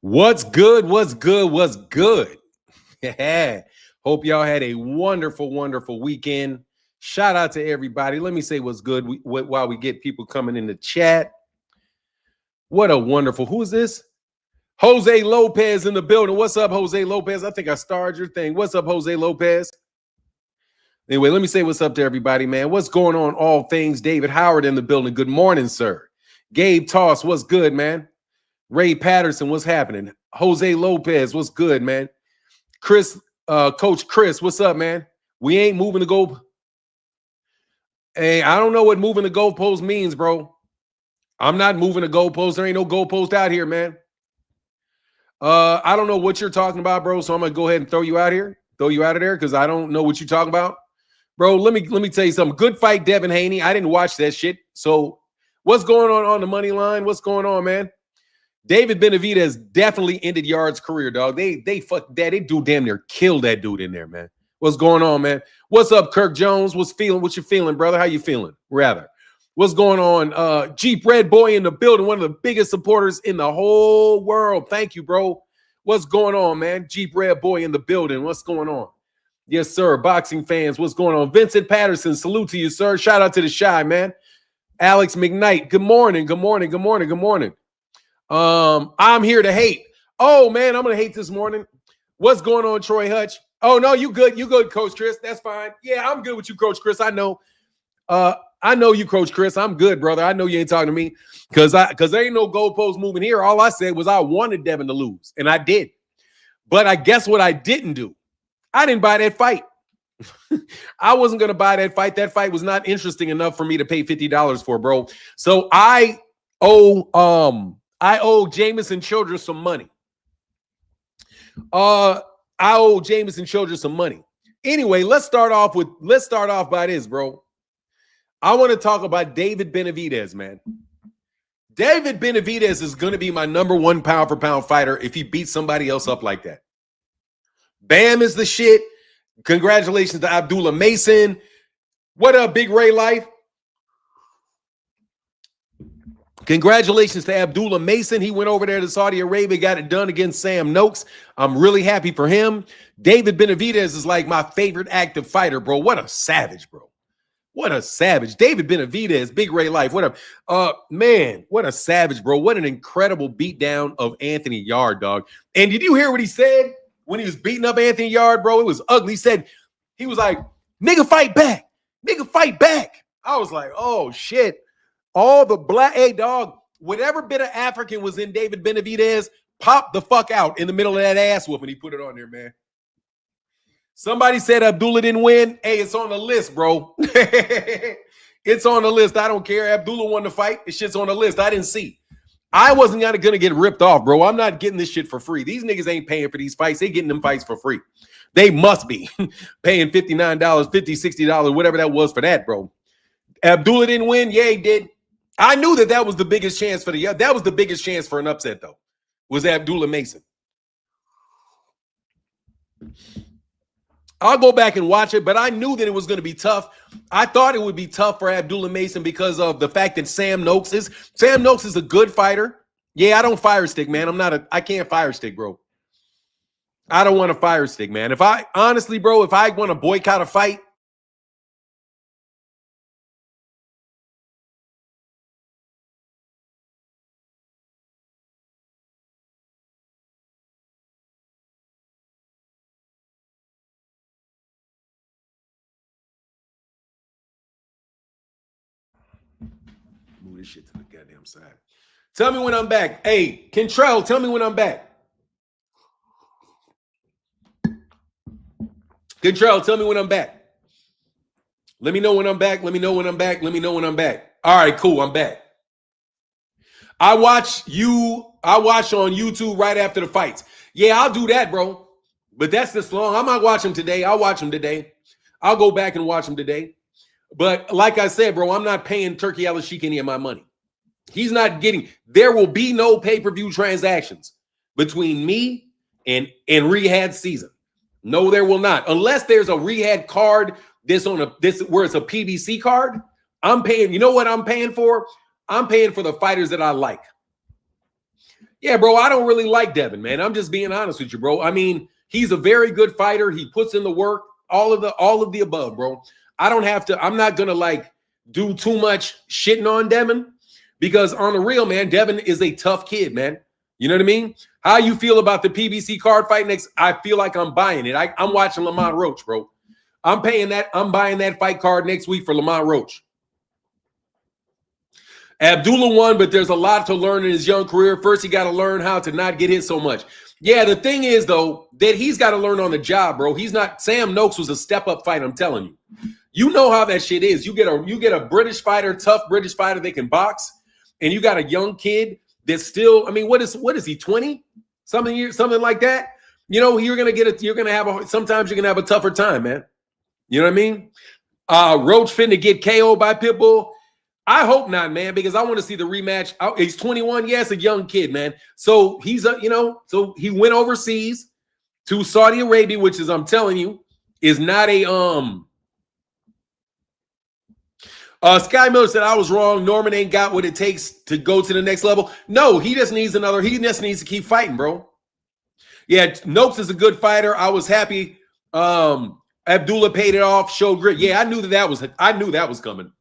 What's good? What's good? What's good? Hope y'all had a wonderful, wonderful weekend. Shout out to everybody. Let me say what's good while we get people coming in the chat. What a wonderful, who is this? Jose Lopez in the building. What's up, Jose Lopez? I think I starred your thing. What's up, Jose Lopez? Anyway, let me say what's up to everybody, man. What's going on? All things David Howard in the building. Good morning, sir. Gabe Toss, what's good, man? Ray Patterson, what's happening? Jose Lopez, what's good, man? Chris, Coach Chris, what's up, man? We ain't moving the goal. Hey, I don't know what moving the goalpost means, bro. I'm not moving the goalpost. There ain't no goalpost out here, man. I don't know what you're talking about, bro. So I'm gonna go ahead and throw you out here, throw you out of there because I don't know what you're talking about, bro. Let me tell you something. Good fight, Devin Haney. I didn't watch that shit. So what's going on the money line? What's going on, man? David Benavidez definitely ended Yard's career, dog. They fuck that. They do damn near kill that dude in there, man. What's going on, man? What's up, Kirk Jones? What you feeling, brother? How you feeling? Rather. What's going on? Jeep Red Boy in the building, one of the biggest supporters in the whole world. Thank you, bro. What's going on, man? Jeep Red Boy in the building. What's going on? Yes, sir. Boxing fans, what's going on? Vincent Patterson, salute to you, sir. Shout out to the Shy, man. Alex McKnight, good morning, good morning, good morning, good morning. I'm here to hate. Oh, man, I'm going to hate this morning. What's going on, Troy Hutch? Oh, no, you good. You good, Coach Chris. That's fine. Yeah, I'm good with you, Coach Chris. I know. I know you, Coach Chris. I'm good, brother. I know you ain't talking to me because there ain't no goalpost moving here. All I said was I wanted Devin to lose, and I did. But I guess what I didn't do? I didn't buy that fight. I wasn't going to buy that fight. That fight was not interesting enough for me to pay $50 for, bro. So I owe Jamison Childress some money. I owe Jamison Childress some money. Anyway, let's start off by this, bro. I want to talk about David Benavidez, man. David Benavidez is going to be my number one pound for pound fighter if he beats somebody else up like that. Bam is the shit. Congratulations to Abdullah Mason. What up, Big Ray Life? Congratulations to Abdullah Mason. He went over there to Saudi Arabia, got it done against Sam Noakes. I'm really happy for him. David Benavidez is like my favorite active fighter, bro. What a savage, bro. What a savage. David Benavidez, Big Ray Life. What a man, what a savage, bro. What an incredible beatdown of Anthony Yard, dog. And did you hear what he said when he was beating up Anthony Yard, bro? It was ugly. He was like, nigga, fight back. Nigga, fight back. I was like, oh, shit. All the black, hey, dog, whatever bit of African was in David Benavidez, popped the fuck out in the middle of that ass whooping he put it on there, man. Somebody said Abdullah didn't win. Hey, it's on the list, bro. It's on the list. I don't care. Abdullah won the fight. This shit's on the list. I didn't see. I wasn't going to get ripped off, bro. I'm not getting this shit for free. These niggas ain't paying for these fights. They getting them fights for free. They must be paying $59, $50, $60, whatever that was for that, bro. Abdullah didn't win. Yeah, he did. I knew that was the biggest chance for that was the biggest chance for an upset, though, was Abdullah Mason. I'll go back and watch it, but I knew that it was going to be tough. I thought it would be tough for Abdullah Mason because of the fact that Sam Noakes is a good fighter. Yeah, I don't fire stick, man. I can't fire stick, bro. I don't want to fire stick, man. If I want to boycott a fight, move this shit to the goddamn side. Tell me when I'm back. Hey, Kentrell, tell me when I'm back. Kentrell, tell me when I'm back. Let me know when I'm back. Let me know when I'm back. Let me know when I'm back. All right, cool. I'm back. I watch on YouTube right after the fights. Yeah, I'll do that, bro. But that's this long. I might watch them today. I'll watch them today. I'll go back and watch them today. But like I said, bro, I'm not paying Turkey Al-Sheikh any of my money. He's not getting. There will be no pay-per-view transactions between me and Riyadh season. No, there will not. Unless there's a Riyadh card where it's a PBC card. I'm paying. You know what I'm paying for? I'm paying for the fighters that I like. Yeah, bro, I don't really like Devin, man. I'm just being honest with you, bro. I mean, he's a very good fighter. He puts in the work, all of the above, bro. I don't have to, I'm not gonna like do too much shitting on Devin because on the real, man, Devin is a tough kid, man. You know what I mean? How you feel about the PBC card fight next? I feel like I'm buying it. I'm watching Lamont Roach, bro. I'm paying that. I'm buying that fight card next week for Lamont Roach. Abdullah won, but there's a lot to learn in his young career. First, he got to learn how to not get hit so much. Yeah, the thing is, though, that he's got to learn on the job, bro. He's not – Sam Noakes was a step-up fight, I'm telling you. You know how that shit is. You get a British fighter, tough British fighter that can box, and you got a young kid that's still – I mean, what is he, 20? Something like that? You know, sometimes you're going to have a tougher time, man. You know what I mean? Roach finna get KO'd by Pitbull. I hope not, man, because I want to see the rematch. He's 21. Yes, a young kid, man. So he's so he went overseas to Saudi Arabia, which is, I'm telling you, is not a Sky Miller said I was wrong. Norman ain't got what it takes to go to the next level. No, he just needs to keep fighting, bro. Yeah, Noakes is a good fighter. I was happy. Abdullah paid it off, showed grit. Yeah, I knew that was coming.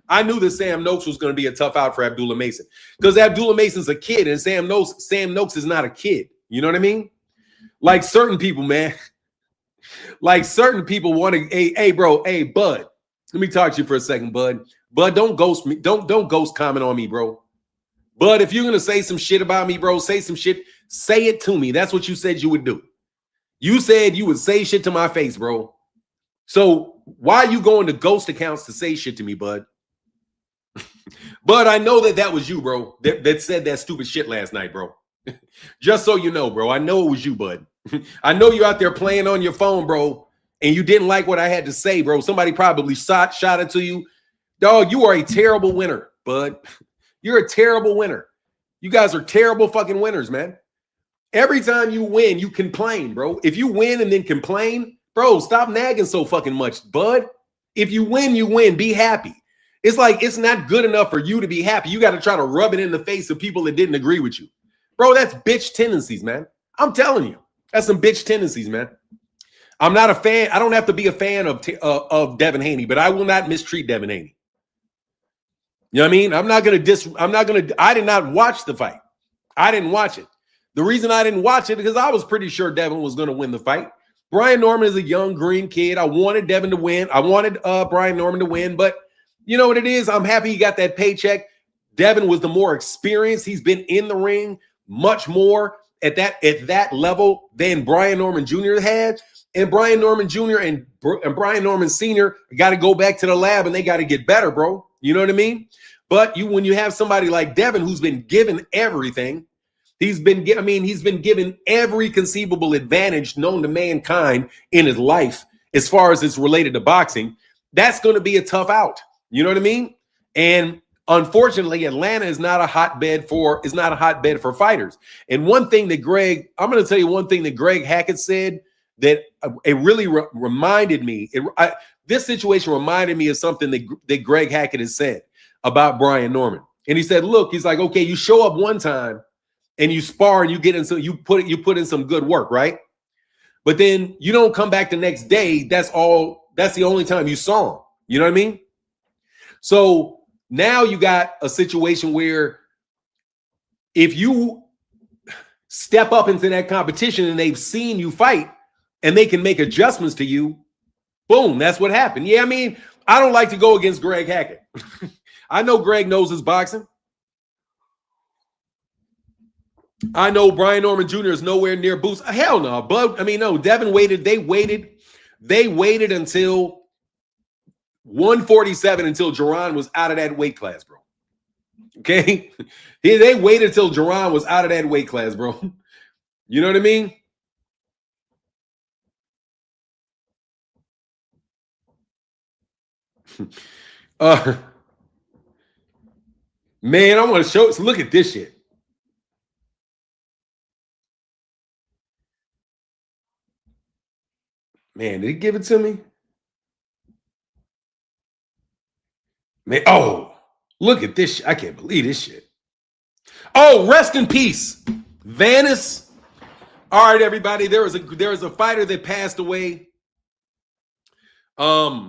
I knew that Sam Noakes was going to be a tough out for Abdullah Mason because Abdullah Mason's a kid and Sam Noakes is not a kid. You know what I mean? Like certain people, man. Like certain people want to, hey, bro, hey, Bud. Let me talk to you for a second, Bud. Bud, don't ghost me. Don't ghost comment on me, bro. Bud, if you're going to say some shit about me, bro, say some shit. Say it to me. That's what you said you would do. You said you would say shit to my face, bro. So why are you going to ghost accounts to say shit to me, Bud? But I know that was you, bro, that said that stupid shit last night, bro. Just so you know, bro. I know it was you, Bud. I know you're out there playing on your phone, bro, and you didn't like what I had to say, bro. Somebody probably shot it to you. Dog, you are a terrible winner, Bud. You're a terrible winner. You guys are terrible fucking winners, man. Every time you win, you complain, bro. If you win and then complain, bro, stop nagging so fucking much, Bud. If you win, you win. Be happy. It's like it's not good enough for you to be happy. You got to try to rub it in the face of people that didn't agree with you. Bro, that's bitch tendencies, man. I'm telling you. That's some bitch tendencies, man. I'm not a fan. I don't have to be a fan of Devin Haney, but I will not mistreat Devin Haney. You know what I mean? I did not watch the fight. I didn't watch it. The reason I didn't watch it because I was pretty sure Devin was going to win the fight. Brian Norman is a young green kid. I wanted Devin to win. I wanted Brian Norman to win, but you know what it is? I'm happy he got that paycheck. Devin was the more experienced. He's been in the ring much more at that level than Brian Norman Jr. had. And Brian Norman Jr. and Brian Norman Sr. got to go back to the lab and they got to get better, bro. You know what I mean? But when you have somebody like Devin who's been given everything, he's been given every conceivable advantage known to mankind in his life as far as it's related to boxing, that's going to be a tough out. You know what I mean? And unfortunately, Atlanta is not a hotbed for fighters. And I'm going to tell you one thing that Greg Hackett said that it really reminded me. This situation reminded me of something that Greg Hackett has said about Brian Norman. And he said, look, he's like, okay, you show up one time and you spar and you put in some good work, right? But then you don't come back the next day. That's the only time you saw him. You know what I mean? So now you got a situation where if you step up into that competition and they've seen you fight and they can make adjustments to you, boom, that's what happened. Yeah, I mean, I don't like to go against Greg Hackett. I know Greg knows his boxing. I know Brian Norman Jr. is nowhere near Boots. Hell no, but I mean, no, Devin waited. They waited until 147 until Jerron was out of that weight class, bro. Okay? They waited until Jerron was out of that weight class, bro. You know what I mean? Man, I want to show. So look at this shit. Man, did he give it to me? Man, oh, look at this shit. I can't believe this shit. Oh, rest in peace. Vanis. All right, everybody. There was a fighter that passed away. Vanis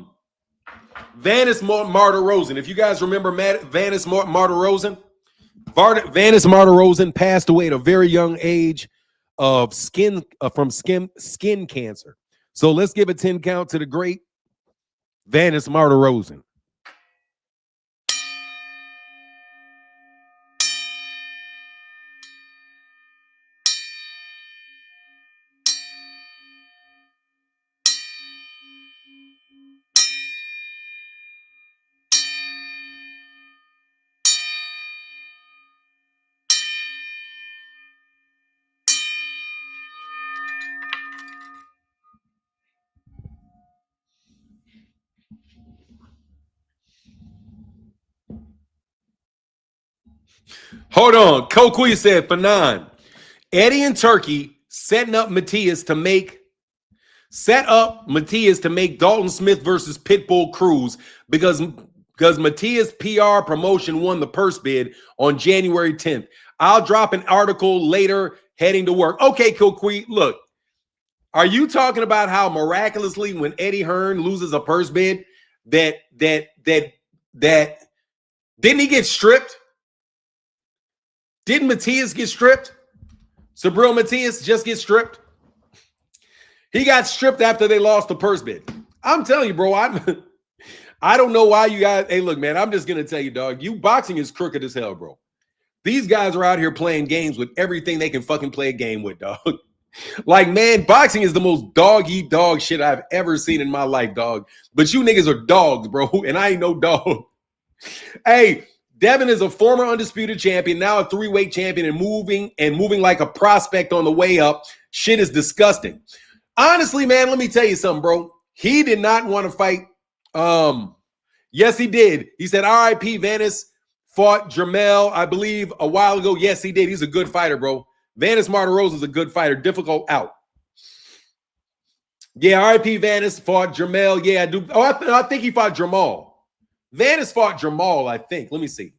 Martirosyan. If you guys remember Vanis Martirosyan, Vanis Martirosyan passed away at a very young age of skin cancer. So let's give a 10 count to the great Vanis Martirosyan. Hold on. Kokuya said, Fanon, Eddie and Turkey set up Matias to make Dalton Smith versus Pitbull Cruz because Matias PR promotion won the purse bid on January 10th. I'll drop an article later heading to work. Okay, Kokuya, look. Are you talking about how miraculously when Eddie Hearn loses a purse bid that didn't he get stripped? Didn't Matias get stripped? Subriel Matias just get stripped? He got stripped after they lost the purse bid. I'm telling you, bro, I don't know why you guys. Hey, look, man, I'm just going to tell you, dog, boxing is crooked as hell, bro. These guys are out here playing games with everything they can fucking play a game with, dog. Like, man, boxing is the most dog-eat-dog shit I've ever seen in my life, dog. But you niggas are dogs, bro, and I ain't no dog. Hey, Devin is a former undisputed champion, now a 3-weight champion, and moving like a prospect on the way up. Shit is disgusting. Honestly, man, let me tell you something, bro. He did not want to fight. Yes, he did. He said R.I.P. Vanis fought Jermell, I believe, a while ago. Yes, he did. He's a good fighter, bro. Vanis Martirosyan is a good fighter. Difficult out. Yeah, R.I.P. Vanis fought Jermell. Yeah, I do. Oh, I think he fought Jamal. Vanis fought Jamal, I think. Let me see.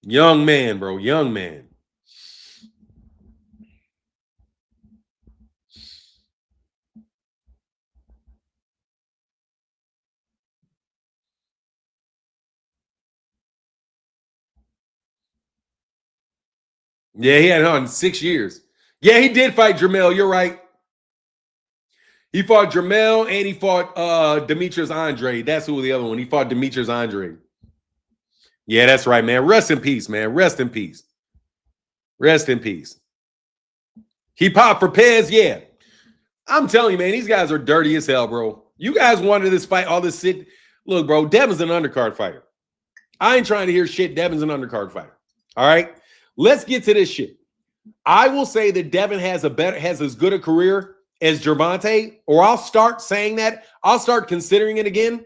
Young man, bro. Young man. Yeah, he had it on 6 years. Yeah, he did fight Jermell. You're right. He fought Jermell and he fought Demetrius Andre. That's who the other one. He fought Demetrius Andre. Yeah, that's right, man. Rest in peace, man. Rest in peace. Rest in peace. He popped for Pez, yeah. I'm telling you, man, these guys are dirty as hell, bro. You guys wanted this fight, all this shit. Look, bro, Devin's an undercard fighter. I ain't trying to hear shit. Devin's an undercard fighter. All right? Let's get to this shit. I will say that Devin has as good a career as Gervonta, or I'll start saying that. I'll start considering it again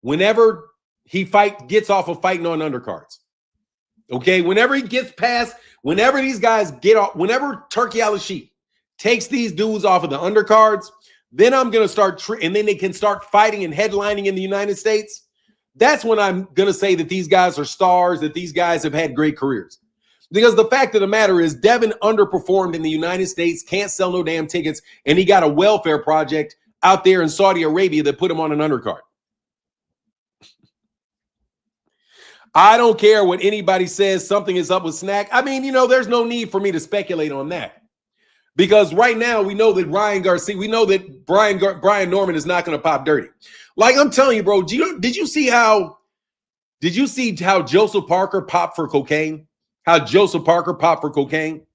whenever he gets off of fighting on undercards. Okay? Whenever he gets past, whenever these guys get off, whenever Turkey Al-Sheikh takes these dudes off of the undercards, then I'm going to start, and then they can start fighting and headlining in the United States. That's when I'm going to say that these guys are stars, that these guys have had great careers. Because the fact of the matter is, Devin underperformed in the United States, can't sell no damn tickets, and he got a welfare project out there in Saudi Arabia that put him on an undercard. I don't care what anybody says, something is up with Snac. I mean, there's no need for me to speculate on that. Because right now we know that Ryan Garcia, we know that Brian Norman is not going to pop dirty. Like I'm telling you, bro, did you see how Joseph Parker popped for cocaine? How Joseph Parker popped for cocaine?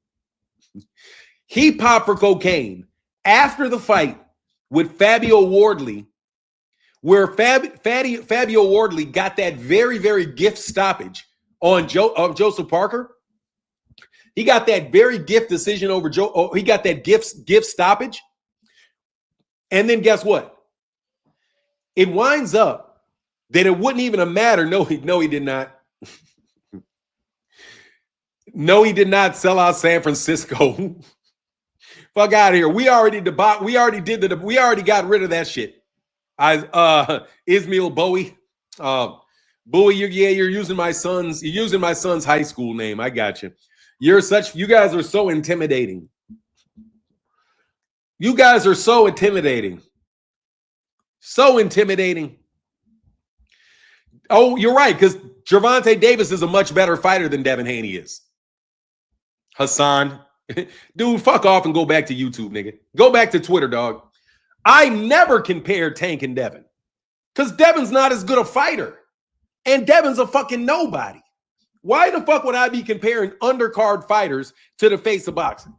He popped for cocaine after the fight with Fabio Wardley, where Fabio Wardley got that very, very gift stoppage on Joseph Parker. He got that very gift decision over Joe. Oh, he got that gift stoppage. And then guess what? It winds up that it wouldn't even matter. No, he did not. No, he did not sell out San Francisco. Fuck out of here. We already got rid of that shit. Ismail Bowie. Bowie, you're using my son's high school name. I got you. You guys are so intimidating. You guys are so intimidating. So intimidating. Oh, you're right, because Gervonta Davis is a much better fighter than Devin Haney is. Hassan. Dude, fuck off and go back to YouTube, nigga. Go back to Twitter, dog. I never compare Tank and Devin. Because Devin's not as good a fighter. And Devin's a fucking nobody. Why the fuck would I be comparing undercard fighters to the face of boxing?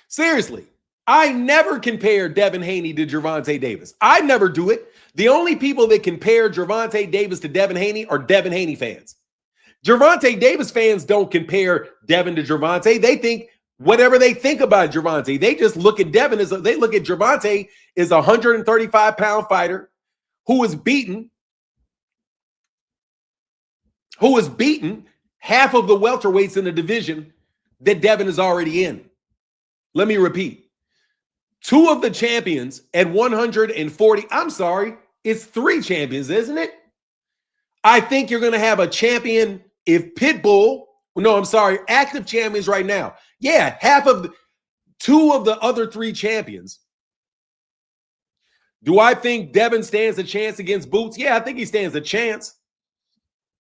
Seriously. I never compare Devin Haney to Gervonta Davis. I never do it. The only people that compare Gervonta Davis to Devin Haney are Devin Haney fans. Gervonta Davis fans don't compare Devin to Gervonta. They think whatever they think about Gervonta. They just look at Devin they look at Gervonta as a 135-pound fighter who was beaten half of the welterweights in the division that Devin is already in. Let me repeat. Two of the champions at 140. I'm sorry. It's three champions, isn't it? I think you're going to have a champion if Pitbull. No, I'm sorry. Active champions right now. Yeah, two of the other three champions. Do I think Devin stands a chance against Boots? Yeah, I think he stands a chance.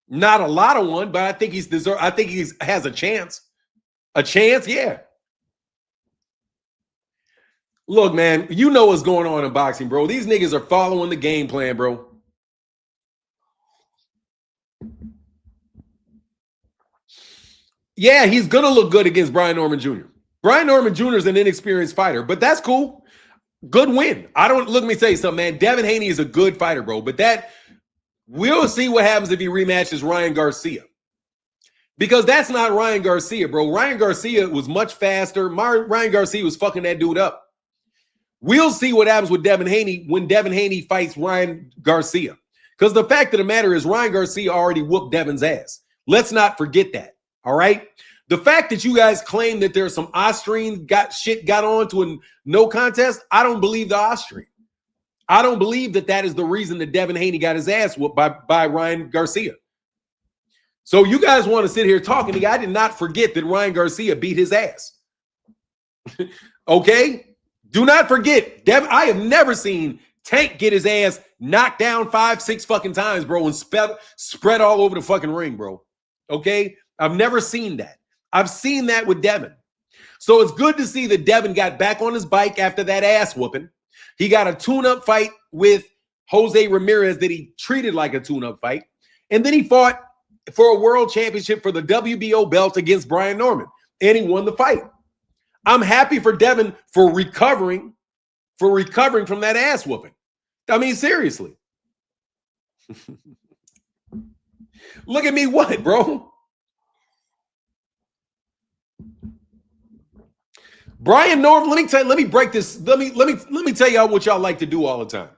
Not a lot of one, but I think he has a chance. A chance, yeah. Look, man, you know what's going on in boxing, bro. These niggas are following the game plan, bro. Yeah, he's going to look good against Brian Norman Jr. Brian Norman Jr. is an inexperienced fighter, but that's cool. Good win. Let me tell you something, man. Devin Haney is a good fighter, bro, but we'll see what happens if he rematches Ryan Garcia. Because that's not Ryan Garcia, bro. Ryan Garcia was much faster. Ryan Garcia was fucking that dude up. We'll see what happens with Devin Haney when Devin Haney fights Ryan Garcia. Because the fact of the matter is Ryan Garcia already whooped Devin's ass. Let's not forget that, all right? The fact that you guys claim that there's some Austrian got on to a no contest, I don't believe the Austrian. I don't believe that is the reason that Devin Haney got his ass whooped by Ryan Garcia. So you guys want to sit here talking. I did not forget that Ryan Garcia beat his ass. Okay? Do not forget, I have never seen Tank get his ass knocked down 5-6 fucking times, bro, and spread all over the fucking ring, bro. Okay? I've never seen that. I've seen that with Devin. So it's good to see that Devin got back on his bike after that ass whooping. He got a tune-up fight with Jose Ramirez that he treated like a tune-up fight. And then he fought for a world championship for the WBO belt against Brian Norman. And he won the fight. I'm happy for Devin for recovering from that ass whooping. I mean, seriously. Look at me, what, bro? Brian Norman, let me break this. Let me tell y'all what y'all like to do all the time.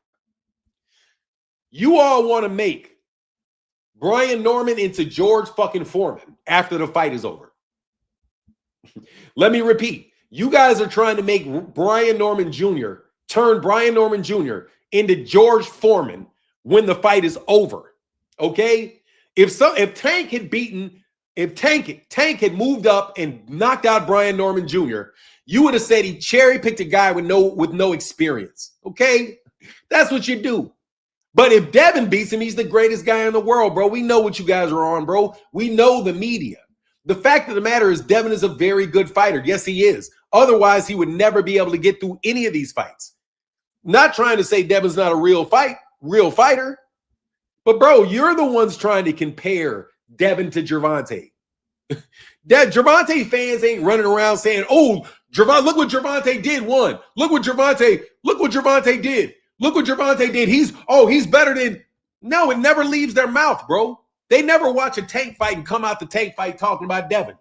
You all want to make Brian Norman into George fucking Foreman after the fight is over. Let me repeat. You guys are trying to make Brian Norman Jr. turn Brian Norman Jr. into George Foreman when the fight is over. Okay? If Tank had moved up and knocked out Brian Norman Jr., you would have said he cherry-picked a guy with no experience. Okay? That's what you do. But if Devin beats him, he's the greatest guy in the world, bro. We know what you guys are on, bro. We know the media. The fact of the matter is Devin is a very good fighter. Yes, he is. Otherwise, he would never be able to get through any of these fights. Not trying to say Devin's not a real fighter. But, bro, you're the ones trying to compare Devin to Gervonta. Gervonta fans ain't running around saying, oh, look what Gervonta did, won. Look what Gervonta did. Look what Gervonta did. He's better than. No, it never leaves their mouth, bro. They never watch a Tank fight and come out the Tank fight talking about Devin.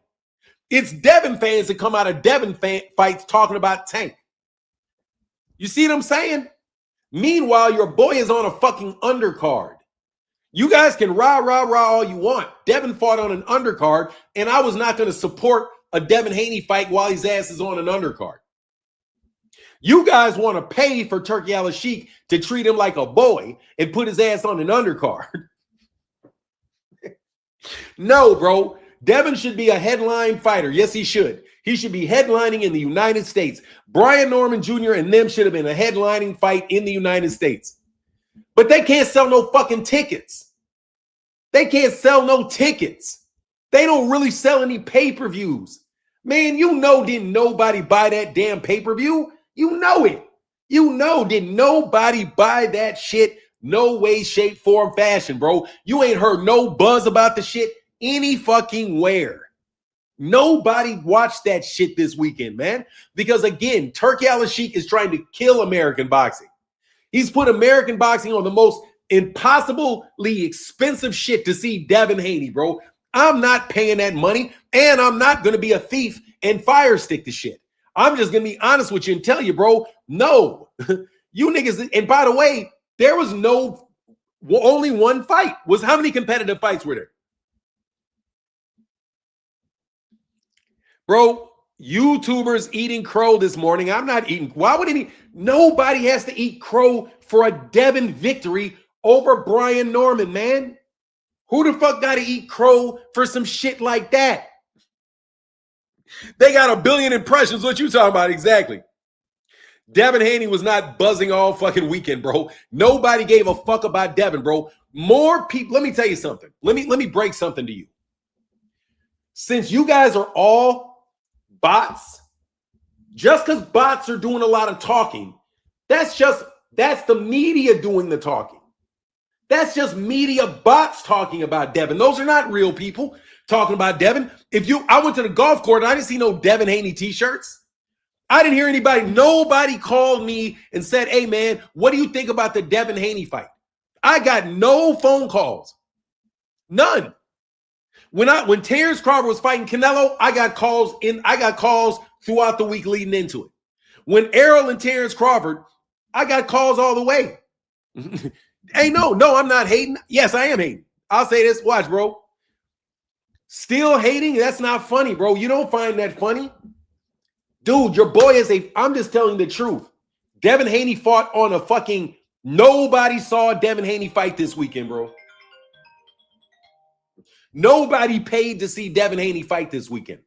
It's Devin fans that come out of Devin fights talking about Tank. You see what I'm saying? Meanwhile, your boy is on a fucking undercard. You guys can rah all you want. Devin fought on an undercard, and I was not going to support a Devin Haney fight while his ass is on an undercard. You guys want to pay for Turki Al-Sheikh to treat him like a boy and put his ass on an undercard. No, bro. Devin should be a headline fighter. Yes, he should. He should be headlining in the United States. Brian Norman Jr. and them should have been a headlining fight in the United States. But they can't sell no fucking tickets. They can't sell no tickets. They don't really sell any pay-per-views. Man, you know, didn't nobody buy that damn pay-per-view? You know it. You know, didn't nobody buy that shit? No way, shape, form, fashion, bro. You ain't heard no buzz about the shit any fucking where. Nobody watched that shit this weekend, man. Because again, Turki Al-Sheikh is trying to kill American boxing. He's put American boxing on the most impossibly expensive shit to see Devin Haney, bro. I'm not paying that money, and I'm not going to be a thief and fire stick the shit. I'm just going to be honest with you and tell you, bro, no. You niggas, and by the way, there was only one fight. How many competitive fights were there? Bro, YouTubers eating crow this morning. I'm not eating. Why would any? Nobody has to eat crow for a Devin victory over Brian Norman, man. Who the fuck got to eat crow for some shit like that? They got 1 billion impressions. What you talking about exactly? Devin Haney was not buzzing all fucking weekend, bro. Nobody gave a fuck about Devin, bro. More people. Let me tell you something. Let me break something to you. Since you guys are all bots, just because bots are doing a lot of talking, that's the media doing the talking. That's just media bots talking about Devin. Those are not real people talking about Devin. I went to the golf court and I didn't see no Devin Haney t-shirts. I didn't hear anybody. Nobody called me and said, hey, man, what do you think about the Devin Haney fight? I got no phone calls. None. When Terrence Crawford was fighting Canelo, I got calls throughout the week leading into it. When Errol and Terrence Crawford, I got calls all the way. Hey, no, I'm not hating. Yes, I am hating. I'll say this. Watch, bro. Still hating? That's not funny, bro. You don't find that funny? Dude, your boy I'm just telling the truth. Devin Haney fought on a fucking, nobody saw Devin Haney fight this weekend, bro. Nobody paid to see Devin Haney fight this weekend.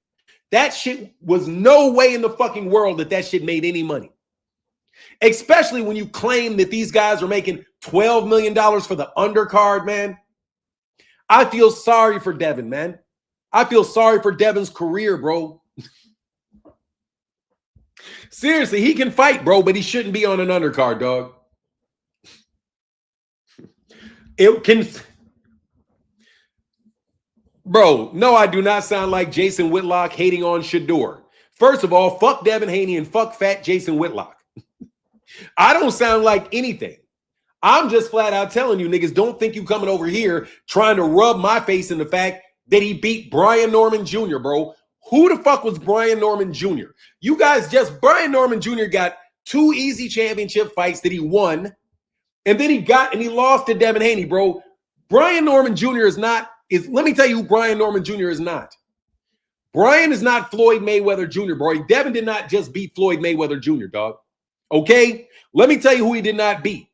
That shit was no way in the fucking world that shit made any money. Especially when you claim that these guys are making $12 million for the undercard, man. I feel sorry for Devin, man. I feel sorry for Devin's career, bro. Seriously, he can fight, bro, but he shouldn't be on an undercard, dog. It can... Bro, no, I do not sound like Jason Whitlock hating on Shador. First of all, fuck Devin Haney and fuck fat Jason Whitlock. I don't sound like anything. I'm just flat out telling you niggas, don't think you coming over here trying to rub my face in the fact that he beat Brian Norman Jr., bro. Who the fuck was Brian Norman Jr.? You guys Brian Norman Jr. got 2 easy championship fights that he won, and then he lost to Devin Haney, bro. Brian Norman Jr. let me tell you who Brian Norman Jr. is not. Brian is not Floyd Mayweather Jr., bro. Devin did not just beat Floyd Mayweather Jr., dog. Okay? Let me tell you who he did not beat.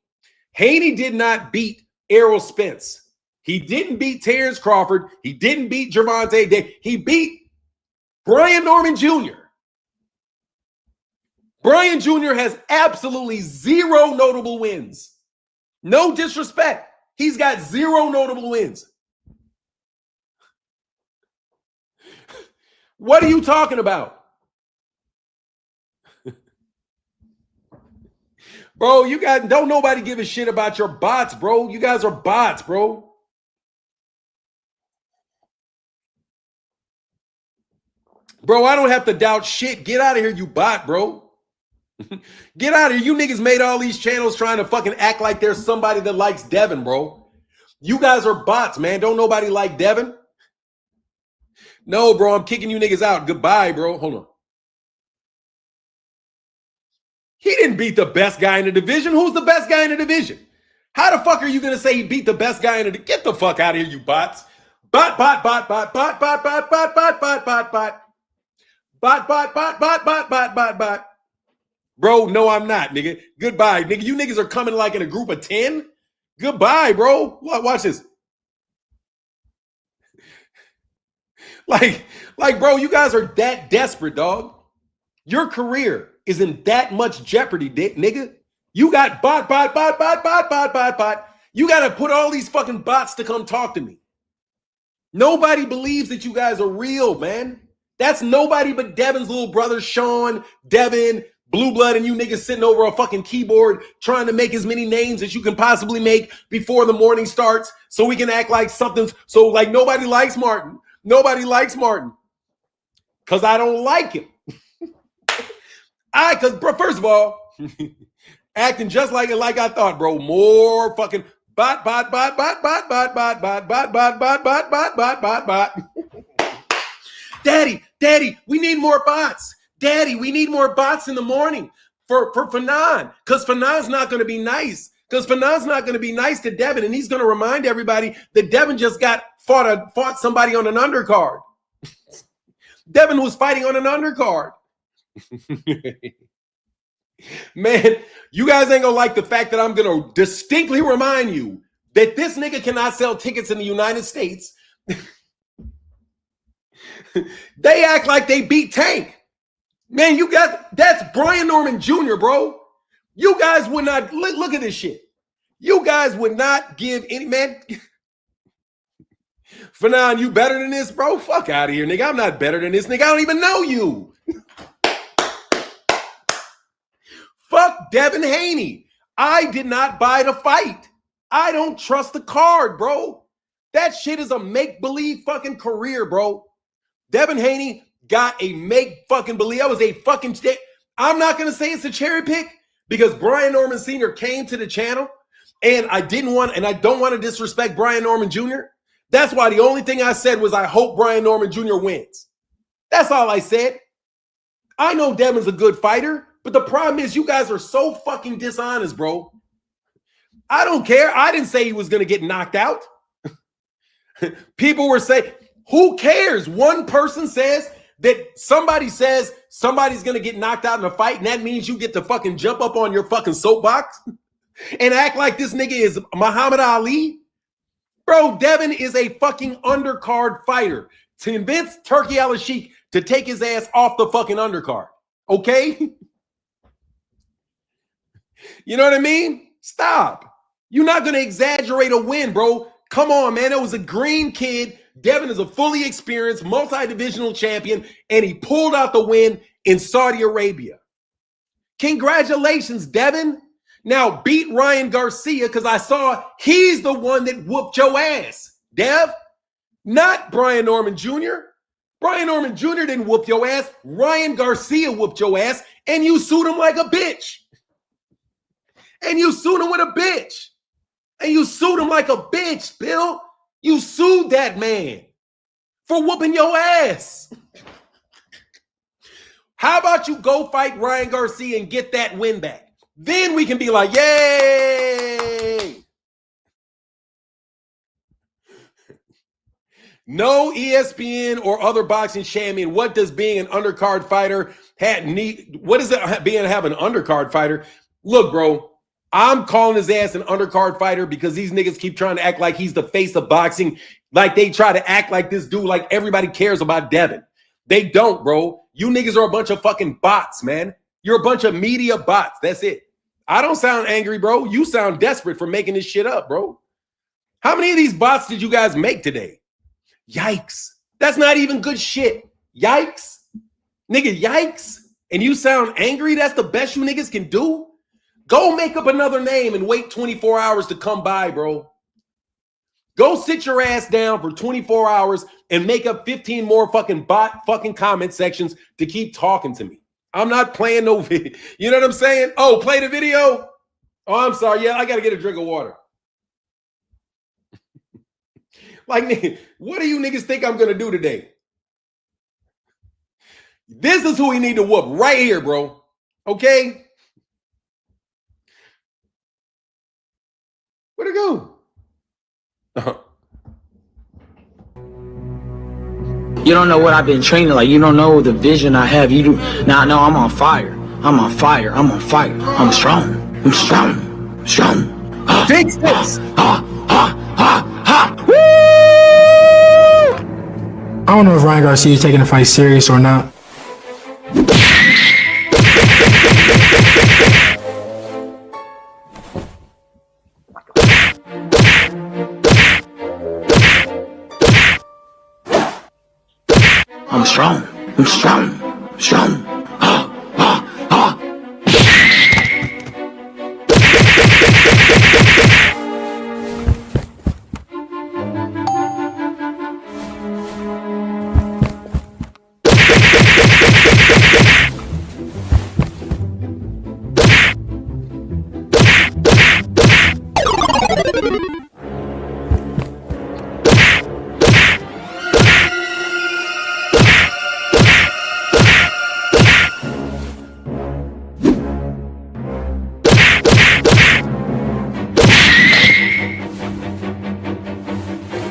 Haney did not beat Errol Spence. He didn't beat Terrence Crawford. He didn't beat Gervonta. He beat Brian Norman Jr. Brian Jr. has absolutely 0 notable wins. No disrespect. He's got 0 notable wins. What are you talking about? Bro, don't nobody give a shit about your bots, bro. You guys are bots, bro. Bro, I don't have to doubt shit. Get out of here, you bot, bro. Get out of here. You niggas made all these channels trying to fucking act like there's somebody that likes Devin, bro. You guys are bots, man. Don't nobody like Devin. No, bro, I'm kicking you niggas out. Goodbye, bro. Hold on. He didn't beat the best guy in the division. Who's the best guy in the division? How the fuck are you gonna say he beat the best guy in the get the fuck out of here, you bots? Bot. Bro, no, I'm not, nigga. Goodbye, nigga. You niggas are coming like in a group of 10. Goodbye, bro. Watch this. Like, bro, you guys are that desperate, dog. Your career is in that much jeopardy, nigga. You got bot. You got to put all these fucking bots to come talk to me. Nobody believes that you guys are real, man. That's nobody but Devin's little brother, Sean, Devin, Blue Blood, and you niggas sitting over a fucking keyboard trying to make as many names as you can possibly make before the morning starts so we can act like something's so like nobody likes Martin. Nobody likes Martin because I don't like him. Because first of all, acting just like I thought, bro. More fucking bot. Daddy, we need more bots. Daddy, we need more bots in the morning for Fanon. Because Fanon's not going to be nice. Because Fanon's not going to be nice to Devin, and he's going to remind everybody that Devin just got fought somebody on an undercard. Devin was fighting on an undercard. Man, you guys ain't gonna like the fact that I'm gonna distinctly remind you that this nigga cannot sell tickets in the United States. They act like they beat Tank. Man, you guys, that's Brian Norman Jr., bro. You guys would not, look at this shit. You guys would not give any, man. Fanon, you better than this, bro? Fuck out of here, nigga. I'm not better than this, nigga. I don't even know you. Fuck Devin Haney. I did not buy the fight. I don't trust the card, bro. That shit is a make-believe fucking career, bro. Devin Haney got a make-fucking-believe. That was a fucking... I'm not going to say it's a cherry pick because Brian Norman Sr. came to the channel and I don't want to disrespect Brian Norman Jr. That's why the only thing I said was I hope Brian Norman Jr. wins. That's all I said. I know Devin's a good fighter. But the problem is you guys are so fucking dishonest, bro. I don't care. I didn't say he was going to get knocked out. People were saying, who cares? One person says that somebody says somebody's going to get knocked out in a fight, and that means you get to fucking jump up on your fucking soapbox and act like this nigga is Muhammad Ali. Bro, Devin is a fucking undercard fighter. To convince Turkey Al-Sheikh to take his ass off the fucking undercard. Okay? You know what I mean? Stop. You're not going to exaggerate a win, bro. Come on, man. It was a green kid. Devin is a fully experienced multi-divisional champion, and he pulled out the win in Saudi Arabia. Congratulations, Devin. Now beat Ryan Garcia because I saw he's the one that whooped your ass, Dev. Not Brian Norman Jr. Brian Norman Jr. didn't whoop your ass. Ryan Garcia whooped your ass, and you sued him like a bitch. And you sued him with a bitch. And you sued him like a bitch, Bill. You sued that man for whooping your ass. How about you go fight Ryan Garcia and get that win back? Then we can be like, yay. No ESPN or other boxing champion. What does being an undercard fighter need? What does it being have an undercard fighter? Look, bro. I'm calling his ass an undercard fighter because these niggas keep trying to act like he's the face of boxing. Like they try to act like this dude, like everybody cares about Devin. They don't, bro. You niggas are a bunch of fucking bots, man. You're a bunch of media bots. That's it. I don't sound angry, bro. You sound desperate for making this shit up, bro. How many of these bots did you guys make today? Yikes. That's not even good shit. Yikes. Nigga, yikes. And you sound angry? That's the best you niggas can do? Go make up another name and wait 24 hours to come by, bro. Go sit your ass down for 24 hours and make up 15 more fucking bot fucking comment sections to keep talking to me. I'm not playing no video. You know what I'm saying? Oh, play the video? Oh, I'm sorry. Yeah, I got to get a drink of water. Like, what do you niggas think I'm going to do today? This is who we need to whoop right here, bro. Okay? Where'd it go? You don't know what I've been training like. You don't know the vision I have. You do. Now, no, I'm on fire. I'm on fire. I'm on fire. I'm strong. I'm strong. Strong. Fix this. I don't know if Ryan Garcia is taking the fight serious or not. I'm strong. I'm strong. Strong.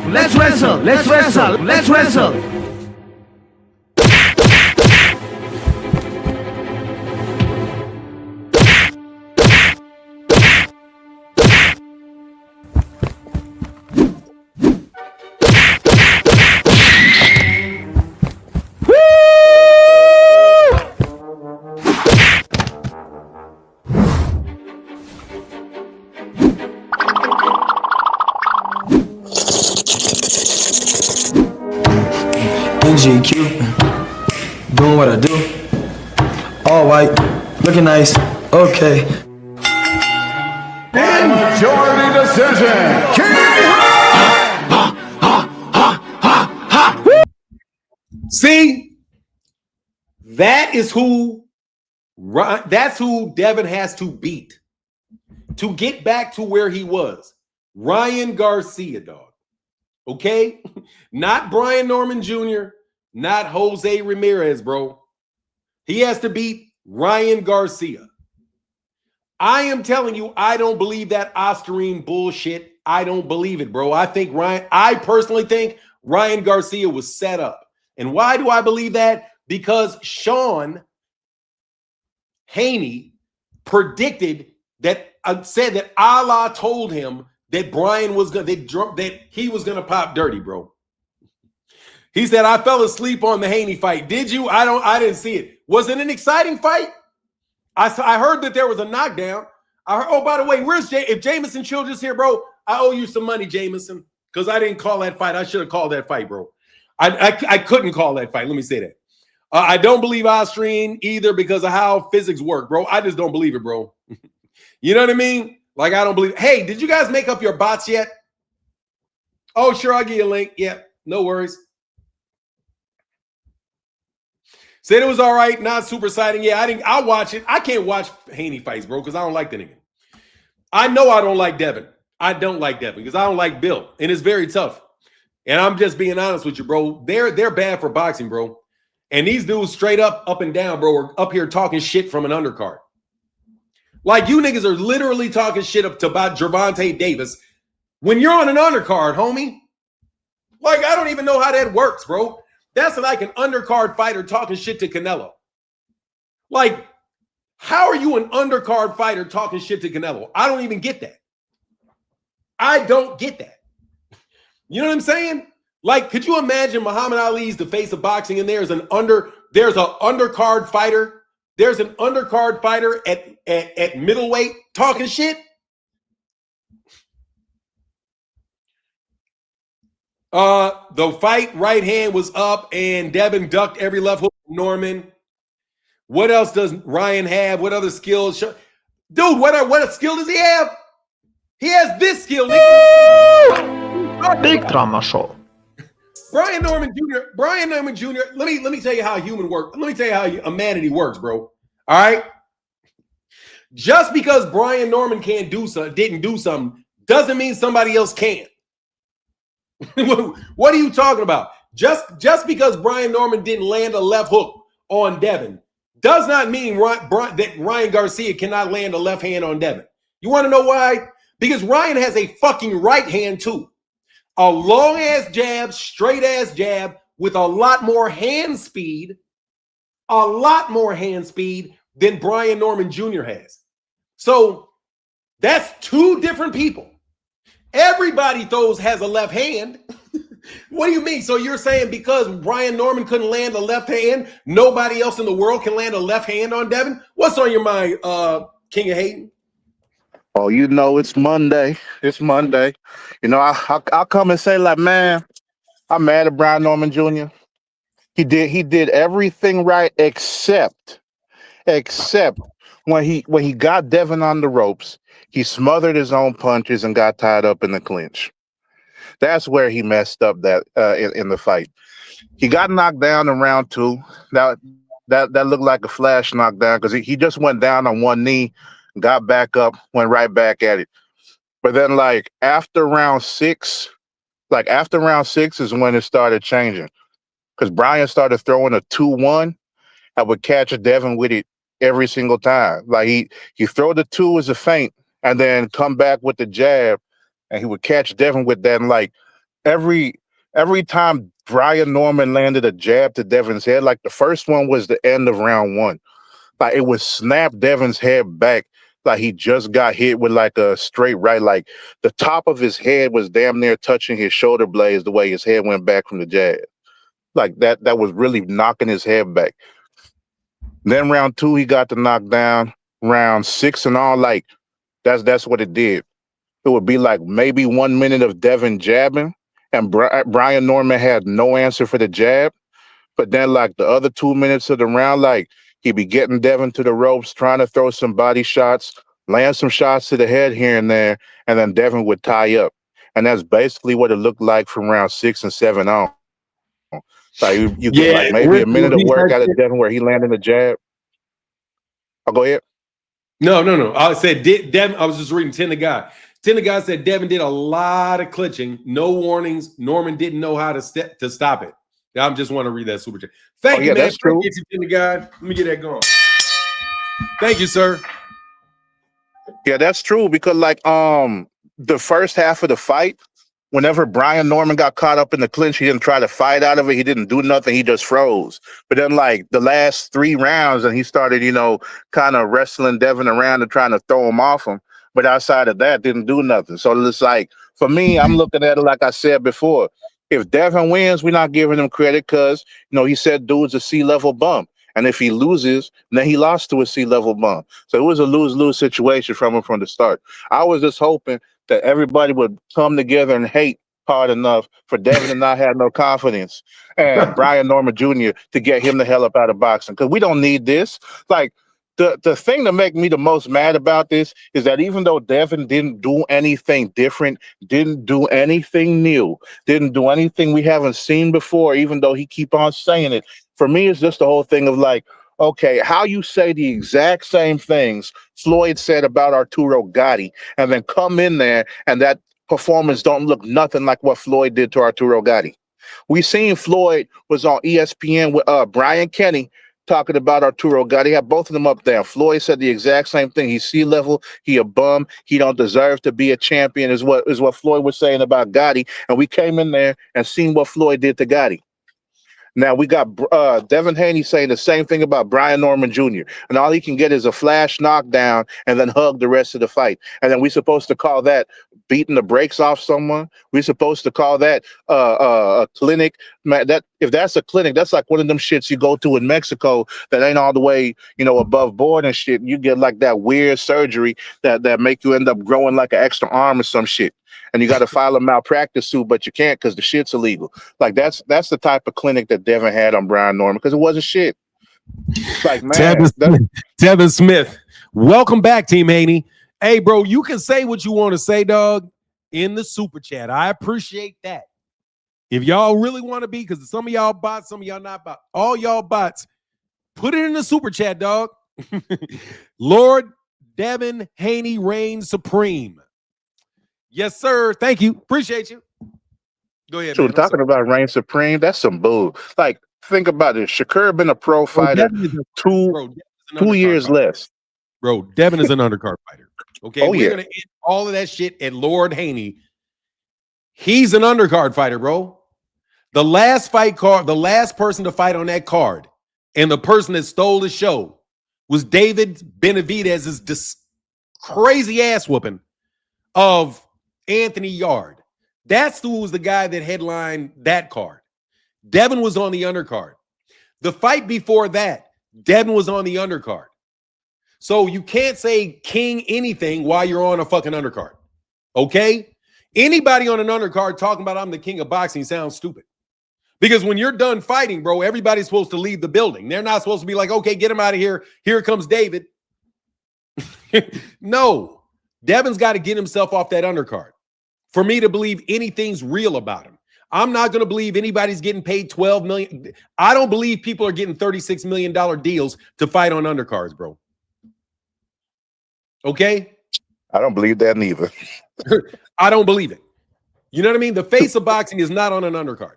Let's wrestle! Let's wrestle! Let's wrestle! GQ, doing what I do. All white, looking nice. Okay. And majority decision. See, that's who Devin has to beat to get back to where he was. Ryan Garcia, dog. Okay? Not Brian Norman Jr., not Jose Ramirez, bro. He has to beat Ryan Garcia. I am telling you, I don't believe that Oscarine bullshit. I don't believe it, bro. I personally think Ryan Garcia was set up. And why do I believe that? Because Sean Haney predicted that, said that Allah told him that Brian was gonna that he was gonna pop dirty, bro. He said, I fell asleep on the Haney fight. Did you? I didn't see it. Was it an exciting fight? I heard that there was a knockdown. Oh, by the way, if Jameson Childress here, bro? I owe you some money, Jameson, because I didn't call that fight. I should have called that fight, bro. I couldn't call that fight. Let me say that. I don't believe Oscarine either because of how physics work, bro. I just don't believe it, bro. You know what I mean? Like, I don't believe it. Hey, did you guys make up your bots yet? Oh, sure, I'll give you a link. Yeah, no worries. Said it was all right, not super exciting. Yeah, I'll watch it. I can't watch Haney fights, bro, because I don't like the nigga. I know I don't like Devin. I don't like Devin because I don't like Bill, and it's very tough. And I'm just being honest with you, bro. They're bad for boxing, bro. And these dudes straight up and down, bro, are up here talking shit from an undercard. Like, you niggas are literally talking shit about Gervonta Davis when you're on an undercard, homie. Like, I don't even know how that works, bro. That's like an undercard fighter talking shit to Canelo. Like, how are you an undercard fighter talking shit to Canelo? I don't even get that. I don't get that. You know what I'm saying? Like, could you imagine Muhammad Ali's the face of boxing and there's an undercard fighter? There's an undercard fighter at middleweight talking shit? The fight right hand was up and Devin ducked every left hook from Norman. What else does Ryan have? What other skills? Dude, what skill does he have? He has this skill. Big drama show. Brian Norman Jr. Let me tell you how a human works. Let me tell you how humanity works, bro. All right. Just because Brian Norman didn't do something, doesn't mean somebody else can't. What are you talking about? Just because Brian Norman didn't land a left hook on Devin does not mean that Ryan Garcia cannot land a left hand on Devin. You want to know why? Because Ryan has a fucking right hand too. A long ass jab, straight ass jab with a lot more hand speed than Brian Norman Jr. has. So that's two different people. Everybody has a left hand. What do you mean? So you're saying because Brian Norman couldn't land a left hand, nobody else in the world can land a left hand on Devin? What's on your mind, King of Hayden? Oh, you know, it's Monday. It's Monday. You know, I'll come and say, like, man, I'm mad at Brian Norman Jr. He did everything right except when he got Devin on the ropes, he smothered his own punches and got tied up in the clinch. That's where he messed up in the fight. He got knocked down in round 2. That looked like a flash knockdown because he just went down on one knee, got back up, went right back at it. But then, like after round 6 is when it started changing because Brian started throwing a 2-1. I would catch Devin with it every single time. Like he throw the 2 as a feint and then come back with the jab, and he would catch Devin with that. And like every time Brian Norman landed a jab to Devin's head, like the first one was the end of round 1. Like it would snap Devin's head back. Like he just got hit with like a straight right. Like the top of his head was damn near touching his shoulder blades the way his head went back from the jab. Like that was really knocking his head back. Then round 2, he got the knockdown. Round 6 and all, like that's what it did. It would be like maybe 1 minute of Devin jabbing, and Brian Norman had no answer for the jab. But then, like the other 2 minutes of the round, like he'd be getting Devin to the ropes, trying to throw some body shots, land some shots to the head here and there, and then Devin would tie up. And that's basically what it looked like from round 6 and 7 on. Like you get like maybe a minute of work out of Devin where he landed a jab. I'll go ahead. No. I said Devin. I was just reading 10 the guy. 10 the guy said Devin did a lot of clinching, no warnings. Norman didn't know how to stop it. I just want to read that super chat. Thank you, man. That's true. Thank you, 10 the guy. Let me get that going. Thank you, sir. Yeah, that's true because like the first half of the fight, whenever Brian Norman got caught up in the clinch, he didn't try to fight out of it. He didn't do nothing. He just froze. But then like the last 3 rounds, and he started, kind of wrestling Devin around and trying to throw him off him. But outside of that, didn't do nothing. So it's like, for me, I'm looking at it like I said before. If Devin wins, we're not giving him credit because, he said dude's a C-level bum. And if he loses, then he lost to a C-level bum. So it was a lose-lose situation from the start. I was just hoping that everybody would come together and hate hard enough for Devin to not have no confidence and Brian Norman Jr. to get him the hell up out of boxing because we don't need this. Like the thing that make me the most mad about this is that even though Devin didn't do anything different, didn't do anything new, didn't do anything we haven't seen before, even though he keep on saying it, for me it's just the whole thing of like, okay, how you say the exact same things Floyd said about Arturo Gatti and then come in there and that performance don't look nothing like what Floyd did to Arturo Gatti. We seen Floyd was on ESPN with Brian Kenny talking about Arturo Gatti. Had both of them up there. Floyd said the exact same thing. He's C-level. He a bum. He don't deserve to be a champion is what Floyd was saying about Gatti. And we came in there and seen what Floyd did to Gatti. Now we got Devin Haney saying the same thing about Brian Norman Jr. And all he can get is a flash knockdown and then hug the rest of the fight. And then we're supposed to call that beating the brakes off someone. We're supposed to call that a clinic. That if that's a clinic, that's like one of them shits you go to in Mexico that ain't all the way, above board and shit. You get like that weird surgery that make you end up growing like an extra arm or some shit. And you got to file a malpractice suit, but you can't because the shit's illegal. Like that's the type of clinic that Devin had on Brian Norman because it wasn't shit. Like man, Devin Smith, welcome back, Team Haney. Hey, bro, you can say what you want to say, dog, in the super chat. I appreciate that. If y'all really want to be, because some of y'all bots, some of y'all not bots, all y'all bots, put it in the super chat, dog. Lord Devin Haney reigns supreme. Yes, sir. Thank you. Appreciate you. Go ahead. So talking about reign supreme, that's some bull. Like, think about it. Shakur been a pro fighter 2 years less. Bro, Devin is an undercard fighter. Okay, Oh, we're yeah. gonna end all of that shit at Lord Haney. He's an undercard fighter, bro. The last fight card, the last person to fight on that card, and the person that stole the show was David Benavidez's crazy ass whooping of Anthony Yard. That's who was the guy that headlined that card. Devin was on the undercard. The fight before that, Devin was on the undercard. So you can't say king anything while you're on a fucking undercard. Okay? Anybody on an undercard talking about I'm the king of boxing sounds stupid. Because when you're done fighting, bro, everybody's supposed to leave the building. They're not supposed to be like, okay, get him out of here. Here comes David. No. Devin's got to get himself off that undercard for me to believe anything's real about him. I'm not going to believe anybody's getting paid $12 million. I don't believe people are getting $36 million deals to fight on undercards, bro. Okay? I don't believe that neither. I don't believe it. You know what I mean? The face of boxing is not on an undercard.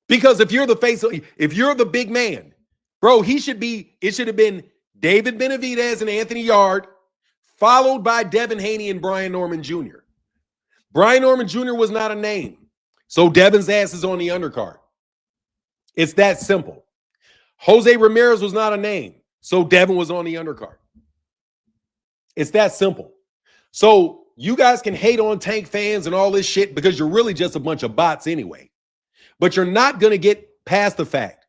Because if you're the face, if you're the big man, bro, it should have been David Benavidez and Anthony Yard, followed by Devin Haney and Brian Norman Jr. Brian Norman Jr. was not a name. So Devin's ass is on the undercard. It's that simple. Jose Ramirez was not a name. So Devin was on the undercard. It's that simple. So you guys can hate on Tank fans and all this shit because you're really just a bunch of bots anyway. But you're not going to get past the fact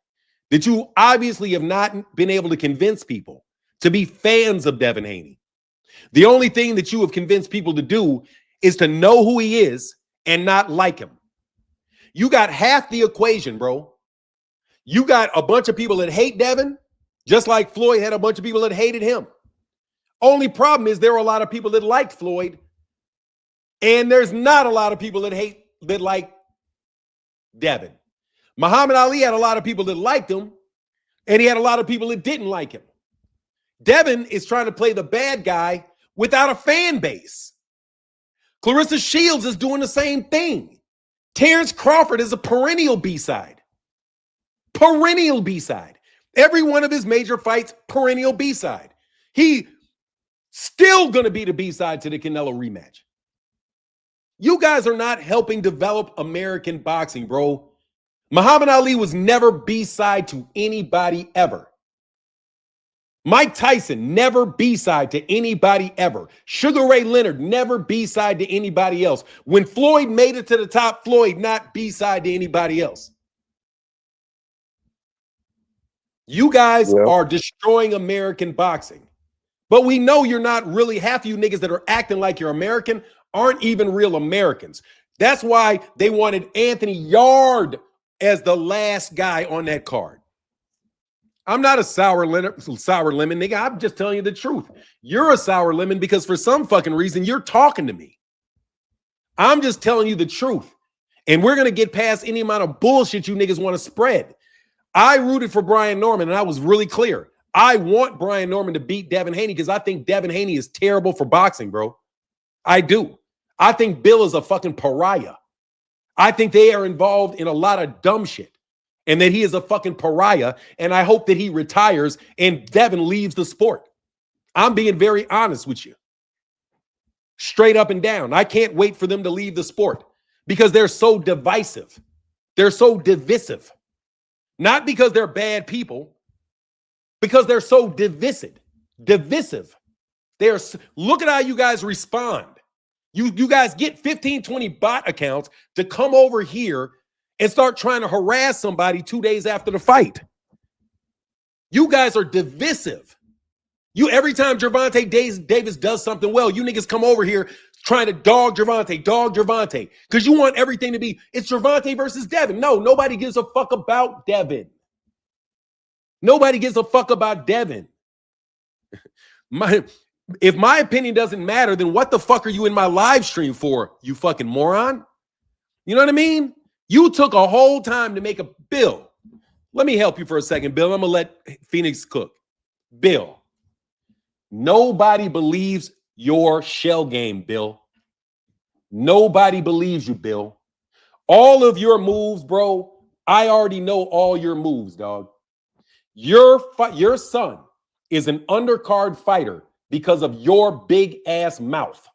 that you obviously have not been able to convince people to be fans of Devin Haney. The only thing that you have convinced people to do is to know who he is and not like him. You got half the equation, bro. You got a bunch of people that hate Devin, just like Floyd had a bunch of people that hated him. Only problem is there are a lot of people that liked Floyd, and there's not a lot of people that like Devin. Muhammad Ali had a lot of people that liked him, and he had a lot of people that didn't like him. Devin is trying to play the bad guy without a fan base. Clarissa Shields is doing the same thing. Terrence Crawford is a perennial B-side. Perennial B-side. Every one of his major fights, perennial B-side. He still going to be the B-side to the Canelo rematch. You guys are not helping develop American boxing, bro. Muhammad Ali was never B-side to anybody ever. Mike Tyson, never B-side to anybody ever. Sugar Ray Leonard, never B-side to anybody else. When Floyd made it to the top, Floyd not B-side to anybody else. You guys are destroying American boxing. But we know you're not really, half of you niggas that are acting like you're American aren't even real Americans. That's why they wanted Anthony Yard as the last guy on that card. I'm not a sour lemon, nigga. I'm just telling you the truth. You're a sour lemon because for some fucking reason you're talking to me. I'm just telling you the truth. And we're going to get past any amount of bullshit you niggas want to spread. I rooted for Brian Norman, and I was really clear. I want Brian Norman to beat Devin Haney because I think Devin Haney is terrible for boxing, bro. I do. I think Bill is a fucking pariah. I think they are involved in a lot of dumb shit and that he is a fucking pariah, and I hope that he retires and Devin leaves the sport. I'm being very honest with you. Straight up and down. I can't wait for them to leave the sport because they're so divisive. They're so divisive. Not because they're bad people, because they're so divisive. Look at how you guys respond. You guys get 15, 20 bot accounts to come over here and start trying to harass somebody 2 days after the fight. You guys are divisive. Every time Gervonta Davis does something well, you niggas come over here trying to dog Gervonta, because you want everything to be, it's Gervonta versus Devin. No, nobody gives a fuck about Devin. Nobody gives a fuck about Devin. If my opinion doesn't matter, then what the fuck are you in my live stream for, you fucking moron? You know what I mean? You took a whole time to make a bill. Let me help you for a second, Bill. I'm going to let Phoenix cook. Bill, nobody believes your shell game, Bill. Nobody believes you, Bill. All of your moves, bro, I already know all your moves, dog. Your son is an undercard fighter because of your big ass mouth.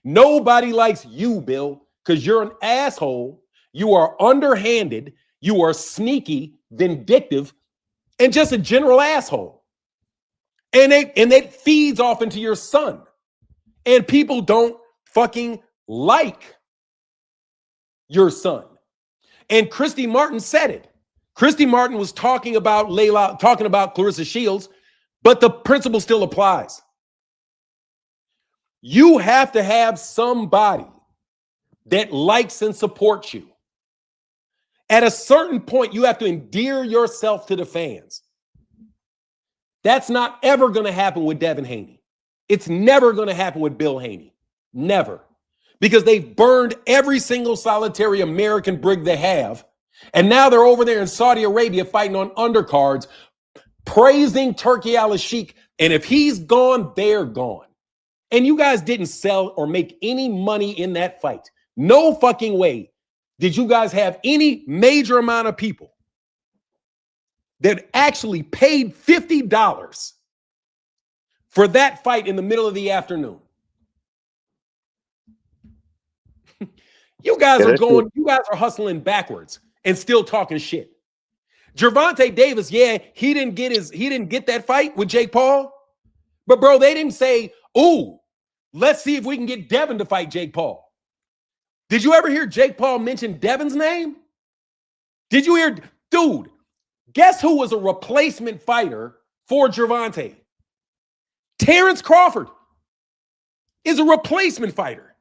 Nobody likes you, Bill, because you're an asshole. You are underhanded. You are sneaky, vindictive, and just a general asshole. And it feeds off into your son. And people don't fucking like your son. And Christy Martin said it. Christy Martin was talking about Clarissa Shields, but the principle still applies. You have to have somebody that likes and supports you. At a certain point, you have to endear yourself to the fans. That's not ever going to happen with Devin Haney. It's never going to happen with Bill Haney. Never. Because they've burned every single solitary American brig they have. And now they're over there in Saudi Arabia fighting on undercards, praising Turki al-Sheikh. And if he's gone, they're gone. And you guys didn't sell or make any money in that fight. No fucking way did you guys have any major amount of people that actually paid $50 for that fight in the middle of the afternoon. You guys are hustling backwards and still talking shit. Gervonta Davis, he didn't get that fight with Jake Paul. But bro, they didn't say, "Ooh, let's see if we can get Devin to fight Jake Paul." Did you ever hear Jake Paul mention Devin's name? Did you hear, dude, guess who was a replacement fighter for Gervonta? Terrence Crawford is a replacement fighter.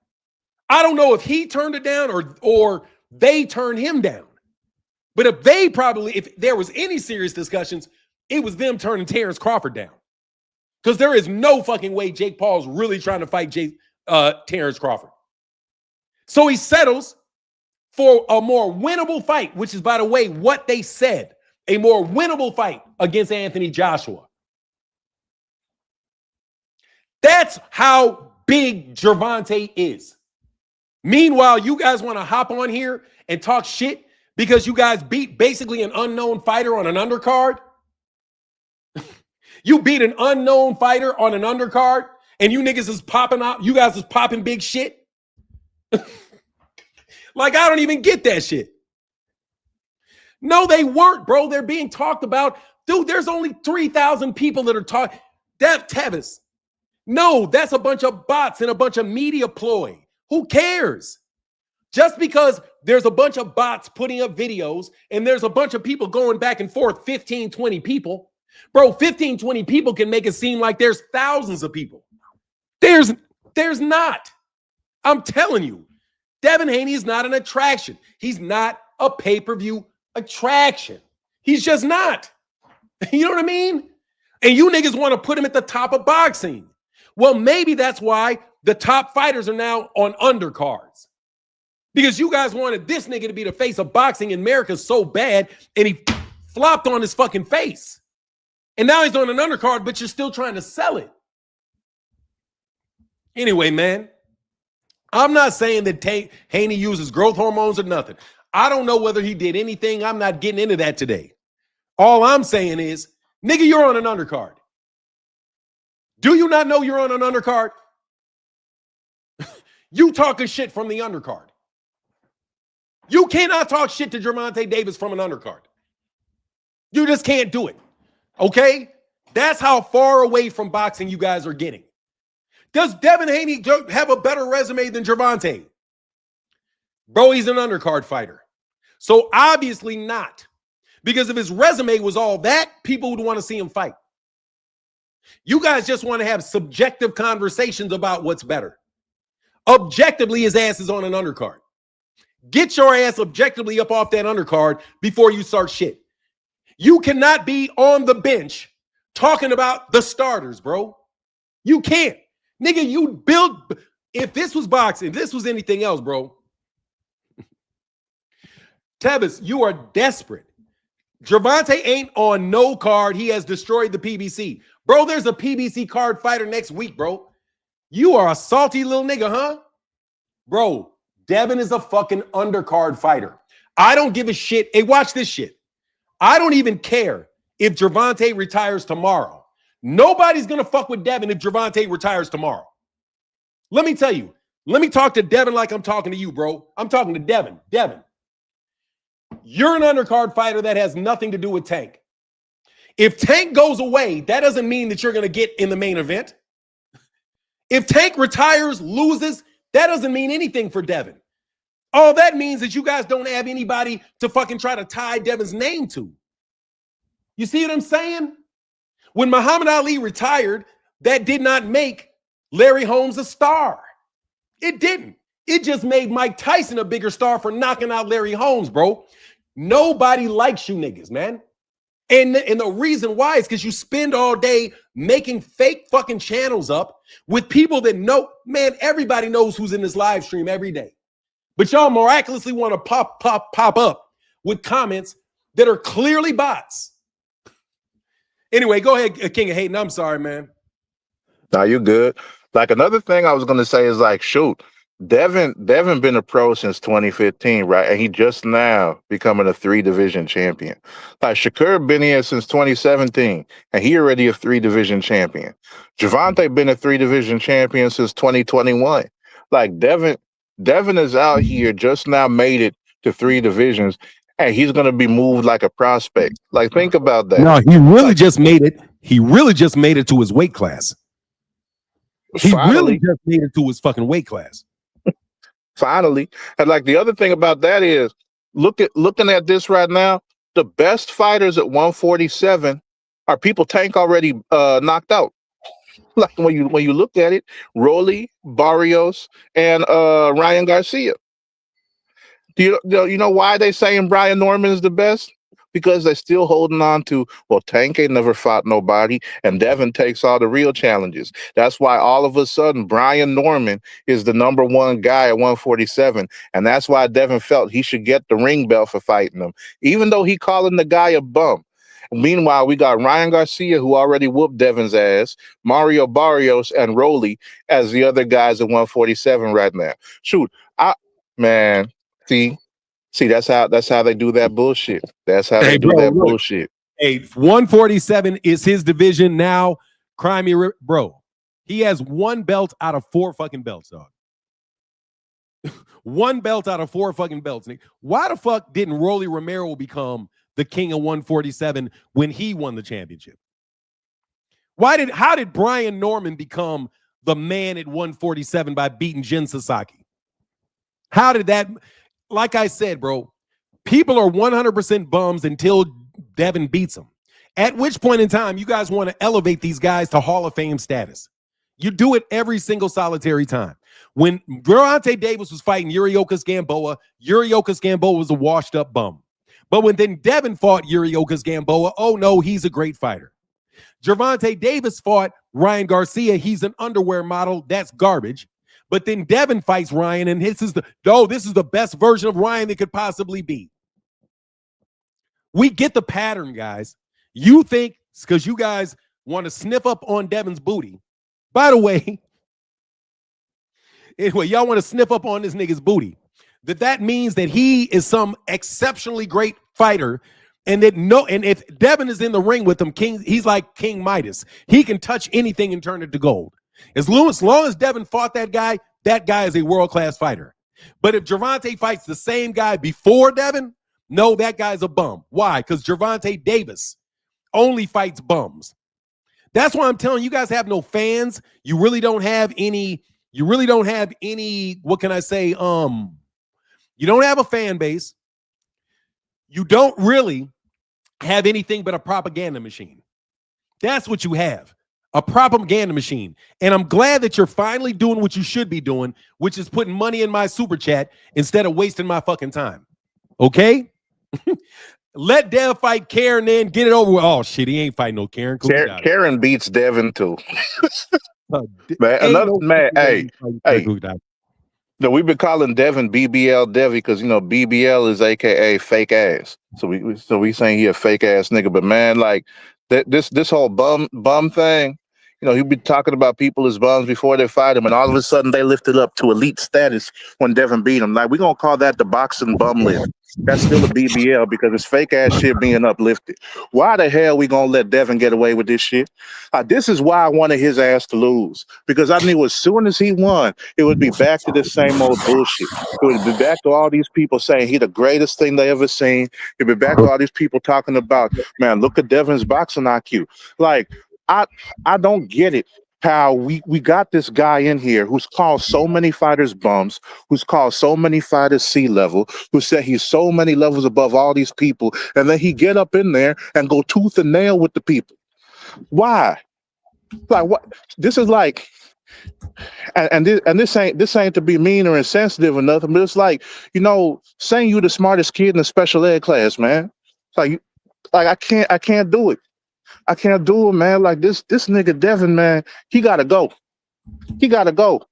I don't know if he turned it down or they turned him down. But if there was any serious discussions, it was them turning Terrence Crawford down. Because there is no fucking way Jake Paul's really trying to fight Terrence Crawford. So he settles for a more winnable fight, which is, by the way, what they said, a more winnable fight against Anthony Joshua. That's how big Gervonta is. Meanwhile, you guys want to hop on here and talk shit because you guys beat basically an unknown fighter on an undercard. You beat an unknown fighter on an undercard and you niggas is popping out. You guys is popping big shit. Like, I don't even get that shit. No, they weren't, bro. They're being talked about. Dude, there's only 3,000 people that are talking. Tevis. No, that's a bunch of bots and a bunch of media ploy. Who cares? Just because there's a bunch of bots putting up videos and there's a bunch of people going back and forth, 15, 20 people. Bro, 15, 20 people can make it seem like there's thousands of people. There's not. I'm telling you, Devin Haney is not an attraction. He's not a pay-per-view attraction. He's just not. You know what I mean? And you niggas want to put him at the top of boxing. Well, maybe that's why the top fighters are now on undercards. Because you guys wanted this nigga to be the face of boxing in America so bad, and he flopped on his fucking face. And now he's on an undercard, but you're still trying to sell it. Anyway, man, I'm not saying that Haney uses growth hormones or nothing. I don't know whether he did anything. I'm not getting into that today. All I'm saying is, nigga, you're on an undercard. Do you not know you're on an undercard? You talking shit from the undercard. You cannot talk shit to Gervonta Davis from an undercard. You just can't do it. Okay? That's how far away from boxing you guys are getting. Does Devin Haney have a better resume than Gervonta? Bro, he's an undercard fighter. So obviously not. Because if his resume was all that, people would want to see him fight. You guys just want to have subjective conversations about what's better. Objectively, his ass is on an undercard. Get your ass objectively up off that undercard before you start shit. You cannot be on the bench talking about the starters, bro. You can't. Nigga, you build. If this was boxing, if this was anything else, bro. Tevis, you are desperate. Gervonta ain't on no card. He has destroyed the PBC. Bro, there's a PBC card fighter next week, bro. You are a salty little nigga, huh? Bro, Devin is a fucking undercard fighter. I don't give a shit. Hey, watch this shit. I don't even care if Gervonta retires tomorrow. Nobody's going to fuck with Devin if Gervonta retires tomorrow. Let me tell you. Let me talk to Devin like I'm talking to you, bro. I'm talking to Devin. Devin, you're an undercard fighter that has nothing to do with Tank. If Tank goes away, that doesn't mean that you're going to get in the main event. If Tank retires, loses, that doesn't mean anything for Devin. All that means is you guys don't have anybody to fucking try to tie Devin's name to. You see what I'm saying? When Muhammad Ali retired, that did not make Larry Holmes a star. It didn't. It just made Mike Tyson a bigger star for knocking out Larry Holmes, bro. Nobody likes you niggas, man. And the reason why is because you spend all day making fake fucking channels up with people that know, man, everybody knows who's in this live stream every day. But y'all miraculously want to pop up with comments that are clearly bots. Anyway, go ahead, King of Hating. I'm sorry, man. Nah, you good. Like another thing I was gonna say is like, shoot, Devin been a pro since 2015, right? And he just now becoming a 3-division champion. Like Shakur been here since 2017, and he already a 3-division champion. Gervonta been a 3-division champion since 2021. Like Devin is out here just now made it to 3 divisions, and he's gonna be moved like a prospect. Like think about that. No, he really just made it. He really just made it to his weight class. He really just made it to his fucking weight class. Finally. And like the other thing about that is looking at this right now, the best fighters at 147 are people Tank already knocked out. Like when you look at it, Rolly, Barrios, and Ryan Garcia. Do you know why they saying Brian Norman is the best? Because they're still holding on to, well, Tank ain't never fought nobody, and Devin takes all the real challenges. That's why all of a sudden Brian Norman is the #1 guy at 147, and that's why Devin felt he should get the ring bell for fighting him, even though he calling the guy a bum. Meanwhile, we got Ryan Garcia, who already whooped Devin's ass, Mario Barrios, and Rolly as the other guys at 147 right now. Shoot, See, that's how they do that bullshit. That's how they do that bullshit. Hey, 147 is his division now. Crime me, bro. He has 1 belt out of 4 fucking belts, dog. 1 belt out of 4 fucking belts. Nick. Why the fuck didn't Rolly Romero become the king of 147 when he won the championship? How did Brian Norman become the man at 147 by beating Jin Sasaki? How did that? Like I said, bro, people are 100% bums until Devin beats them. At which point in time, you guys want to elevate these guys to Hall of Fame status. You do it every single solitary time. When Gervonta Davis was fighting Yuriorkis Gamboa was a washed up bum. But when then Devin fought Yuriorkis Gamboa, oh no, he's a great fighter. Gervonta Davis fought Ryan Garcia. He's an underwear model. That's garbage. But then Devin fights Ryan, and this is the best version of Ryan that could possibly be. We get the pattern, guys. You think because you guys want to sniff up on Devin's booty. By the way, y'all want to sniff up on this nigga's booty. That means that he is some exceptionally great fighter, and if Devin is in the ring with him, he's like King Midas. He can touch anything and turn it to gold. As long as Devin fought that guy is a world-class fighter. But if Gervonta fights the same guy before Devin, no, that guy's a bum. Why? Because Gervonta Davis only fights bums. That's why I'm telling you guys have no fans. You really don't have any, what can I say? You don't have a fan base. You don't really have anything but a propaganda machine. That's what you have. A propaganda machine. And I'm glad that you're finally doing what you should be doing, which is putting money in my super chat instead of wasting my fucking time. Okay? Let Dev fight Karen, then get it over with. Oh, shit, he ain't fighting no Karen. Cool, Karen beats Devin, too. No, we've been calling Devin BBL Devi because, BBL is AKA fake ass. So we saying he a fake ass nigga. But, man, like, this whole bum thing, he'd be talking about people as bums before they fight him, and all of a sudden they lifted up to elite status when Devin beat him. Like, we're going to call that the boxing bum list. That's still a BBL because it's fake ass shit being uplifted. Why the hell we gonna let Devin get away with this shit? This is why I wanted his ass to lose, because I knew as soon as he won, it would be back to the same old bullshit. It would be back to all these people saying he the greatest thing they ever seen. It'd be back to all these people talking about, man, look at Devin's boxing IQ. Like, I don't get it. How we got this guy in here who's called so many fighters bums, who's called so many fighters C-level, who said he's so many levels above all these people, and then he get up in there and go tooth and nail with the people. Why? Like, what? This is like, and this ain't to be mean or insensitive or nothing, but it's like, saying you the smartest kid in the special ed class, man. Like I can't do it. I can't do it, man. Like this nigga Devin, man, he gotta go. He gotta go.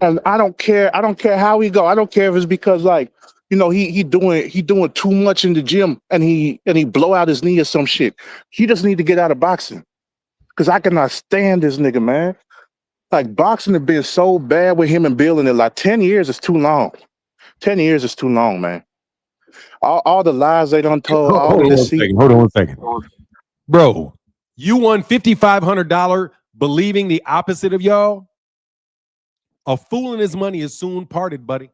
And I don't care how he go. I don't care if it's because, like, he doing too much in the gym and he blow out his knee or some shit. He just need to get out of boxing. Cause I cannot stand this nigga, man. Like, boxing has been so bad with him and Bill, and like 10 years is too long. 10 years is too long, man. All the lies they done told, all the deceit. Hold on one second. Bro, you won $5,500 believing the opposite of y'all? A fool and his money is soon parted, buddy.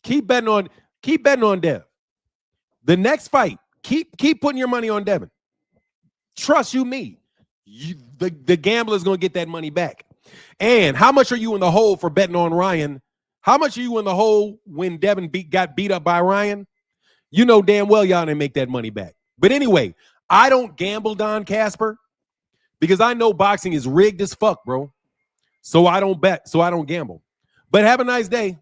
Keep betting on Dev. The next fight, keep putting your money on Devin. Trust me. The gambler's going to get that money back. And how much are you in the hole for betting on Ryan? How much are you in the hole when Devin got beat up by Ryan? You know damn well y'all didn't make that money back. But anyway, I don't gamble, Don Casper, because I know boxing is rigged as fuck, bro. So I don't bet, so I don't gamble. But have a nice day.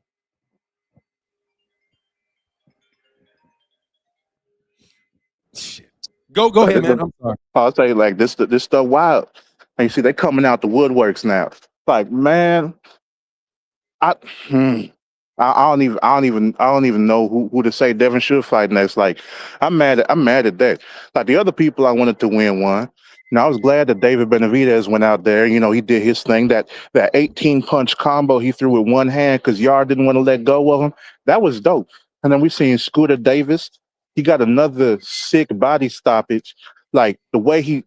Shit. Go ahead, man. I'm sorry. I'll tell you, like, this stuff wild. And you see, they coming out the woodworks now. Like, man, I don't even know who to say Devin should fight next. Like, I'm mad at that. Like, the other people I wanted to win won. I was glad that David Benavidez went out there. He did his thing. That 18 punch combo he threw with one hand because Yard didn't want to let go of him. That was dope. And then we seen Scooter Davis. He got another sick body stoppage. Like, the way he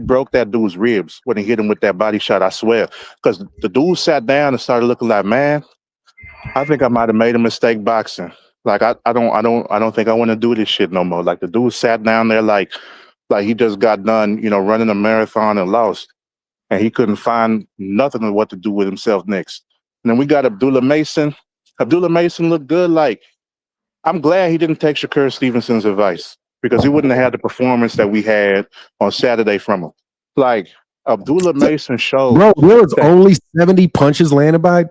broke that dude's ribs when he hit him with that body shot, I swear. Because the dude sat down and started looking like, man, I think I might have made a mistake boxing. Like, I don't think I want to do this shit no more. Like, the dude sat down there like he just got done, running a marathon and lost. And he couldn't find nothing of what to do with himself next. And then we got Abdullah Mason. Abdullah Mason looked good. Like, I'm glad he didn't take Shakur Stevenson's advice, because he wouldn't have had the performance that we had on Saturday from him. Like, Abdullah Mason showed. Bro, there was only 70 punches landed by.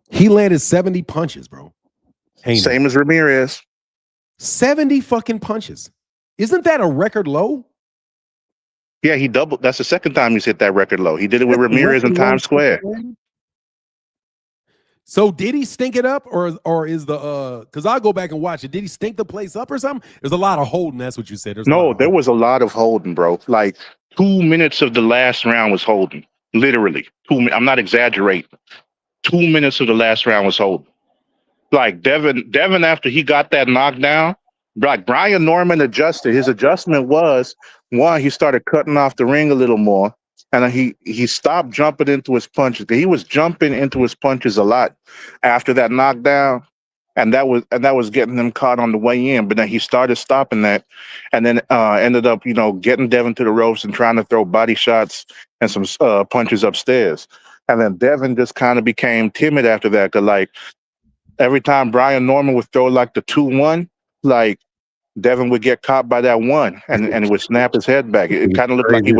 He landed 70 punches, bro. Haney. Same as Ramirez. 70 fucking punches. Isn't that a record low? Yeah, he doubled. That's the second time he's hit that record low. He did it with Ramirez in Times Square. So did he stink it up, or is the because I'll go back and watch it. Did he stink the place up or something? There's a lot of holding. That's what you said. No, there was a lot of holding, bro. Like 2 minutes of the last round was holding. Literally 2 minutes. I'm not exaggerating. 2 minutes of the last round was holding. Like Devin, after he got that knockdown, like Brian Norman adjusted. His adjustment was, one, he started cutting off the ring a little more. And then he stopped jumping into his punches. He was jumping into his punches a lot after that knockdown, and that was getting him caught on the way in. But then he started stopping that, and then ended up getting Devin to the ropes and trying to throw body shots and some punches upstairs. And then Devin just kind of became timid after that. Cause like every time Brian Norman would throw like the 2-1, like Devin would get caught by that one, and it would snap his head back. It kind of looked like he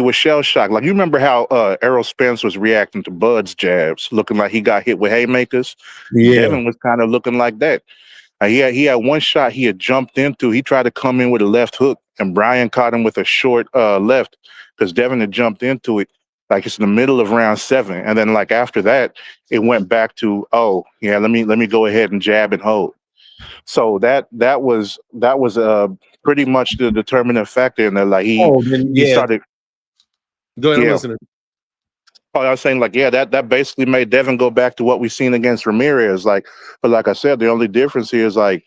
was shell shocked. Like, you remember how Errol Spence was reacting to Bud's jabs, looking like he got hit with haymakers? Yeah. Devin was kind of looking like that. He had one shot he had jumped into. He tried to come in with a left hook, and Brian caught him with a short left because Devin had jumped into it. Like, it's in the middle of round 7. And then like after that, it went back to, oh yeah, let me go ahead and jab and hold. So that was pretty much the determining factor. And then like he started. Go ahead, I'm listening. Oh, I was saying like, yeah, that basically made Devin go back to what we've seen against Ramirez. Like, but like I said, the only difference here is like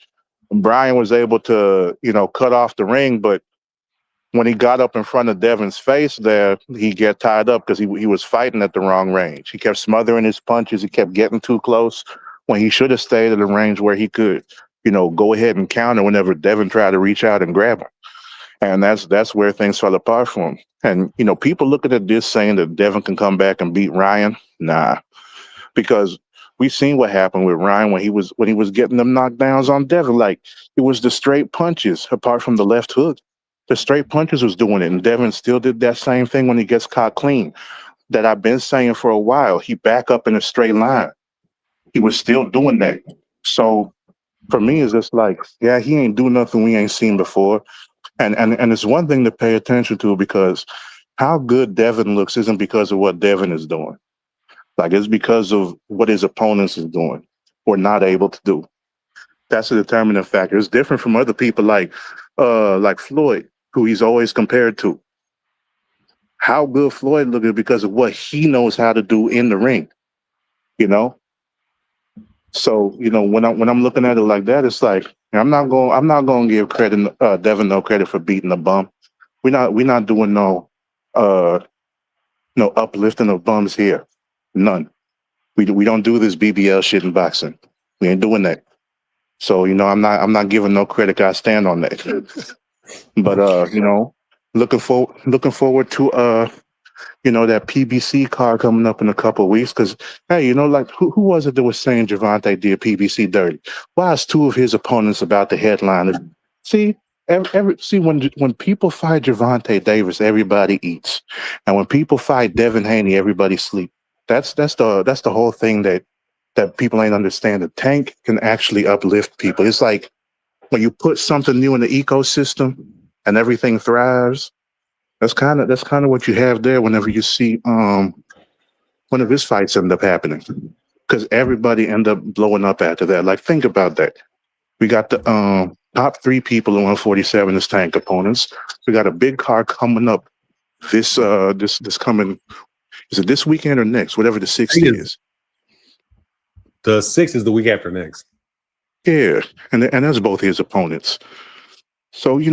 Brian was able to, cut off the ring, but when he got up in front of Devin's face there, he get tied up because he was fighting at the wrong range. He kept smothering his punches. He kept getting too close when he should have stayed at a range where he could, go ahead and counter whenever Devin tried to reach out and grab him. And that's where things fell apart for him. And, people looking at this saying that Devin can come back and beat Ryan. Nah, because we've seen what happened with Ryan when he was getting them knockdowns on Devin. Like, it was the straight punches apart from the left hook. The straight punches was doing it, and Devin still did that same thing when he gets caught clean. That I've been saying for a while. He back up in a straight line. He was still doing that. So for me, it's just like, yeah, he ain't do nothing we ain't seen before. And it's one thing to pay attention to, because how good Devin looks isn't because of what Devin is doing. Like, it's because of what his opponents is doing or not able to do. That's a determining factor. It's different from other people like Floyd, who he's always compared to. How good Floyd looked is because of what he knows how to do in the ring, So, when I'm looking at it like that, it's like I'm not going to give Devin no credit for beating the bum. We're not doing no uplifting of bums here. None. We don't do this BBL shit in boxing. We ain't doing that. So, I'm not giving no credit. I stand on that. But looking forward to that PBC card coming up in a couple of weeks. Because hey, like who was it that was saying Gervonta did PBC dirty? Why is two of his opponents about the headline? See, when people fight Gervonta Davis, everybody eats, and when people fight Devin Haney, everybody sleep. That's the whole thing that people ain't understand. The tank can actually uplift people. It's like when you put something new in the ecosystem and everything thrives. That's kind of what you have there whenever you see one of his fights end up happening, because everybody end up blowing up after that. Like, think about that. We got the top 3 people in 147 as tank opponents. We got a big card coming up this coming, is it this weekend or next? Whatever the 6th is. The 6th is the week after next. Yeah, and that's both his opponents. So he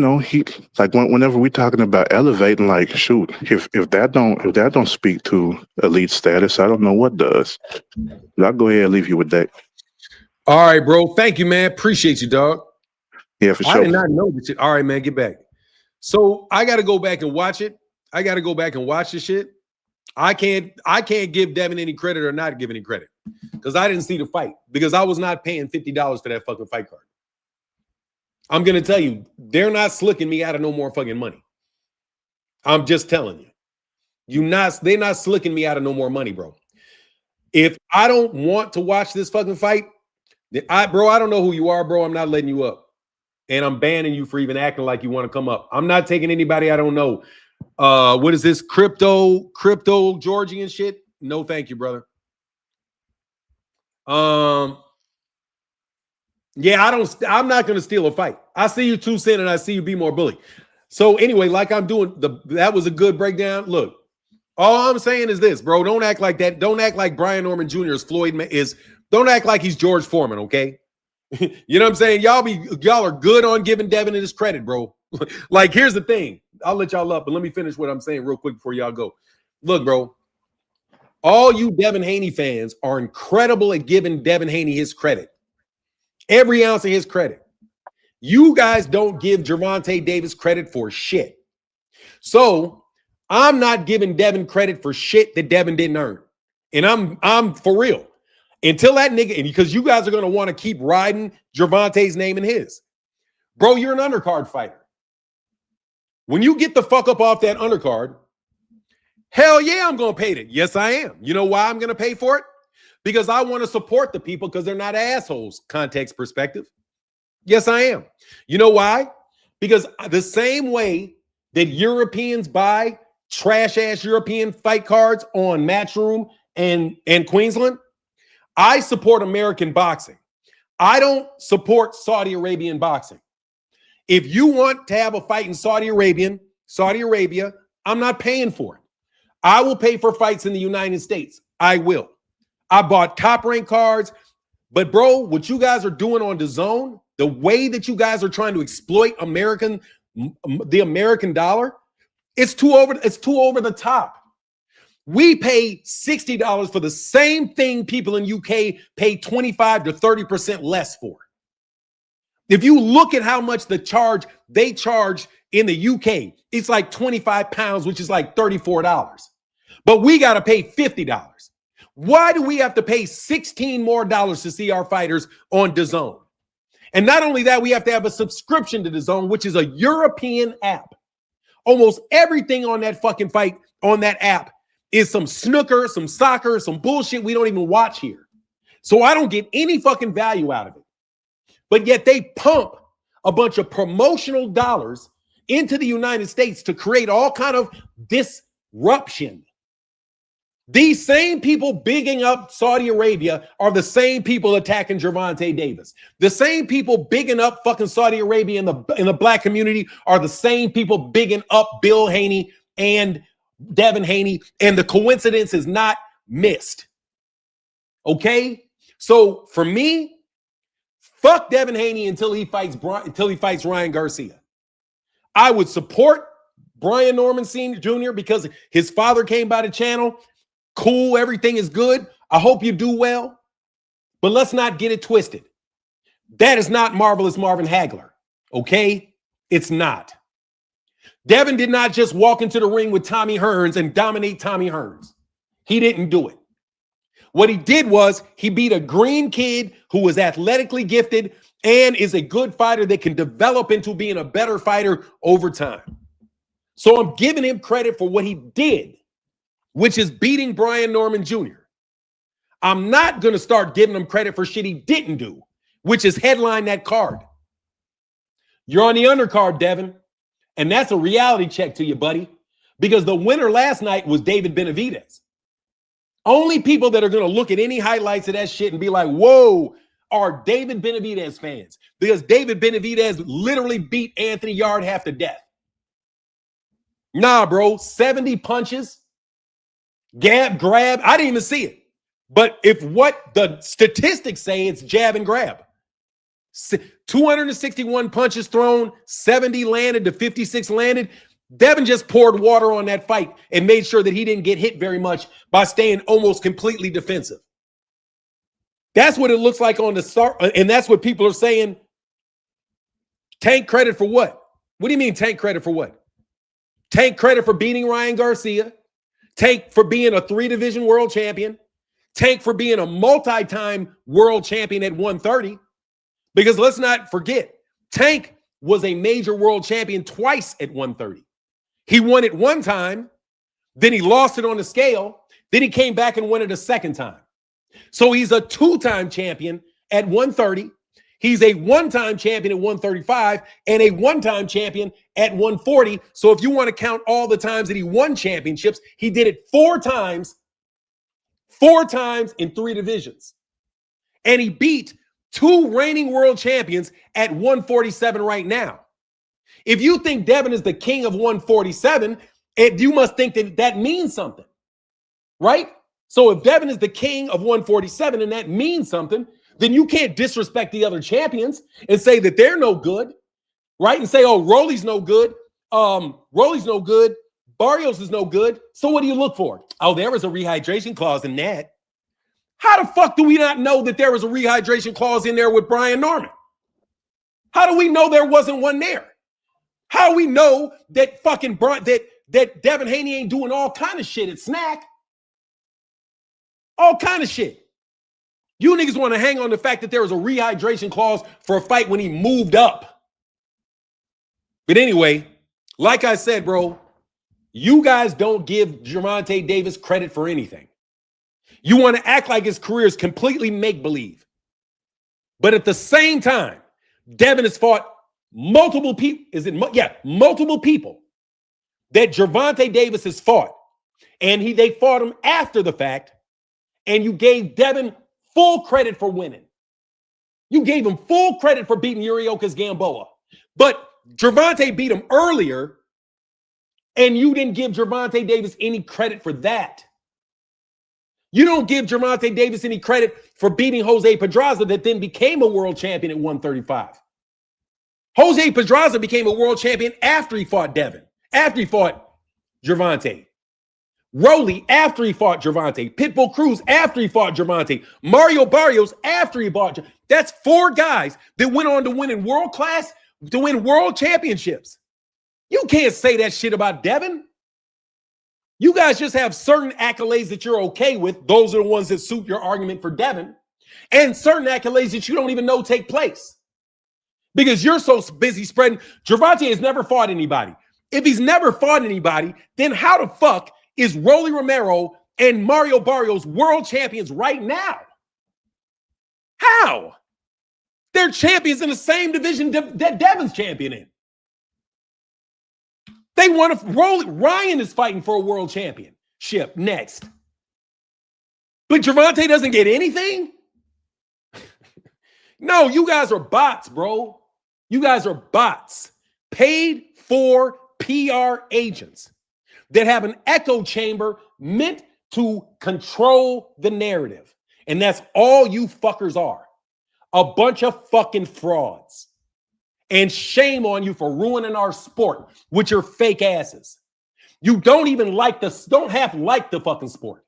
like whenever we're talking about elevating, like, shoot, if that don't speak to elite status, I don't know what does. But I'll go ahead and leave you with that. All right, bro. Thank you, man. Appreciate you, dog. Yeah, for sure. I did not know this shit. All right, man. Get back. So I got to go back and watch it. I got to go back and watch this shit. I can't give Devin any credit or not give any credit because I didn't see the fight, because I was not paying $50 for that fucking fight card. I'm going to tell you, they're not slicking me out of no more fucking money. I'm just telling you. They're not slicking me out of no more money, bro. If I don't want to watch this fucking fight, then I don't know who you are, bro. I'm not letting you up. And I'm banning you for even acting like you want to come up. I'm not taking anybody I don't know. What is this? Crypto Georgian shit? No, thank you, brother. Yeah, I'm not going to steal a fight. I see you 2 Cent and I see you be more bully. So anyway, like I'm doing, that was a good breakdown. Look, all I'm saying is this, bro. Don't act like that. Don't act like Brian Norman Jr. Don't act like he's George Foreman, okay? You know what I'm saying? Y'all are good on giving Devin his credit, bro. Like, here's the thing. I'll let y'all up, but let me finish what I'm saying real quick before y'all go. Look, bro. All you Devin Haney fans are incredible at giving Devin Haney his credit. Every ounce of his credit. You guys don't give Gervonta Davis credit for shit. So I'm not giving Devin credit for shit that Devin didn't earn. And I'm for real. Until that nigga, and because you guys are going to want to keep riding Gervonta's name and his. Bro, you're an undercard fighter. When you get the fuck up off that undercard, hell yeah, I'm going to pay it. Yes, I am. You know why I'm going to pay for it? Because I want to support the people because they're not assholes, context perspective. Yes, I am. You know why? Because the same way that Europeans buy trash-ass European fight cards on Matchroom and Queensland, I support American boxing. I don't support Saudi Arabian boxing. If you want to have a fight in Saudi Arabia, I'm not paying for it. I will pay for fights in the United States. I will. I bought top rank cards. But bro, what you guys are doing on DAZN, the way that you guys are trying to exploit the American dollar, it's too over the top. We pay $60 for the same thing people in UK pay 25 to 30% less for. If you look at how much they charge in the UK, it's like 25 pounds, which is like $34. But we got to pay $50. Why do we have to pay $16 more to see our fighters on DAZN? And not only that, we have to have a subscription to DAZN, which is a European app. Almost everything on that fucking fight on that app is some snooker, some soccer, some bullshit we don't even watch here. So I don't get any fucking value out of it. But yet they pump a bunch of promotional dollars into the United States to create all kind of disruption. These same people bigging up Saudi Arabia are the same people attacking Gervonta Davis. The same people bigging up fucking Saudi Arabia in the black community are the same people bigging up Bill Haney and Devin Haney, and the coincidence is not missed. Okay? So for me, fuck Devin Haney until he fights Ryan Garcia. I would support Brian Norman Sr. Jr. because his father came by the channel. Cool, everything is good. I hope you do well. But let's not get it twisted. That is not Marvelous Marvin Hagler. Okay? It's not. Devin did not just walk into the ring with Tommy Hearns and dominate Tommy Hearns. He didn't do it. What he did was he beat a green kid who was athletically gifted and is a good fighter that can develop into being a better fighter over time. So I'm giving him credit for what he did, which is beating Brian Norman Jr. I'm not going to start giving him credit for shit he didn't do, which is headline that card. You're on the undercard, Devin. And that's a reality check to you, buddy, because the winner last night was David Benavidez. Only people that are going to look at any highlights of that shit and be like, whoa, are David Benavidez fans, because David Benavidez literally beat Anthony Yarde half to death. Nah, bro, 70 punches, grab. I didn't even see it. But if what the statistics say, it's jab and grab. 261 punches thrown, 70 landed to 56 landed. Devin just poured water on that fight and made sure that he didn't get hit very much by staying almost completely defensive. That's what it looks like on the start, and that's what people are saying. Tank credit for what? What do you mean tank credit for what? Tank credit for beating Ryan Garcia. Tank for being a 3-division world champion. Tank for being a multi-time world champion at 130. Because let's not forget, Tank was a major world champion twice at 130. He won it one time, then he lost it on the scale, then he came back and won it a second time. So he's a 2-time champion at 130. He's a 1-time champion at 135 and a 1-time champion at 140. So if you want to count all the times that he won championships, he did it 4 times in 3 divisions. And he beat 2 reigning world champions at 147 right now. If you think Devin is the king of 147, you must think that that means something, right? So if Devin is the king of 147 and that means something, then you can't disrespect the other champions and say that they're no good, right? And say, oh, Rolly's no good. Rolly's no good. Barrios is no good. So what do you look for? Oh, there was a rehydration clause in that. How the fuck do we not know that there was a rehydration clause in there with Brian Norman? How do we know there wasn't one there? How do we know that fucking that Devin Haney ain't doing all kind of shit at Snac? All kind of shit. You niggas want to hang on the fact that there was a rehydration clause for a fight when he moved up. But anyway, like I said, bro, you guys don't give Gervonta Davis credit for anything. You want to act like his career is completely make-believe. But at the same time, Devin has fought multiple people. Multiple people that Gervonta Davis has fought. And they fought him after the fact. And you gave Devin full credit for winning. You gave him full credit for beating Yuriorkis Gamboa. But Gervonta beat him earlier And you didn't give Gervonta Davis any credit for that. You don't give Gervonta Davis any credit for beating Jose Pedraza that then became a world champion at 135. Jose Pedraza became a world champion after he fought Devin, after he fought Gervonta. Rolly after he fought Gervonta. Pitbull Cruz after he fought Gervonta. Mario Barrios after he fought. That's 4 guys that went on to win in world class, to win world championships. You can't say that shit about Devin. You guys just have certain accolades that you're okay with. Those are the ones that suit your argument for Devin. And certain accolades that you don't even know take place. Because you're so busy spreading. Gervonta has never fought anybody. If he's never fought anybody, then how the fuck is Rolly Romero and Mario Barrios world champions right now? How? They're champions in the same division that Devin's champion in. They want to roll. Ryan is fighting for a world championship next. But Gervonta doesn't get anything? No, you guys are bots, bro. You guys are bots. Paid for PR agents that have an echo chamber meant to control the narrative. And that's all you fuckers are. A bunch of fucking frauds. And shame on you for ruining our sport with your fake asses. You don't even don't half like the fucking sport.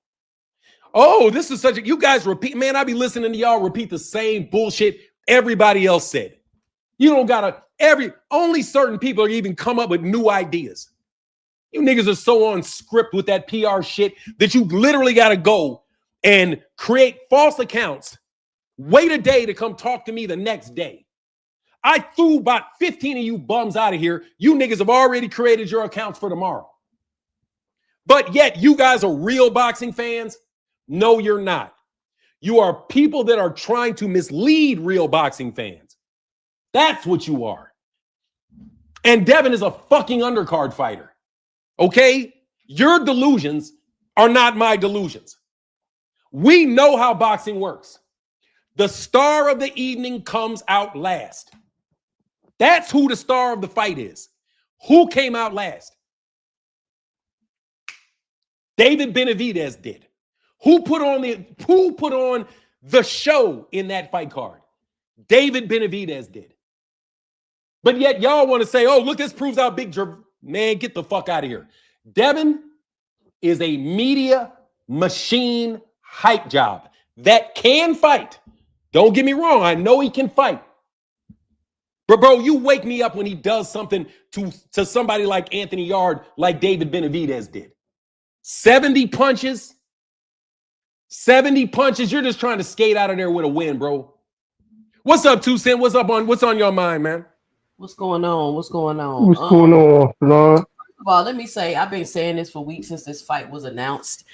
Oh, this is such a, you guys repeat, man, I be listening to y'all repeat the same bullshit everybody else said. You don't gotta, only certain people are even come up with new ideas. You niggas are so on script with that PR shit that you literally gotta go and create false accounts, wait a day to come talk to me the next day. I threw about 15 of you bums out of here. You niggas have already created your accounts for tomorrow. But yet you guys are real boxing fans? No, you're not. You are people that are trying to mislead real boxing fans. That's what you are. And Devin is a fucking undercard fighter. Okay? Your delusions are not my delusions. We know how boxing works. The star of the evening comes out last. That's who the star of the fight is. Who came out last? David Benavidez did. Who put on the show in that fight card? David Benavidez did. But yet y'all want to say, oh, look, this proves how big man, get the fuck out of here. Devin is a media machine hype job that can fight. Don't get me wrong. I know he can fight. But bro, you wake me up when he does something to somebody like Anthony Yard, like David Benavidez did. 70 punches. 70 punches. You're just trying to skate out of there with a win, bro. What's up, 2 Cent? What's on your mind, man? What's going on? What's going on, Lord? First of all, let me say, I've been saying this for weeks since this fight was announced.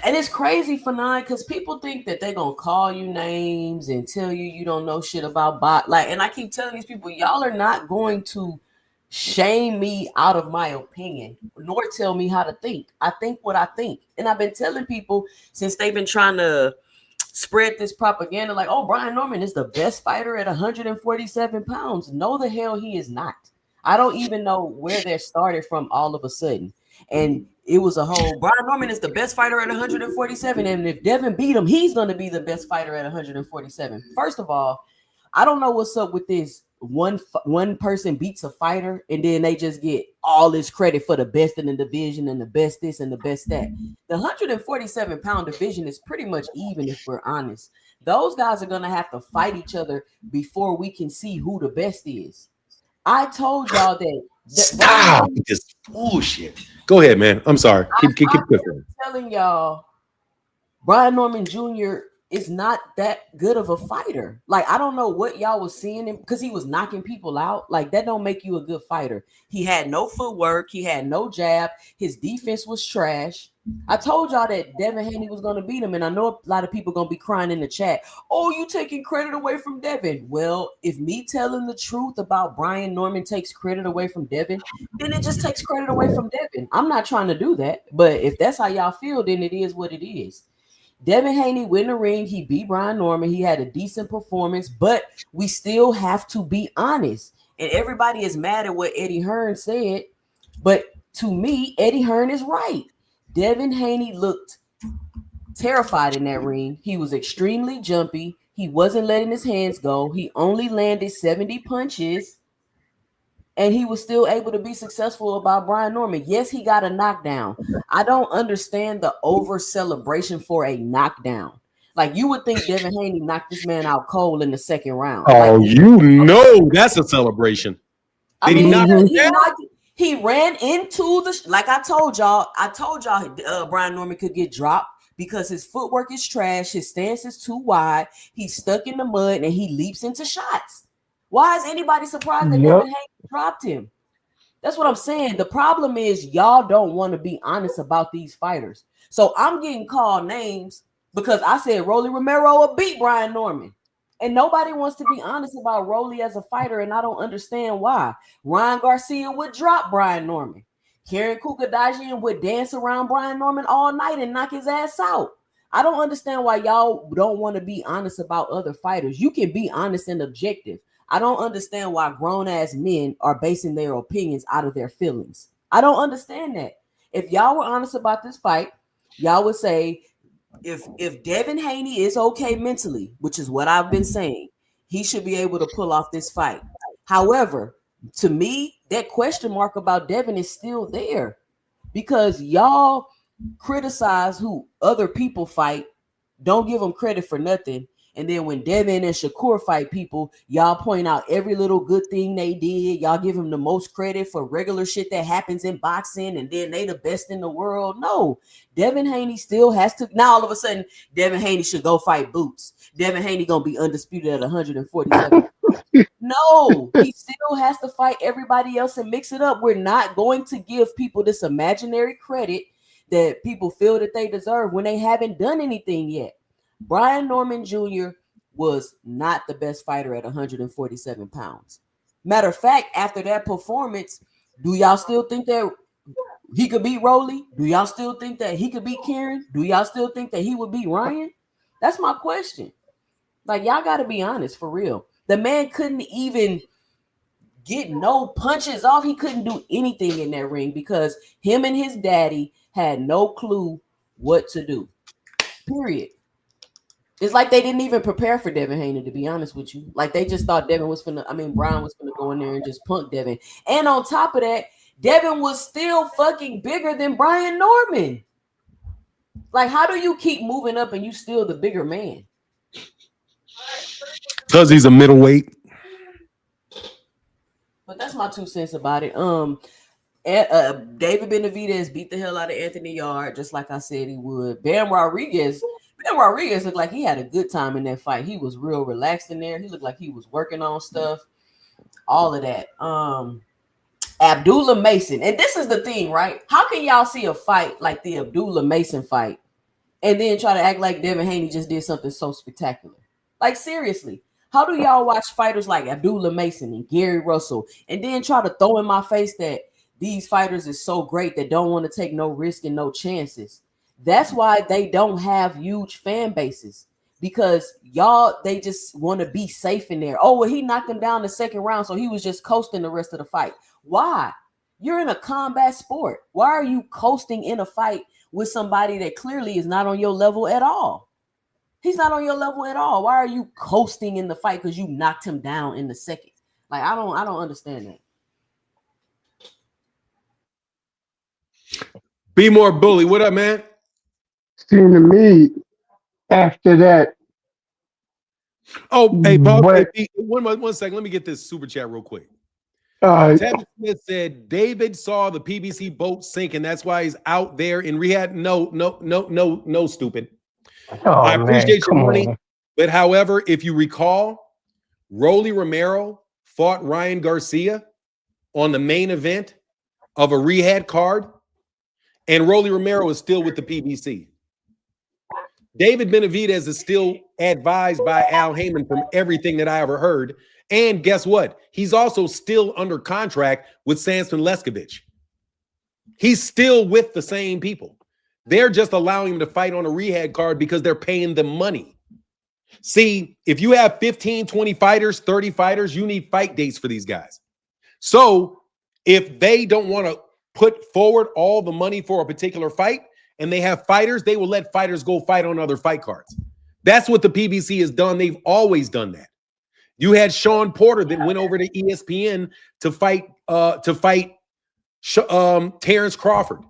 And it's crazy for nine because people think that they're gonna call you names and tell you don't know shit about and I keep telling these people, y'all are not going to shame me out of my opinion, nor tell me how to think. I think what I think. And I've been telling people since they've been trying to spread this propaganda like, oh, Brian Norman is the best fighter at 147 pounds. No, the hell he is not. I don't even know where they're started from all of a sudden. And it was a whole Brian Norman is the best fighter at 147. And if Devin beat him, he's going to be the best fighter at 147. First of all, I don't know what's up with this. One person beats a fighter and then they just get all this credit for the best in the division and the best this and the best that. The 147 pound division is pretty much even if we're honest. Those guys are going to have to fight each other before we can see who the best is. I told y'all that. Stop this bullshit. Go ahead, man. I'm sorry. Keep going. Telling y'all, Brian Norman Jr. is not that good of a fighter. Like, I don't know what y'all was seeing him because he was knocking people out. Like, that don't make you a good fighter. He had no footwork. He had no jab. His defense was trash. I told y'all that Devin Haney was going to beat him, and I know a lot of people going to be crying in the chat. Oh, you taking credit away from Devin. Well, if me telling the truth about Brian Norman takes credit away from Devin, then it just takes credit away from Devin. I'm not trying to do that, but if that's how y'all feel, then it is what it is. Devin Haney went in the ring. He beat Brian Norman. He had a decent performance, but we still have to be honest. And everybody is mad at what Eddie Hearn said, but to me, Eddie Hearn is right. Devin Haney looked terrified in that ring. He was extremely jumpy. He wasn't letting his hands go. He only landed 70 punches, and he was still able to be successful about Brian Norman. Yes, he got a knockdown. I don't understand the over celebration for a knockdown. Like, you would think Devin Haney knocked this man out cold in the second round. Oh, like, that's a celebration. I mean, he ran into the, like I told y'all, Brian Norman could get dropped because his footwork is trash. His stance is too wide. He's stuck in the mud and he leaps into shots. Why is anybody surprised that Devin Haney dropped him? That's what I'm saying. The problem is y'all don't want to be honest about these fighters. So I'm getting called names because I said Rolly Romero will beat Brian Norman. And nobody wants to be honest about Rolly as a fighter, and I don't understand why. Ryan Garcia would drop Brian Norman. Karen Kukadajian would dance around Brian Norman all night and knock his ass out. I don't understand why y'all don't want to be honest about other fighters. You can be honest and objective. I don't understand why grown-ass men are basing their opinions out of their feelings. I don't understand that. If y'all were honest about this fight, y'all would say, if Devin Haney is okay mentally, which is what I've been saying, he should be able to pull off this fight. However, to me, that question mark about Devin is still there because y'all criticize who other people fight, don't give them credit for nothing. And then when Devin and Shakur fight people, y'all point out every little good thing they did. Y'all give them the most credit for regular shit that happens in boxing, and then they the best in the world. No, Devin Haney still has to. Now all of a sudden, Devin Haney should go fight Boots. Devin Haney gonna be undisputed at 147. No, he still has to fight everybody else and mix it up. We're not going to give people this imaginary credit that people feel that they deserve when they haven't done anything yet. Brian Norman Jr. was not the best fighter at 147 pounds. Matter of fact, after that performance, do y'all still think that he could beat Rolly? Do y'all still think that he could beat Karen? Do y'all still think that he would beat Ryan? That's my question. Like, y'all got to be honest, for real. The man couldn't even get no punches off. He couldn't do anything in that ring because him and his daddy had no clue what to do. Period. It's like they didn't even prepare for Devin Haney, to be honest with you. Like, they just thought Brian was going to go in there and just punk Devin. And on top of that, Devin was still fucking bigger than Brian Norman. Like, how do you keep moving up and you still the bigger man? Because he's a middleweight. But that's my 2 cents about it. David Benavidez beat the hell out of Anthony Yarde, just like I said he would. Ben Rodriguez looked like he had a good time in that fight. He was real relaxed in there. He looked like he was working on stuff. All of that. Abdullah Mason. And this is the thing, right? How can y'all see a fight like the Abdullah Mason fight and then try to act like Devin Haney just did something so spectacular? Like, seriously. How do y'all watch fighters like Abdullah Mason and Gary Russell and then try to throw in my face that these fighters is so great that don't want to take no risk and no chances? That's why they don't have huge fan bases, because they just want to be safe in there. Oh, well, he knocked him down the second round, so he was just coasting the rest of the fight. Why? You're in a combat sport. Why are you coasting in a fight with somebody that clearly is not on your level at all? He's not on your level at all. Why are you coasting in the fight because you knocked him down in the second? Like, I don't understand that. Be more bully. What up, man? Seemed to me after that. Oh, hey, Paul, one second. Let me get this super chat real quick. Tevin Smith said David saw the PBC boat sink, and that's why he's out there in rehab. No, stupid. I appreciate your money, but however, if you recall, Rolly Romero fought Ryan Garcia on the main event of a rehab card, and Rolly Romero is still with the PBC. David Benavidez is still advised by Al Heyman from everything that I ever heard. And guess what? He's also still under contract with Samson Leskovich. He's still with the same people. They're just allowing him to fight on a rehab card because they're paying them money. See, if you have 15, 20 fighters, 30 fighters, you need fight dates for these guys. So if they don't want to put forward all the money for a particular fight and they have fighters, they will let fighters go fight on other fight cards. That's what the PBC has done. They've always done that. You had Sean Porter that went over to ESPN to fight Terrence Crawford.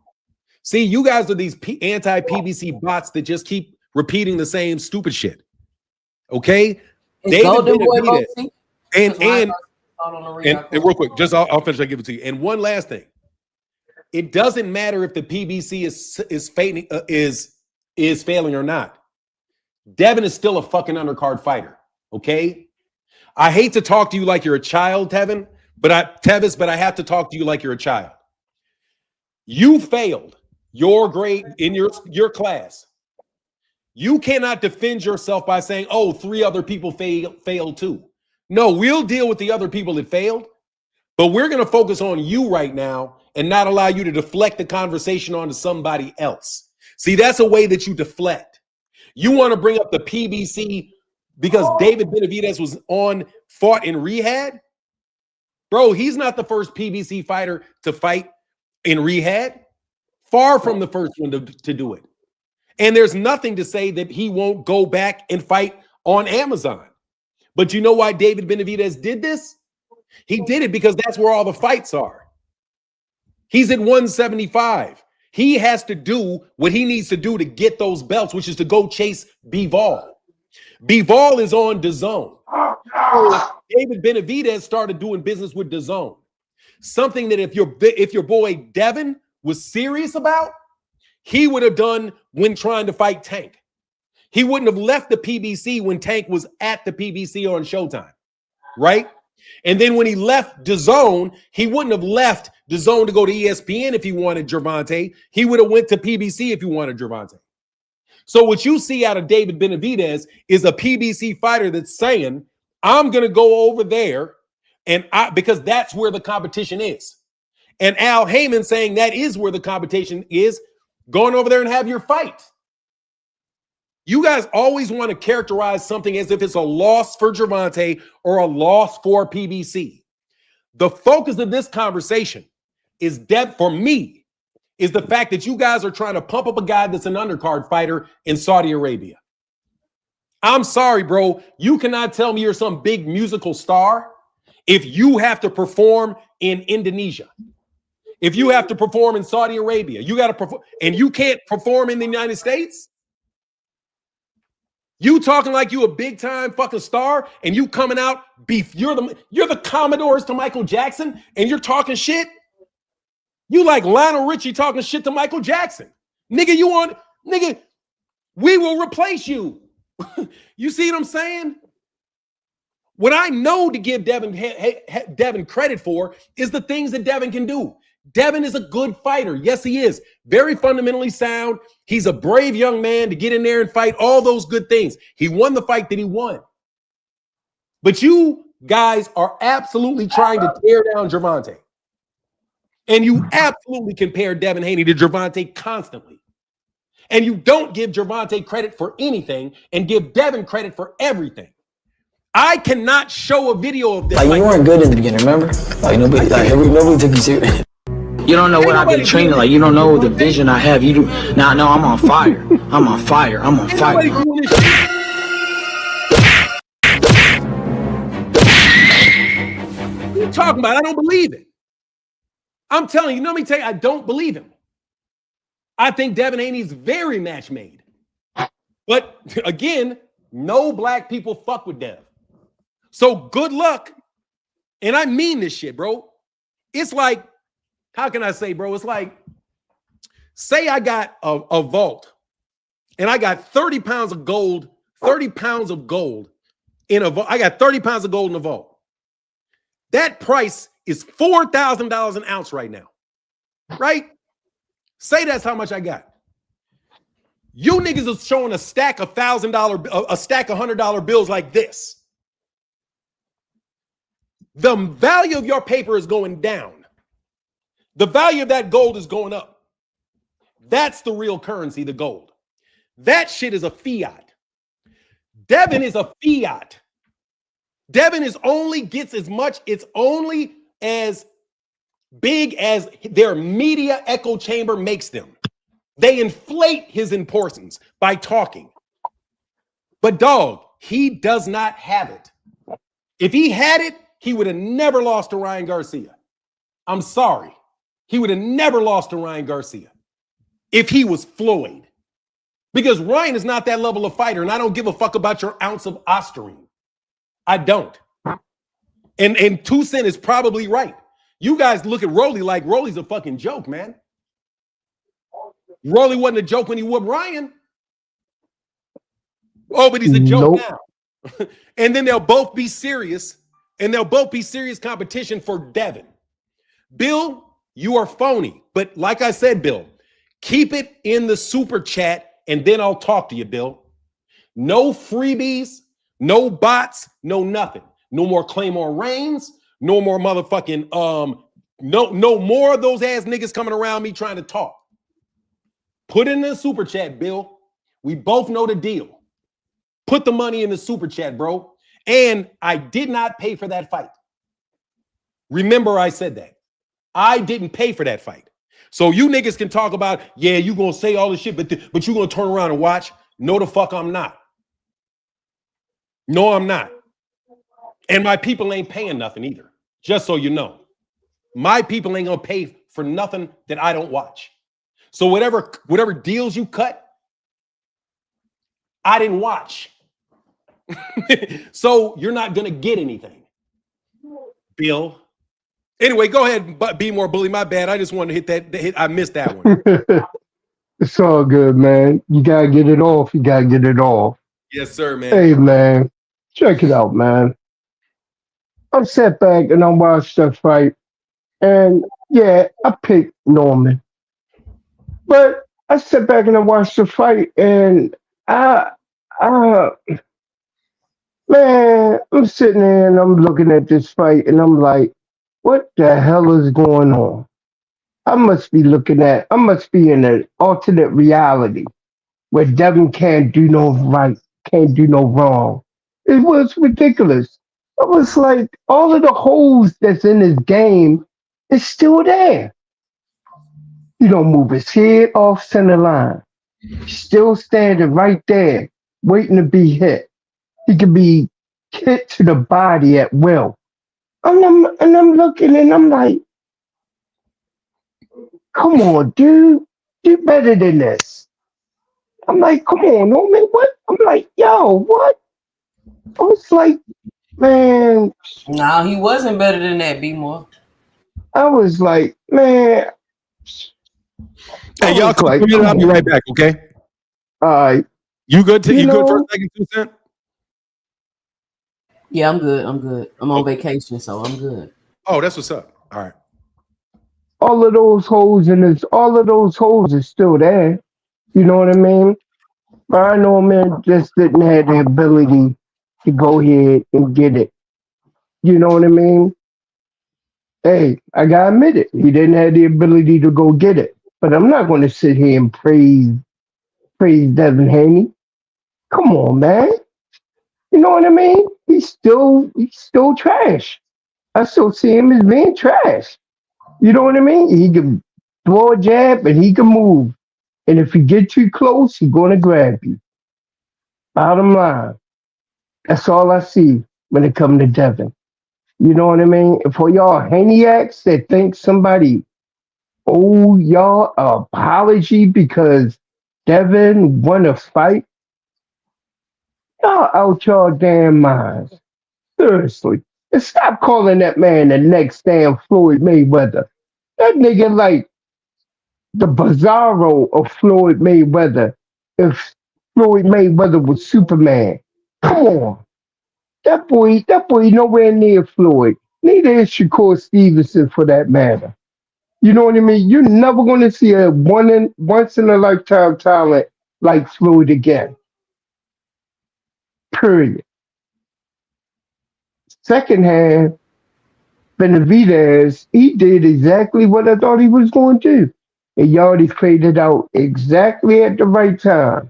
See, you guys are these anti-PBC bots that just keep repeating the same stupid shit. Okay? David Benavidez, and real quick, just I'll finish. I'll give it to you. And one last thing, it doesn't matter if the PBC is failing or not. Devin is still a fucking undercard fighter. Okay, I hate to talk to you like you're a child, Tevin, but I have to talk to you like you're a child. You failed your grade in your class. You cannot defend yourself by saying, "Oh, 3 other people failed too." No, we'll deal with the other people that failed, but we're going to focus on you right now and not allow you to deflect the conversation onto somebody else. See, that's a way that you deflect. You want to bring up the PBC because David Benavidez fought in rehab? Bro, he's not the first PBC fighter to fight in rehab. Far from the first one to do it. And there's nothing to say that he won't go back and fight on Amazon. But you know why David Benavidez did this? He did it because that's where all the fights are. He's at 175. He has to do what he needs to do to get those belts, which is to go chase Bivol. Bivol is on DAZN. David Benavidez started doing business with DAZN. Something that if your boy Devin was serious about, he would have done when trying to fight Tank. He wouldn't have left the PBC when Tank was at the PBC on Showtime, right? And then when he left DAZN, he wouldn't have left DAZN to go to ESPN if he wanted Gervonta. He would have went to PBC if he wanted Gervonta. So what you see out of David Benavidez is a PBC fighter that's saying, I'm going to go over there because that's where the competition is. And Al Heyman saying that is where the competition is, going over there and have your fight. You guys always want to characterize something as if it's a loss for Gervonta or a loss for PBC. The focus of this conversation is for me, is the fact that you guys are trying to pump up a guy that's an undercard fighter in Saudi Arabia. I'm sorry, bro. You cannot tell me you're some big musical star if you have to perform in Indonesia. If you have to perform in Saudi Arabia, you got to perform, and you can't perform in the United States. You talking like you a big time fucking star, and you coming out beef. You're the Commodores to Michael Jackson, and you're talking shit. You like Lionel Richie talking shit to Michael Jackson, nigga. We will replace you. You see what I'm saying? What I know to give Devin credit for is the things that Devin can do. Devin is a good fighter. Yes, he is. Very fundamentally sound. He's a brave young man to get in there and fight, all those good things. He won the fight that he won. But you guys are absolutely trying to tear down Gervonta. And you absolutely compare Devin Haney to Gervonta constantly. And you don't give Gervonta credit for anything and give Devin credit for everything. I cannot show a video of this. Like you weren't good in the beginning, remember? Like nobody took you serious. You don't know what I've been training. Like you don't know the vision I have. You do now. No, I'm on fire. I'm on fire. I'm on fire. What are you talking about? I don't believe it. I'm telling you. Let me tell you, I don't believe him. I think Devin Haney's very match made. But again, no black people fuck with Dev. So good luck. And I mean this shit, bro. It's like, how can I say, bro? It's like, say I got a vault and I got 30 pounds of gold, 30 pounds of gold in a vault. I got 30 pounds of gold in the vault. That price is $4,000 an ounce right now, right? Say that's how much I got. You niggas are showing a stack of $100 bills like this. The value of your paper is going down. The value of that gold is going up. That's the real currency, the gold. That shit is a fiat. Devin is a fiat. Devin only gets as much, it's only as big as their media echo chamber makes them. They inflate his importance by talking. But dog, he does not have it. If he had it, he would have never lost to Ryan Garcia. I'm sorry. He would have never lost to Ryan Garcia if he was Floyd. Because Ryan is not that level of fighter, and I don't give a fuck about your ounce of ostarine. I don't. And Toussaint is probably right. You guys look at Rolly like Rolly's a fucking joke, man. Rolly wasn't a joke when he whooped Ryan. Oh, but he's a joke now. And then they'll both be serious, and they'll both be serious competition for Devin. Bill, you are phony. But like I said, Bill, keep it in the super chat, and then I'll talk to you, Bill. No freebies, no bots, no nothing. No more Claymore Reigns, no more motherfucking, no more of those ass niggas coming around me trying to talk. Put it in the super chat, Bill. We both know the deal. Put the money in the super chat, bro. And I did not pay for that fight. Remember I said that. I didn't pay for that fight. So you niggas can talk about, yeah, you gonna say all this shit, but you gonna turn around and watch? No, the fuck I'm not. No, I'm not. And my people ain't paying nothing either. Just so you know. My people ain't gonna pay for nothing that I don't watch. So whatever deals you cut, I didn't watch. So you're not gonna get anything, Bill. Anyway, go ahead and be more bully. My bad. I just wanted to hit that. I missed that one. It's all good, man. You gotta get it off. You gotta get it off. Yes, sir, man. Hey, man, check it out, man. I'm sat back and I watched that fight, and yeah, I picked Norman, but I sat back and I watched the fight, and man, I'm sitting there and I'm looking at this fight, and I'm like, what the hell is going on? I must be in an alternate reality where Devin can't do no right, can't do no wrong. It was ridiculous. I was like, all of the holes that's in his game is still there. You don't move his head off center line. Still standing right there, waiting to be hit. He can be hit to the body at will. And I'm looking and I'm like, come on, dude. Do better than this. I'm like, come on, Norman, what? I'm like, yo, what? I was like, man. No, he wasn't better than that, B-More. I was like, man. Hey, y'all come like, I'll be right back, okay? All right. You good for a second, Toussaint? Yeah, I'm good. I'm on vacation, so I'm good. Oh, that's what's up. All right. All of those holes are still there. You know what I mean? But I know, man, just didn't have the ability to go ahead and get it. You know what I mean? Hey, I gotta admit it. He didn't have the ability to go get it. But I'm not going to sit here and praise Devin Haney. Come on, man. You know what I mean? He's still trash. I still see him as being trash. You know what I mean? He can throw a jab and he can move. And if you get too close, he's going to grab you. Bottom line. That's all I see when it comes to Devin. You know what I mean? And for y'all Haneyacks that think somebody owe y'all an apology because Devin won a fight, y'all out y'all damn minds. Seriously. And stop calling that man the next damn Floyd Mayweather. That nigga like the Bizarro of Floyd Mayweather if Floyd Mayweather was Superman. Come on. That boy nowhere near Floyd. Neither is Shakur Stevenson for that matter. You know what I mean? You're never going to see a once in a lifetime talent like Floyd again. Period. Second hand, Benavidez, he did exactly what I thought he was going to do. And Yardy faded out exactly at the right time.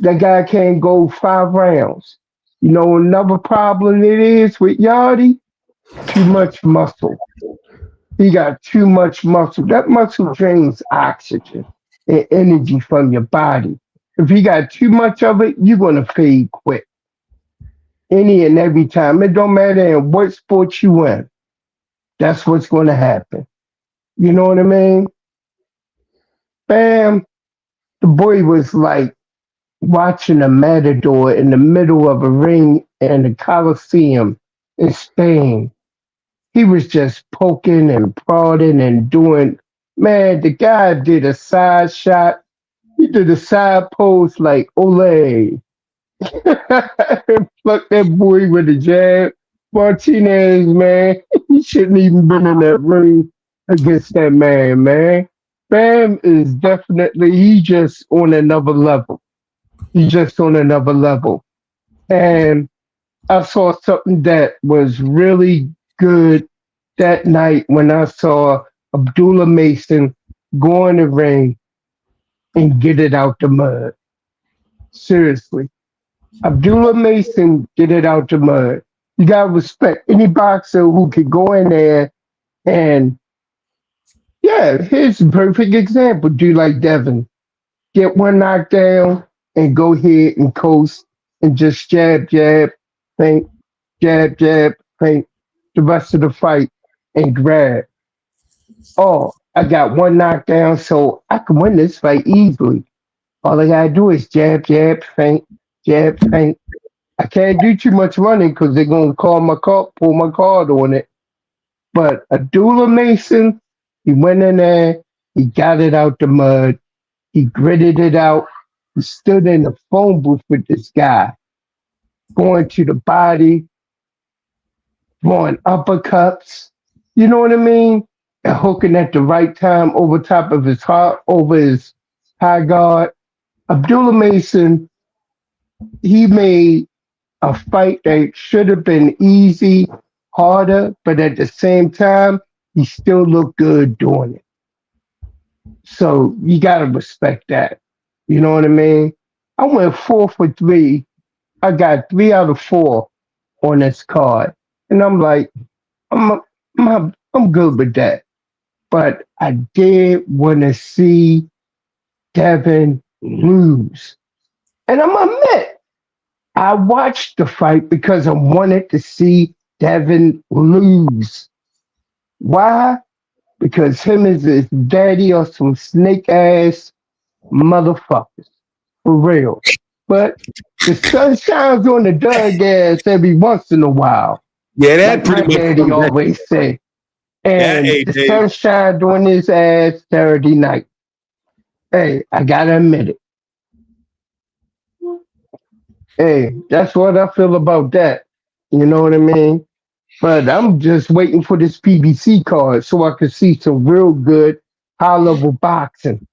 That guy can't go 5 rounds. You know, another problem it is with Yardy, too much muscle. He got too much muscle. That muscle drains oxygen and energy from your body. If you got too much of it, you're gonna fade quick. Any and every time. It don't matter in what sport you in. That's what's gonna happen. You know what I mean? Bam. The boy was like watching a matador in the middle of a ring in the Coliseum in Spain. He was just poking and prodding and doing. Man, the guy did a side shot. He did a side pose like Ole. Pluck that boy with a jab. Martinez, man, he shouldn't even been in that ring against that man. Bam is definitely, he just on another level. He's just on another level. And I saw something that was really good that night when I saw Abdullah Mason go in the ring and get it out the mud. Seriously. Abdullah Mason get it out the mud. You gotta respect any boxer who can go in there and yeah, here's a perfect example. Do like Devin. Get one knockdown and go ahead and coast and just jab, feint, jab, feint the rest of the fight and grab. Oh, I got one knockdown, so I can win this fight easily. All I gotta do is jab, feint, jab, feint. I can't do too much running because they're gonna pull my card on it. But Abdullah Mason, he went in there, he got it out the mud, he gritted it out, he stood in the phone booth with this guy, going to the body, throwing uppercuts, you know what I mean? And hooking at the right time over top of his heart, over his high guard. Abdullah Mason, he made a fight that should have been easy, harder, but at the same time, he still looked good doing it. So you gotta respect that. You know what I mean? I went 4 for 3. I got 3 out of 4 on this card, and I'm like, I'm good with that. But I did want to see Devin lose, and I'm admit I watched the fight because I wanted to see Devin lose. Why? Because him and his daddy are some snake ass motherfuckers. For real. But the sun shines on the dug ass every once in a while. Yeah, that Like pretty my much. daddy always say. And Hey, the Dave. sun shined on his ass Saturday night. Hey, I gotta admit it. Hey, that's what I feel about that. You know what I mean? But I'm just waiting for this PBC card so I can see some real good high level boxing.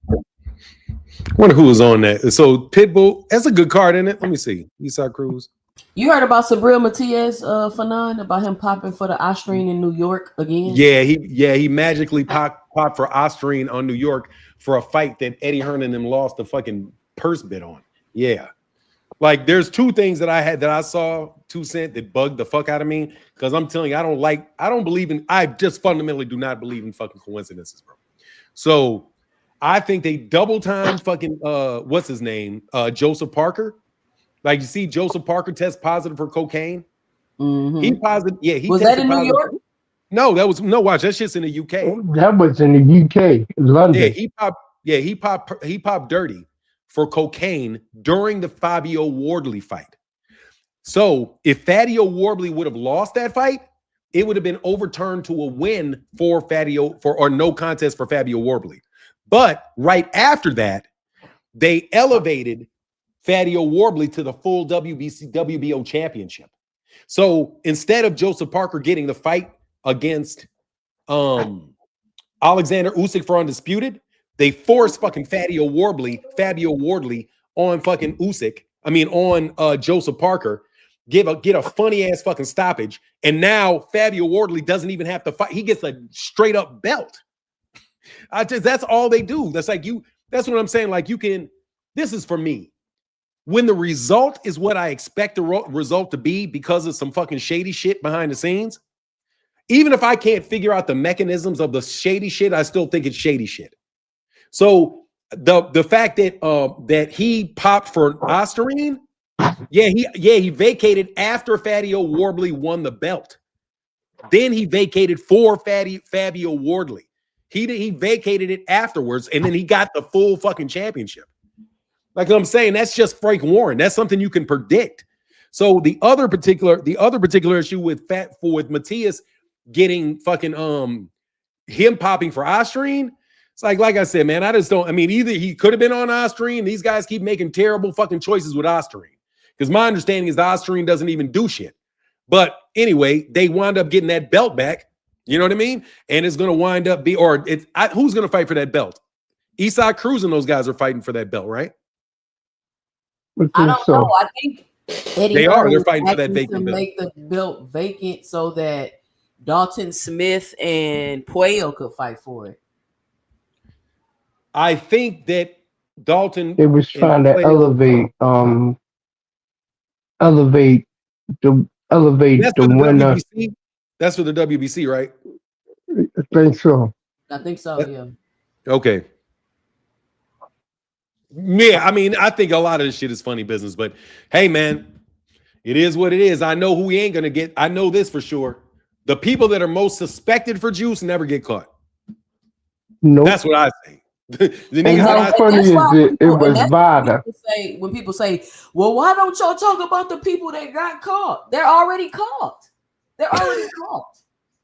Wonder who was on that. So Pitbull, that's a good card, isn't it? Let me see. Eastside Cruz. You heard about Sabril Matias, Fanon, about him popping for the Austrian in New York again? Yeah, he magically popped for Austrian on New York for a fight that Eddie Hearn and them lost the fucking purse bid on. Yeah. Like there's 2 things that I saw 2 cent that bugged the fuck out of me because I'm telling you, I just fundamentally do not believe in fucking coincidences, bro. So I think they double time fucking what's his name? Joseph Parker. Like you see Joseph Parker test positive for cocaine. Mm-hmm. He positive, yeah. He was that in New York? No, watch, that shit's in the UK. That was in the UK, London. Yeah, he popped dirty for cocaine during the Fabio Wardley fight. So if Fabio Wardley would have lost that fight, it would have been overturned to a win for or no contest for Fabio Wardley. But right after that, they elevated Fabio Wardley to the full WBO championship. So instead of Joseph Parker getting the fight against Alexander Usyk for undisputed, they forced fucking Fabio Wardley on fucking Usyk. I mean on Joseph Parker. Get a funny ass fucking stoppage, and now Fabio Wardley doesn't even have to fight. He gets a straight up belt. That's all they do. That's what I'm saying. Like this is for me. When the result is what I expect the result to be because of some fucking shady shit behind the scenes, even if I can't figure out the mechanisms of the shady shit, I still think it's shady shit. So the fact that that he popped for Osterine, he vacated after Fabio Wardley won the belt. Then he vacated for Fabio Wardley. He vacated it afterwards, and then he got the full fucking championship. Like I'm saying, that's just Frank Warren. That's something you can predict. So the other particular issue with Matthias getting fucking him popping for Osterine, it's like I said, man, I just don't. I mean, either he could have been on Osterine. These guys keep making terrible fucking choices with Osterine. Because my understanding is the Osterine doesn't even do shit. But anyway, they wound up getting that belt back. You know what I mean? And it's going to wind up who's going to fight for that belt? Eastside Cruz and those guys are fighting for that belt, right? I don't know. I think they're fighting for that vacant to belt. Make the belt vacant so that Dalton Smith and Puello could fight for it. I think that Dalton. It was trying to elevate the winner. WBC? That's for the WBC, right? I think so. I think so, yeah. Okay. Yeah, I mean, I think a lot of this shit is funny business, but hey, man, it is what it is. I know who he ain't gonna get. I know this for sure. The people that are most suspected for juice never get caught. No, That's what I say. And how funny is it? It was Vada. When people say, well, why don't y'all talk about the people that got caught? They're already caught. They're already caught.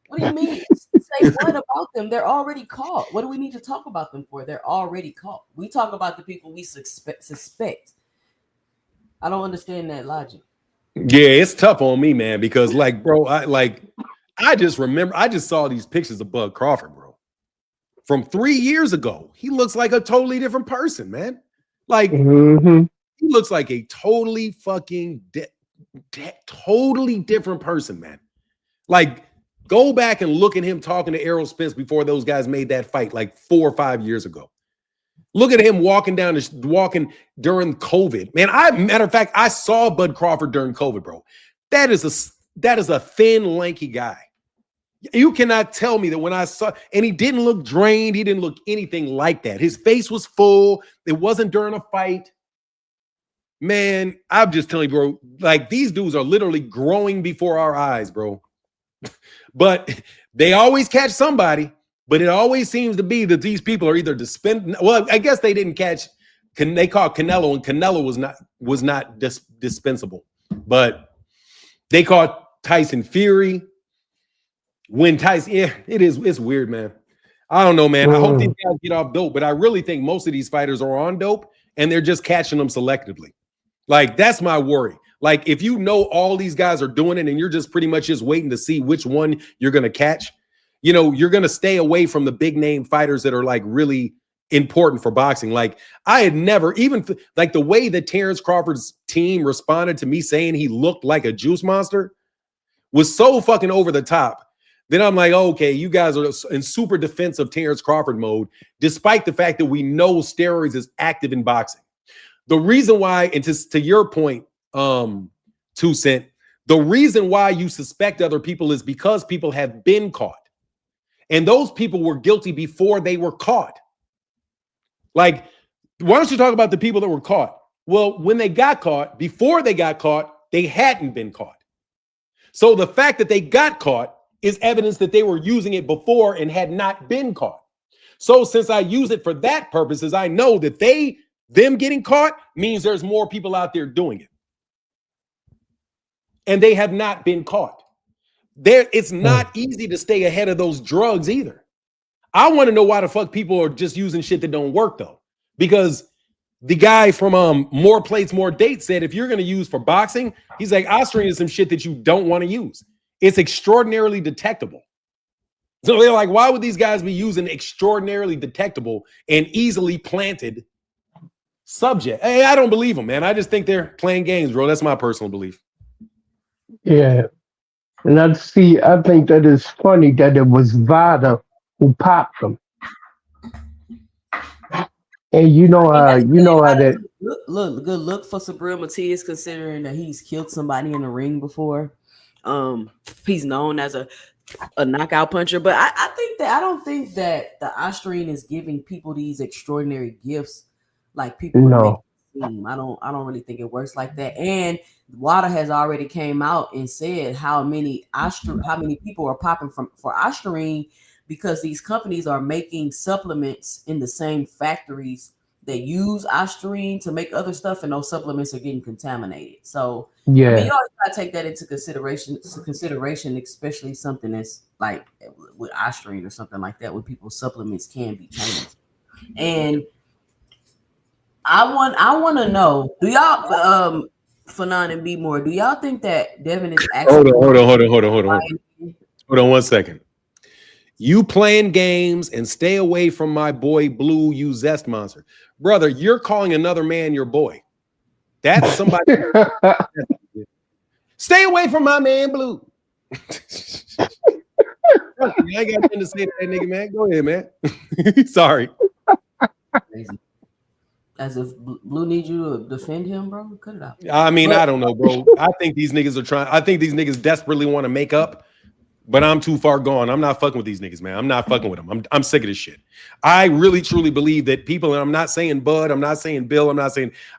What do you mean? Say what about them? They're already caught. What do we need to talk about them for? They're already caught. We talk about the people we suspect. I don't understand that logic. Yeah, it's tough on me, man, because bro, I just remember, I just saw these pictures of Bud Crawford, bro, from 3 years ago. He looks like a totally different person, man. He looks like a totally fucking totally different person, man. Like, go back and look at him talking to Errol Spence before those guys made that fight 4 or 5 years ago. Look at him walking during COVID. Man, matter of fact, I saw Bud Crawford during COVID, bro. That is a thin, lanky guy. You cannot tell me that when I saw, and he didn't look drained, he didn't look anything like that. His face was full. It wasn't during a fight. Man, I'm just telling you, bro, these dudes are literally growing before our eyes, bro. But they always catch somebody. But it always seems to be that these people are either well, I guess they didn't catch. They caught Canelo, and Canelo was not dispensable. But they caught Tyson Fury. When Tyson, it's weird, man. I don't know, man. I hope these guys get off dope, but I really think most of these fighters are on dope, and they're just catching them selectively. That's my worry. If you know all these guys are doing it, and you're just pretty much just waiting to see which one you're gonna catch. You're going to stay away from the big name fighters that are really important for boxing. I had never even the way that Terrence Crawford's team responded to me saying he looked like a juice monster was so fucking over the top. Then I'm like, okay, you guys are in super defensive Terrence Crawford mode, despite the fact that we know steroids is active in boxing. The reason why, and to your point, 2 Cent, the reason why you suspect other people is because people have been caught. And those people were guilty before they were caught. Why don't you talk about the people that were caught? Well, when they got caught, before they got caught, they hadn't been caught. So the fact that they got caught is evidence that they were using it before and had not been caught. So since I use it for that purposes, I know that them getting caught means there's more people out there doing it. And they have not been caught. It's not easy to stay ahead of those drugs either. I want to know why the fuck people are just using shit that don't work though. Because the guy from More Plates, More Dates said if you're going to use for boxing, he's like, Osterine is some shit that you don't want to use. It's extraordinarily detectable. So they're like, why would these guys be using extraordinarily detectable and easily planted subject? Hey, I don't believe them, man. I just think they're playing games, bro. That's my personal belief. Yeah. And I think that is funny that it was Vada who popped them. And you know how that good look for Sabril Matias, considering that he's killed somebody in the ring before. He's known as a a knockout puncher. But I don't think that the Austrian is giving people these extraordinary gifts like people would make it seem. I don't really think it works like that. And Wada has already came out and said how many people are popping for Austrian because these companies are making supplements in the same factories that use Austrian to make other stuff, and those supplements are getting contaminated. So Yeah. I mean, you always gotta take that into consideration, especially something that's like with Austrian or something like that, where people's supplements can be tainted. And I want to know, do y'all Fanon and B more, do y'all think that Devin is actually hold on 1 second. You playing games and stay away from my boy Blue, you zest monster. Brother, you're calling another man your boy. That's somebody. Stay away from my man Blue. I ain't got nothing to say to that nigga, man. Go ahead, man. Sorry. Crazy. As if Blue needs you to defend him, bro. Cut it out. I mean, I don't know, bro. I think these niggas are trying. I think these niggas desperately want to make up. But I'm too far gone. I'm not fucking with these niggas, man. I'm not fucking with them. I'm sick of this shit. I really, truly believe that people, and I'm not saying Bud, I'm not saying Bill,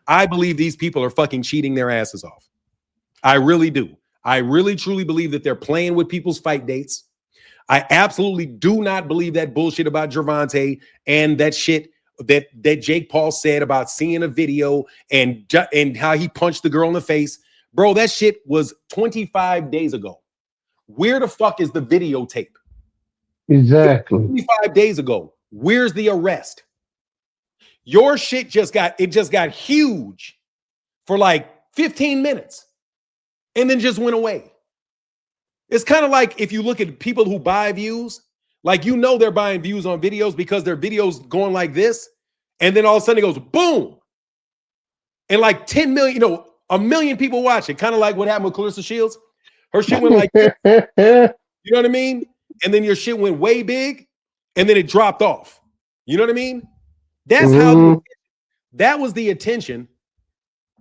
I believe these people are fucking cheating their asses off. I really do. I really, truly believe that they're playing with people's fight dates. I absolutely do not believe that bullshit about Gervonta and that shit that Jake Paul said about seeing a video and how he punched the girl in the face. Bro, that shit was 25 days ago. Where the fuck is the videotape? Exactly. 25 days ago. Where's the arrest? Your shit just got huge for like 15 minutes and then just went away. It's kind of like if you look at people who buy views, like you know they're buying views on videos because their videos going like this, and then all of a sudden it goes boom. And like 10 million, a million people watch it. Kind of like what happened with Clarissa Shields. Her shit went like this. You know what I mean? And then your shit went way big, and then it dropped off. You know what I mean? That's how that was the attention.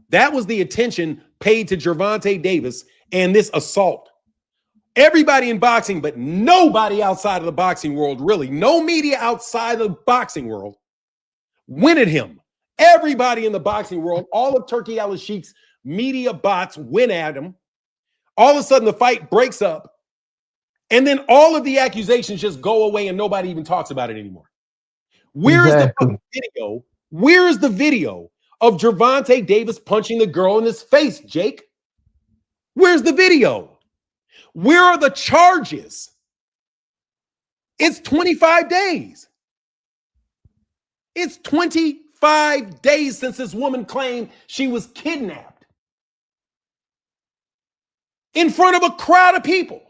That was the attention paid to Gervonta Davis and this assault. Everybody in boxing, but nobody outside of the boxing world, really. No media outside of the boxing world went at him. Everybody in the boxing world, all of Turkey Al-Sheikh's media bots went at him. All of a sudden, the fight breaks up, and then all of the accusations just go away, and nobody even talks about it anymore. Where is the fucking video? Where is the video of Gervonta Davis punching the girl in his face, Jake? Where's the video? Where are the charges? It's 25 days. It's 25 days since this woman claimed she was kidnapped. In front of a crowd of people.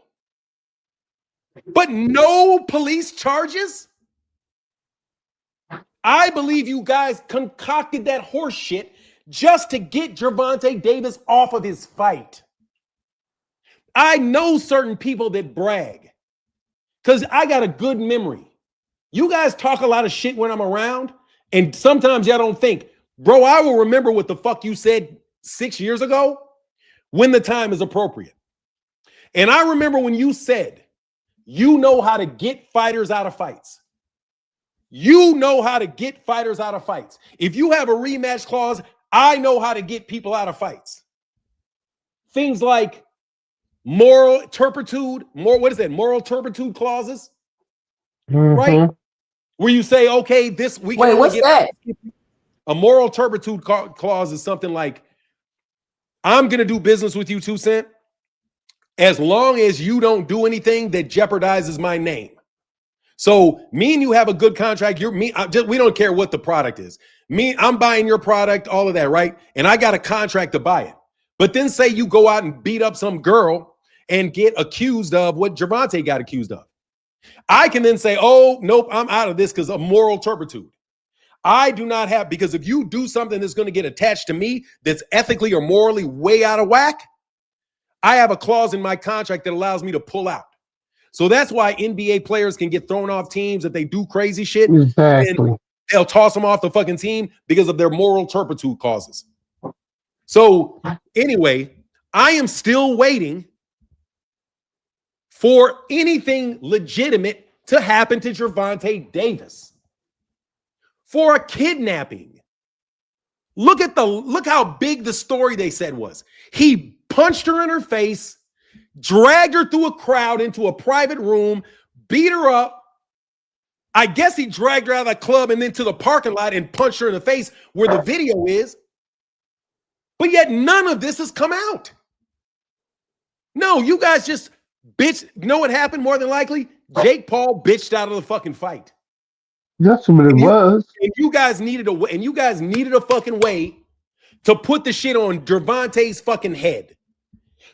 But no police charges? I believe you guys concocted that horse shit just to get Gervonta Davis off of his fight. I know certain people that brag because I got a good memory. You guys talk a lot of shit when I'm around, and sometimes y'all don't think, bro, I will remember what the fuck you said 6 years ago when the time is appropriate. And I remember when you said, you know how to get fighters out of fights. You know how to get fighters out of fights. If you have a rematch clause, I know how to get people out of fights. Things like moral turpitude, moral turpitude clauses, right? Where you say, okay, this we can. Wait, what's that? A moral turpitude clause is something like, I'm going to do business with you, 2 Cent, as long as you don't do anything that jeopardizes my name. So me and you have a good contract. We don't care what the product is. I'm buying your product, all of that, right? And I got a contract to buy it. But then say you go out and beat up some girl and get accused of what Gervonta got accused of. I can then say, oh, nope, I'm out of this because of moral turpitude. I do not have, because if you do something that's going to get attached to me that's ethically or morally way out of whack, I have a clause in my contract that allows me to pull out. So that's why NBA players can get thrown off teams if they do crazy shit. Exactly. And they'll toss them off the fucking team because of their moral turpitude clauses. So anyway, I am still waiting for anything legitimate to happen to Gervonta Davis. For a kidnapping. Look how big the story they said was. He punched her in her face, dragged her through a crowd into a private room, beat her up. I guess he dragged her out of the club and then to the parking lot and punched her in the face where the video is. But yet none of this has come out. No, you guys just bitch. You know what happened more than likely? Jake Paul bitched out of the fucking fight. That's what it was. And you guys needed a fucking way to put the shit on Gervonta's fucking head.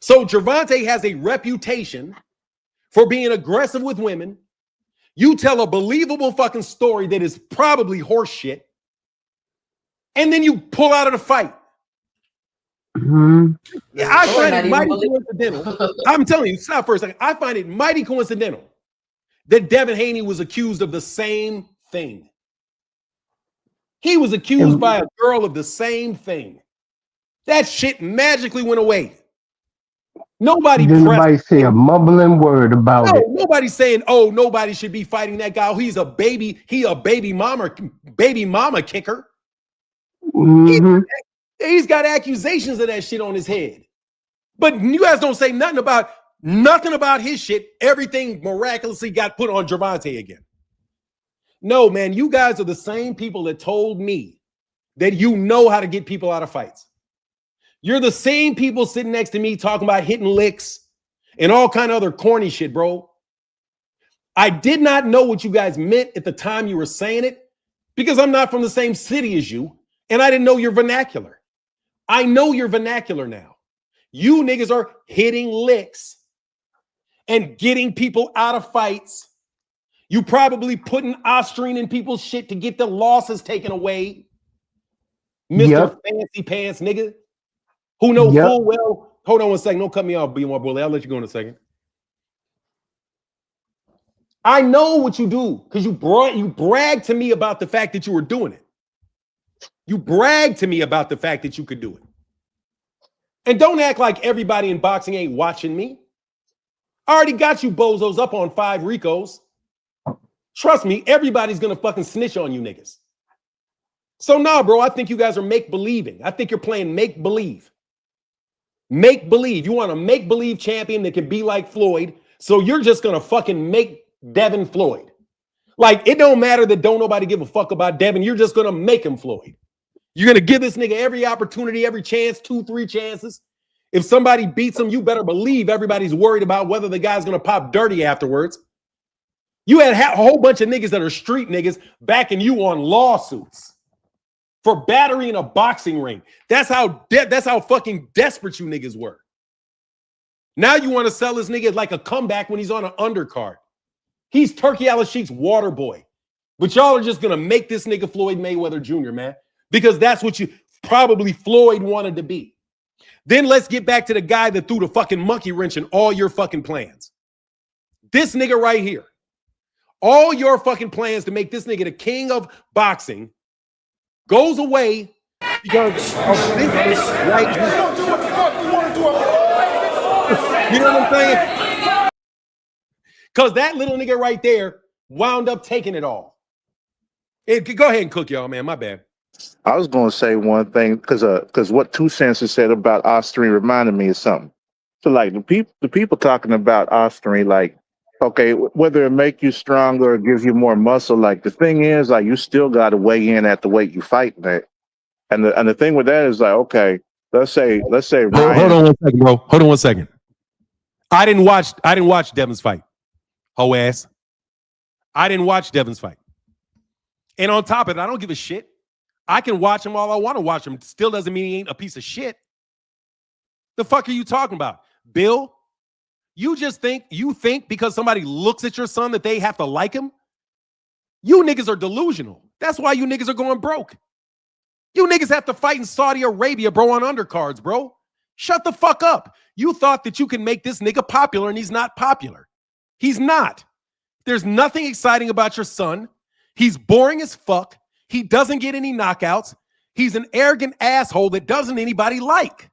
So Gervonta has a reputation for being aggressive with women. You tell a believable fucking story that is probably horse shit, and then you pull out of the fight. Mm-hmm. Yeah, I find it mighty coincidental. I'm telling you, stop for a second. I find it mighty coincidental that Devin Haney was accused of the same thing. He was accused by a girl of the same thing. That shit magically went away. Nobody say a mumbling word about it. Nobody's saying, oh, nobody should be fighting that guy. He a baby mama kicker. Mm-hmm. He's got accusations of that shit on his head. But you guys don't say nothing about his shit. Everything miraculously got put on Gervonta again. No, man, you guys are the same people that told me that you know how to get people out of fights. You're the same people sitting next to me talking about hitting licks and all kind of other corny shit, bro. I did not know what you guys meant at the time you were saying it because I'm not from the same city as you and I didn't know your vernacular. I know your vernacular now. You niggas are hitting licks and getting people out of fights. You probably putting Ostrine in people's shit to get the losses taken away. Mr. Fancy Pants nigga. Who knows full well. Hold on one second. Don't cut me off, B1 Bully. I'll let you go in a second. I know what you do because you bragged to me about the fact that you were doing it. You bragged to me about the fact that you could do it. And don't act like everybody in boxing ain't watching me. I already got you bozos up on 5 Ricos. Trust me, everybody's going to fucking snitch on you niggas. So nah, bro, I think you guys are make-believing. I think you're playing make-believe. Make-believe. You want a make-believe champion that can be like Floyd, so you're just going to fucking make Devin Floyd. Like, it don't matter that don't nobody give a fuck about Devin. You're just going to make him Floyd. You're going to give this nigga every opportunity, every chance, 2-3 chances. If somebody beats him, you better believe everybody's worried about whether the guy's going to pop dirty afterwards. You had a whole bunch of niggas that are street niggas backing you on lawsuits for battery in a boxing ring. That's how fucking desperate you niggas were. Now you want to sell this nigga like a comeback when he's on an undercard. He's Turkey Al-Sheik's water boy. But y'all are just going to make this nigga Floyd Mayweather Jr., man. Because that's what you probably Floyd wanted to be. Then let's get back to the guy that threw the fucking monkey wrench in all your fucking plans. This nigga right here. All your fucking plans to make this nigga the king of boxing goes away because of this nigga right here. You know what I'm saying? Because that little nigga right there wound up taking it all. Go ahead and cook, y'all, man. My bad. I was going to say one thing because what 2 Cents has said about Ostrine reminded me of something. So like the people talking about Ostrine, like, okay, whether it make you stronger or gives you more muscle, like the thing is, like you still got to weigh in at the weight you fighting at. And the thing with that is like, okay, let's say Ryan. Hold on one second, bro. Hold on one second. I didn't watch Devin's fight. Hoe ass. I didn't watch Devin's fight. And on top of it, I don't give a shit. I can watch him all I want to watch him. Still doesn't mean he ain't a piece of shit. The fuck are you talking about? Bill, you think because somebody looks at your son that they have to like him? You niggas are delusional. That's why you niggas are going broke. You niggas have to fight in Saudi Arabia, bro, on undercards, bro. Shut the fuck up. You thought that you can make this nigga popular and he's not popular. He's not. There's nothing exciting about your son. He's boring as fuck. He doesn't get any knockouts. He's an arrogant asshole that doesn't anybody like.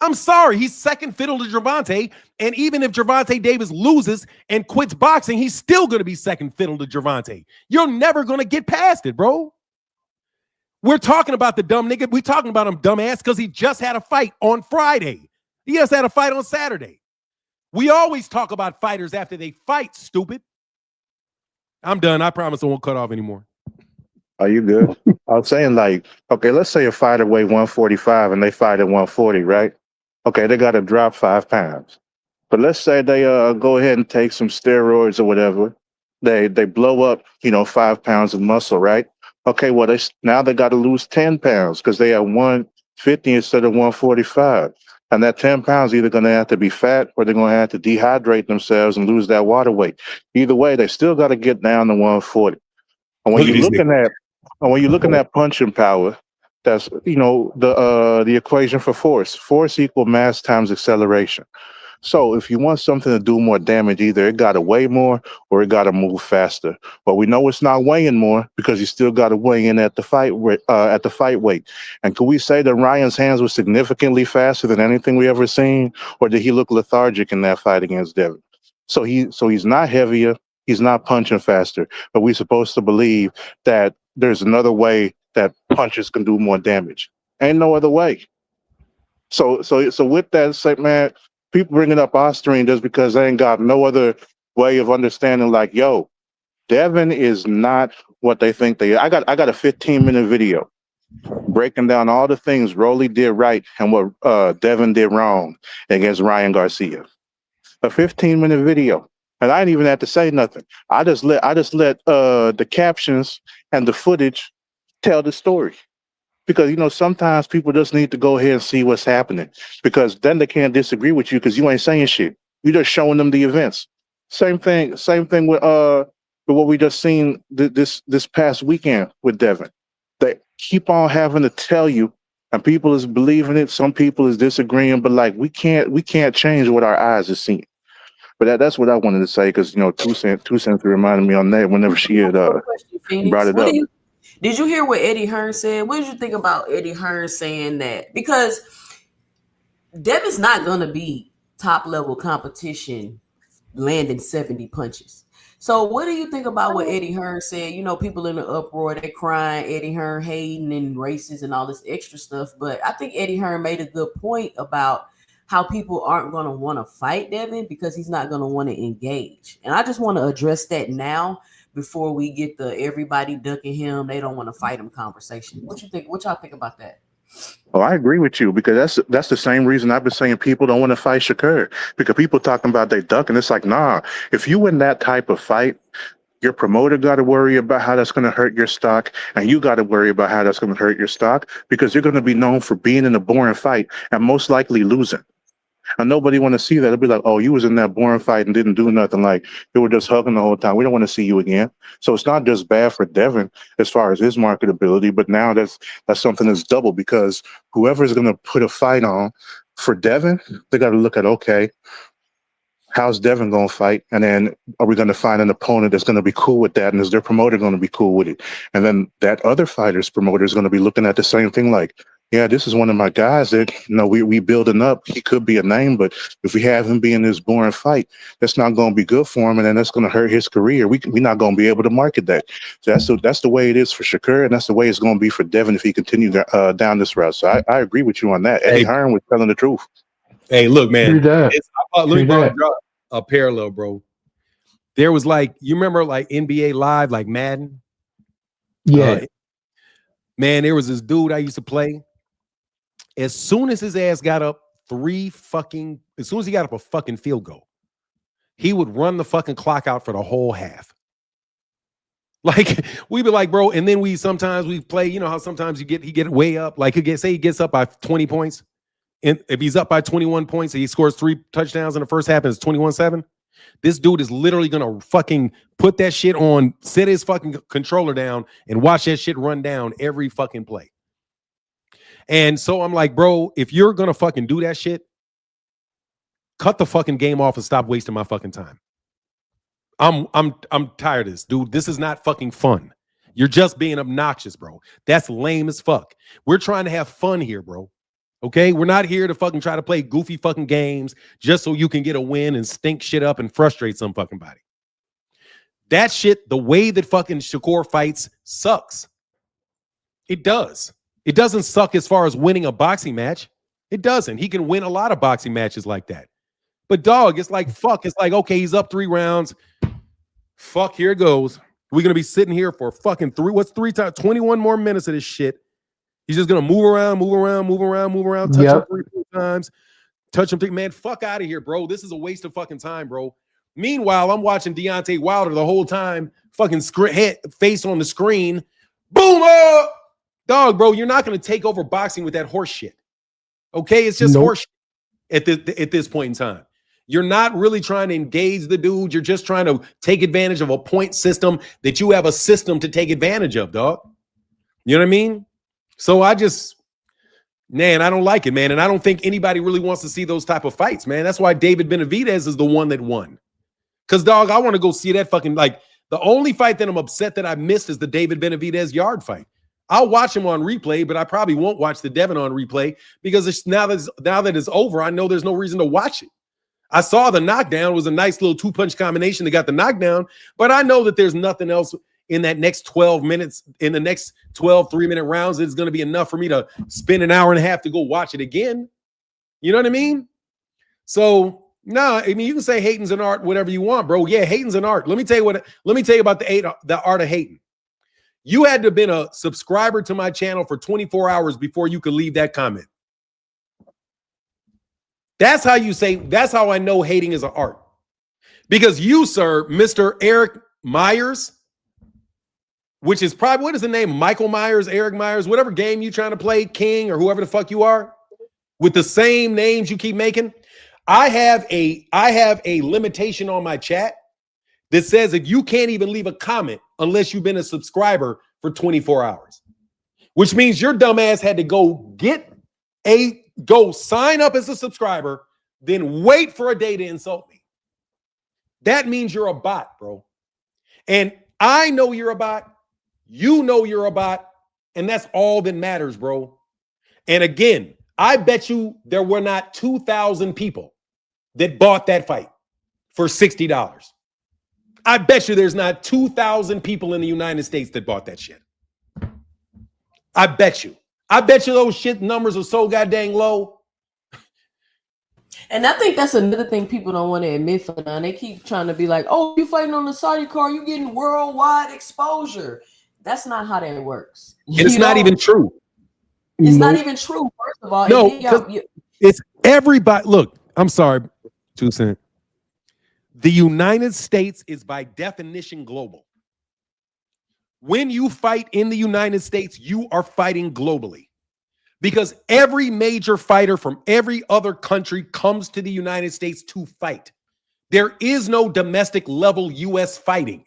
I'm sorry, he's second fiddle to Gervonta, and even if Gervonta Davis loses and quits boxing, he's still going to be second fiddle to Gervonta. You're never going to get past it, bro. We're talking about the dumb nigga. We're talking about him dumbass because he just had a fight on Friday. He just had a fight on Saturday. We always talk about fighters after they fight, stupid. I'm done. I promise I won't cut off anymore. Are you good? I was saying, like, okay, let's say a fighter weigh 145 and they fight at 140, right? Okay, they got to drop 5 pounds. But let's say they go ahead and take some steroids or whatever. They blow up, 5 pounds of muscle, right? Okay, well, now they got to lose 10 pounds because they are 150 instead of 145. And that 10 pounds either going to have to be fat or they're going to have to dehydrate themselves and lose that water weight. Either way, they still got to get down to 140. And when you're looking at punching power, that's the equation for force. Force equal mass times acceleration. So if you want something to do more damage, either it got to weigh more or it got to move faster. But we know it's not weighing more because you still got to weigh in at the fight weight. And could we say that Ryan's hands were significantly faster than anything we ever seen, or did he look lethargic in that fight against Devin? So he's not heavier, he's not punching faster, but we're supposed to believe that there's another way that punches can do more damage. Ain't no other way. So with that said, man, people bringing up Austrian just because they ain't got no other way of understanding. Like, yo, Devin is not what they think they are. I got a 15-minute video breaking down all the things Rolly did right and what Devin did wrong against Ryan Garcia. A 15-minute video, and I didn't even have to say nothing. I just let the captions and the footage tell the story. Because, sometimes people just need to go ahead and see what's happening, because then they can't disagree with you because you ain't saying shit. You're just showing them the events. Same thing with what we just seen this past weekend with Devin. They keep on having to tell you, and people is believing it. Some people is disagreeing, but like we can't change what our eyes are seeing. But that's what I wanted to say, because Two Cents reminded me on that whenever she had brought it up. Did you hear what Eddie Hearn said? What did you think about Eddie Hearn saying that? Because Devin's not going to be top-level competition landing 70 punches. So what do you think about what Eddie Hearn said? People in the uproar, they're crying, Eddie Hearn hating and racist and all this extra stuff. But I think Eddie Hearn made a good point about how people aren't going to want to fight Devin because he's not going to want to engage. And I just want to address that now, before we get the everybody ducking him, they don't want to fight him conversation. What you think? What y'all think about that? Well, I agree with you, because that's the same reason I've been saying people don't want to fight Shakur, because people talking about they duck, and it's like, nah, if you win that type of fight, your promoter got to worry about how that's going to hurt your stock, and you got to worry about how that's going to hurt your stock, because you're going to be known for being in a boring fight and most likely losing. And nobody want to see that. It'll be like, oh, you was in that boring fight and didn't do nothing. Like, you were just hugging the whole time. We don't want to see you again. So it's not just bad for Devin as far as his marketability, but now that's something that's double, because whoever's going to put a fight on for Devin, they got to look at, okay, how's Devin going to fight? And then are we going to find an opponent that's going to be cool with that? And is their promoter going to be cool with it? And then that other fighter's promoter is going to be looking at the same thing, like, yeah, this is one of my guys that, we building up. He could be a name, but if we have him be in this boring fight, that's not going to be good for him, and then that's going to hurt his career. We're not going to be able to market that. So that's the way it is for Shakur, and that's the way it's going to be for Devin if he continues down this route. So I agree with you on that. Eddie Hearn was telling the truth. Hey, look, man. Let me draw a parallel, bro. There was you remember NBA Live, like Madden? Yeah. Man, there was this dude I used to play. As soon as his ass got up as soon as he got up a fucking field goal, he would run the fucking clock out for the whole half. Like, we'd be like, bro, and then sometimes we play, how sometimes he get way up, like he gets up by 20 points. And if he's up by 21 points and he scores 3 touchdowns in the first half and it's 21-7, this dude is literally gonna fucking put that shit on, set his fucking controller down, and watch that shit run down every fucking play. And so I'm like, bro, if you're gonna fucking do that shit, cut the fucking game off and stop wasting my fucking time. I'm tired of this, dude. This is not fucking fun. You're just being obnoxious, bro. That's lame as fuck. We're trying to have fun here, bro. Okay, we're not here to fucking try to play goofy fucking games just so you can get a win and stink shit up and frustrate some fucking body. That shit, the way that fucking Shakur fights sucks. It does. It doesn't suck as far as winning a boxing match. It doesn't. He can win a lot of boxing matches like that. But dog, it's like, fuck. It's like, okay, he's up 3 rounds. Fuck, here it goes. We're going to be sitting here for fucking 3 times, 21 more minutes of this shit. He's just going to move around, touch him 3 times, touch him 3. Man, fuck out of here, bro. This is a waste of fucking time, bro. Meanwhile, I'm watching Deontay Wilder the whole time, fucking face on the screen. Boom! Dog, bro, you're not going to take over boxing with that horse shit. Okay? It's just horse shit at this point in time. You're not really trying to engage the dude. You're just trying to take advantage of a point system that you have a system to take advantage of, dog. You know what I mean? So I don't like it, man. And I don't think anybody really wants to see those type of fights, man. That's why David Benavidez is the one that won. Because, dog, I want to go see that fucking, like, the only fight that I'm upset that I missed is the David Benavidez yard fight. I'll watch him on replay, but I probably won't watch the Devin on replay because now that it's over, I know there's no reason to watch it. I saw the knockdown. It was a nice little 2-punch combination that got the knockdown, but I know that there's nothing else in that next 12 minutes, in the next 12 3-minute rounds, it's going to be enough for me to spend an hour and a half to go watch it again. You know what I mean? So, no, I mean, you can say hating's an art, whatever you want, bro. Yeah, hating's an art. Let me tell you about the art of hating. You had to have been a subscriber to my channel for 24 hours before you could leave that comment. That's how I know hating is an art. Because you, sir, Mr. Eric Myers, which is probably, what is the name? Michael Myers, Eric Myers, whatever game you trying to play, King or whoever the fuck you are, with the same names you keep making. I have a limitation on my chat that says that you can't even leave a comment unless you've been a subscriber for 24 hours, which means your dumb ass had to go sign up as a subscriber, then wait for a day to insult me. That means you're a bot, bro. And I know you're a bot. You know you're a bot. And that's all that matters, bro. And again, I bet you there were not 2,000 people that bought that fight for $60. I bet you there's not 2,000 people in the United States that bought that shit. I bet you. I bet you those shit numbers are so goddamn low. And I think that's another thing people don't want to admit for now. They keep trying to be like, oh, you fighting on the Saudi card, you getting worldwide exposure. That's not how that works. It's not even true. It's not even true, first of all. No, it's everybody. Look, I'm sorry, 2 cents. The United States is by definition global. When you fight in the United States, you are fighting globally because every major fighter from every other country comes to the United States to fight. There is no domestic level U.S. fighting.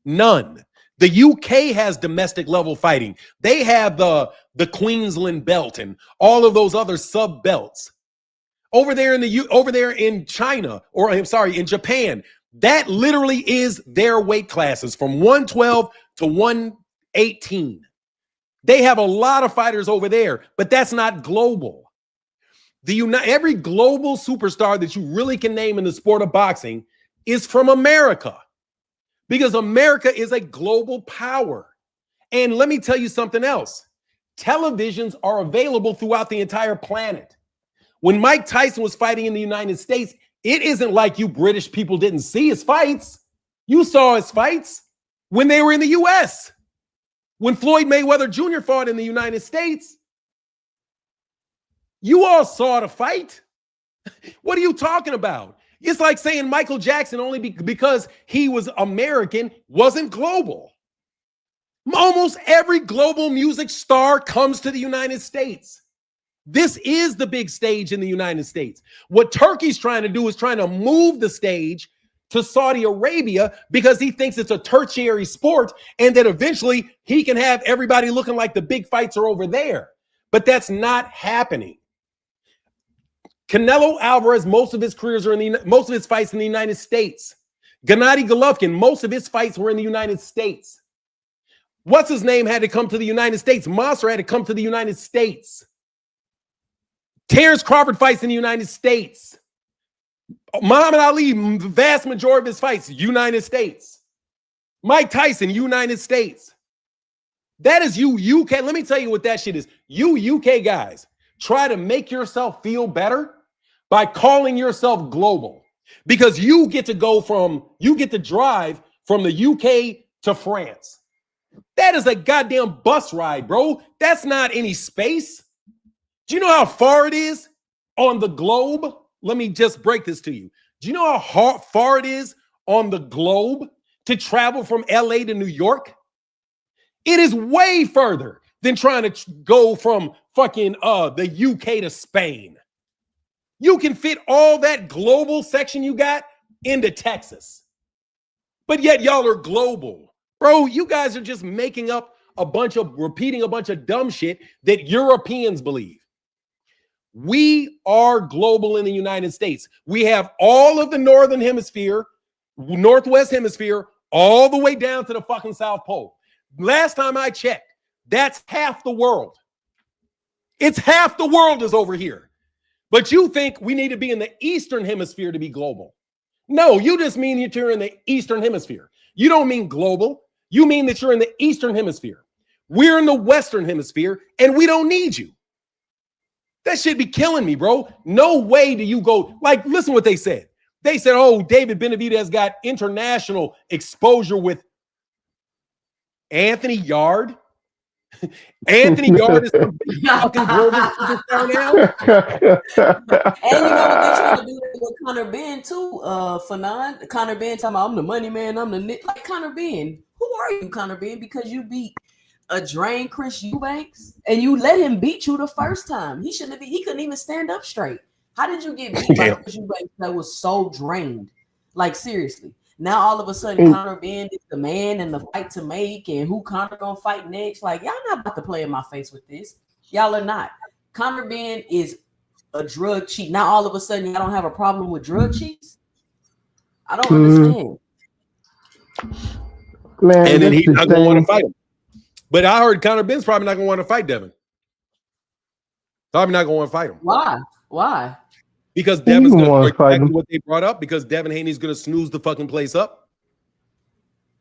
None. The UK has domestic level fighting. They have the Queensland belt and all of those other sub belts. Over there in China, or I'm sorry, in Japan, that literally is their weight classes from 112 to 118. They have a lot of fighters over there, but that's not global. Every global superstar that you really can name in the sport of boxing is from America, because America is a global power. And let me tell you something else. Televisions are available throughout the entire planet. When Mike Tyson was fighting in the United States, it isn't like you British people didn't see his fights. You saw his fights when they were in the U.S. When Floyd Mayweather Jr. fought in the United States, you all saw the fight. What are you talking about? It's like saying Michael Jackson only because he was American wasn't global. Almost every global music star comes to the United States. This is the big stage in the United States. What Turkey's trying to do is trying to move the stage to Saudi Arabia because he thinks it's a tertiary sport and that eventually he can have everybody looking like the big fights are over there. But that's not happening. Canelo Alvarez, most of his fights in the United States. Gennady Golovkin, most of his fights were in the United States. What's his name had to come to the United States? Monster had to come to the United States. Terrence Crawford fights in the United States. Muhammad Ali, the vast majority of his fights, United States. Mike Tyson, United States. That is you, UK. Let me tell you what that shit is. You UK guys try to make yourself feel better by calling yourself global because you get to drive from the UK to France. That is a goddamn bus ride, bro. That's not any space. Do you know how far it is on the globe? Let me just break this to you. Do you know how far it is on the globe to travel from LA to New York? It is way further than trying to go from fucking the UK to Spain. You can fit all that global section you got into Texas. But yet y'all are global. Bro, you guys are just repeating a bunch of dumb shit that Europeans believe. We are global in the United States. We have all of the northern hemisphere, northwest hemisphere, all the way down to the fucking South Pole. Last time I checked, that's half the world. It's half the world is over here. But you think we need to be in the Eastern Hemisphere to be global. No, you just mean that you're in the Eastern Hemisphere. You don't mean global. You mean that you're in the Eastern Hemisphere. We're in the Western Hemisphere, and we don't need you. That shit be killing me, bro. No way do you go, like, listen what they said. They said, oh, David Benavidez got international exposure with Anthony Yard. Anthony Yard is some big fucking global superstar now. And you know what they're trying to do with Conor Ben too, Fanon. Conor Ben talking about I'm the money man, I'm the like Conor Ben. Who are you, Conor Ben? Because you beat a drained Chris Eubanks and you let him beat you the first time. He couldn't even stand up straight. How did you get beat by Chris Eubanks that was so drained? Like seriously. Now all of a sudden Conor Ben is the man and the fight to make and who Conor gonna fight next. Like y'all not about to play in my face with this. Y'all are not. Conor Ben is a drug cheat. Now all of a sudden y'all don't have a problem with drug cheats. I don't understand. Man, and then he's not gonna want to fight him. But I heard Conor Ben's probably not gonna want to fight Devin. Probably not gonna want to fight him. Why? Because Devin's going to exactly what they brought up. Because Devin Haney's going to snooze the fucking place up.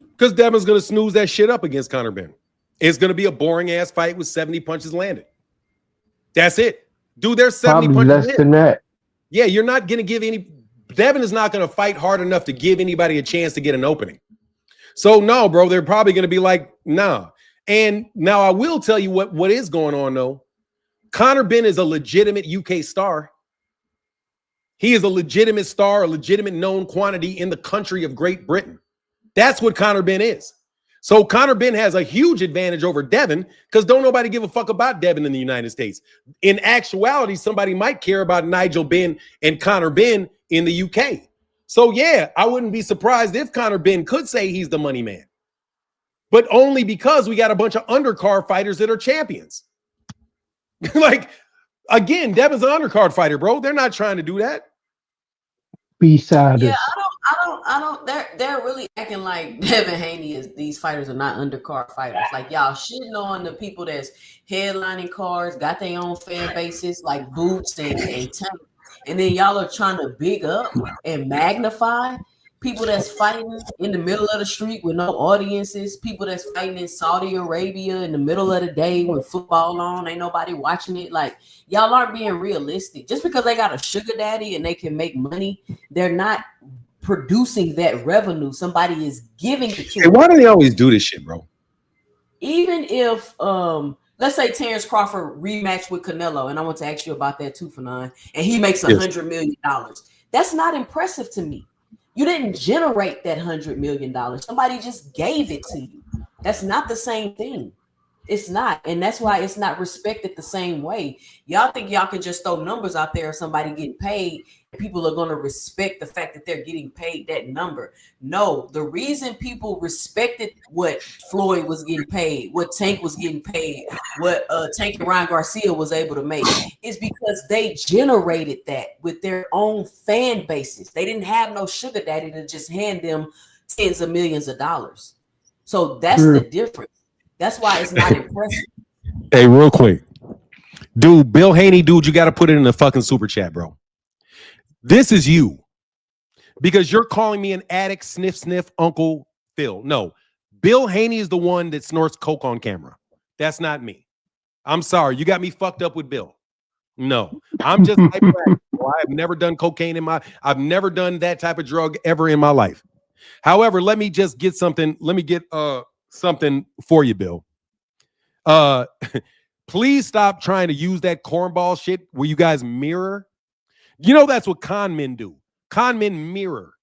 Because Devin's going to snooze that shit up against Conor Ben. It's going to be a boring ass fight with 70 punches landed. That's it, dude. There's 70 probably punches less than that. Yeah, you're not going to give any. Devin is not going to fight hard enough to give anybody a chance to get an opening. So no, bro, they're probably going to be like, nah. And now I will tell you what is going on though. Conor Ben is a legitimate UK star. He is a legitimate star, a legitimate known quantity in the country of Great Britain. That's what Conor Ben is. So Conor Ben has a huge advantage over Devin because don't nobody give a fuck about Devin in the United States. In actuality, somebody might care about Nigel Benn and Conor Ben in the UK. So yeah, I wouldn't be surprised if Conor Ben could say he's the money man. But only because we got a bunch of undercard fighters that are champions. Like, again, Devin's an undercard fighter, bro. They're not trying to do that. B-siders. Yeah, I don't. They're really acting like Devin Haney is. These fighters are not undercard fighters. Like y'all shitting on the people that's headlining cards, got their own fan bases like Boots and Tank, and then y'all are trying to big up and magnify people that's fighting in the middle of the street with no audiences, people that's fighting in Saudi Arabia in the middle of the day with football on, ain't nobody watching it. Like y'all aren't being realistic. Just because they got a sugar daddy and they can make money, they're not producing that revenue. Somebody is giving it to them. Why do they always do this shit, bro? Even if let's say Terrence Crawford rematch with Canelo, and I want to ask you about that too, Fanon, and he makes $100 million. That's not impressive to me. You didn't generate that $100 million. Somebody just gave it to you. That's not the same thing. It's not. And that's why it's not respected the same way. Y'all think y'all can just throw numbers out there of somebody getting paid. People are going to respect the fact that they're getting paid that number. No, the reason people respected what Floyd was getting paid, what Tank was getting paid, what Tank and Ryan Garcia was able to make is because they generated that with their own fan bases. They didn't have no sugar daddy to just hand them tens of millions of dollars. So that's the difference. That's why it's not impressive. Hey, real quick. Dude, Bill Haney, dude, you got to put it in the fucking super chat, bro. This is you. Because you're calling me an addict, sniff, Uncle Phil. No, Bill Haney is the one that snorts coke on camera. That's not me. I'm sorry. You got me fucked up with Bill. No, I'm just hyperactive. I've never done cocaine I've never done that type of drug ever in my life. However, let me just get something. Let me get something for you, Bill. Please stop trying to use that cornball shit where you guys mirror. You know that's what con men do. Con men mirror.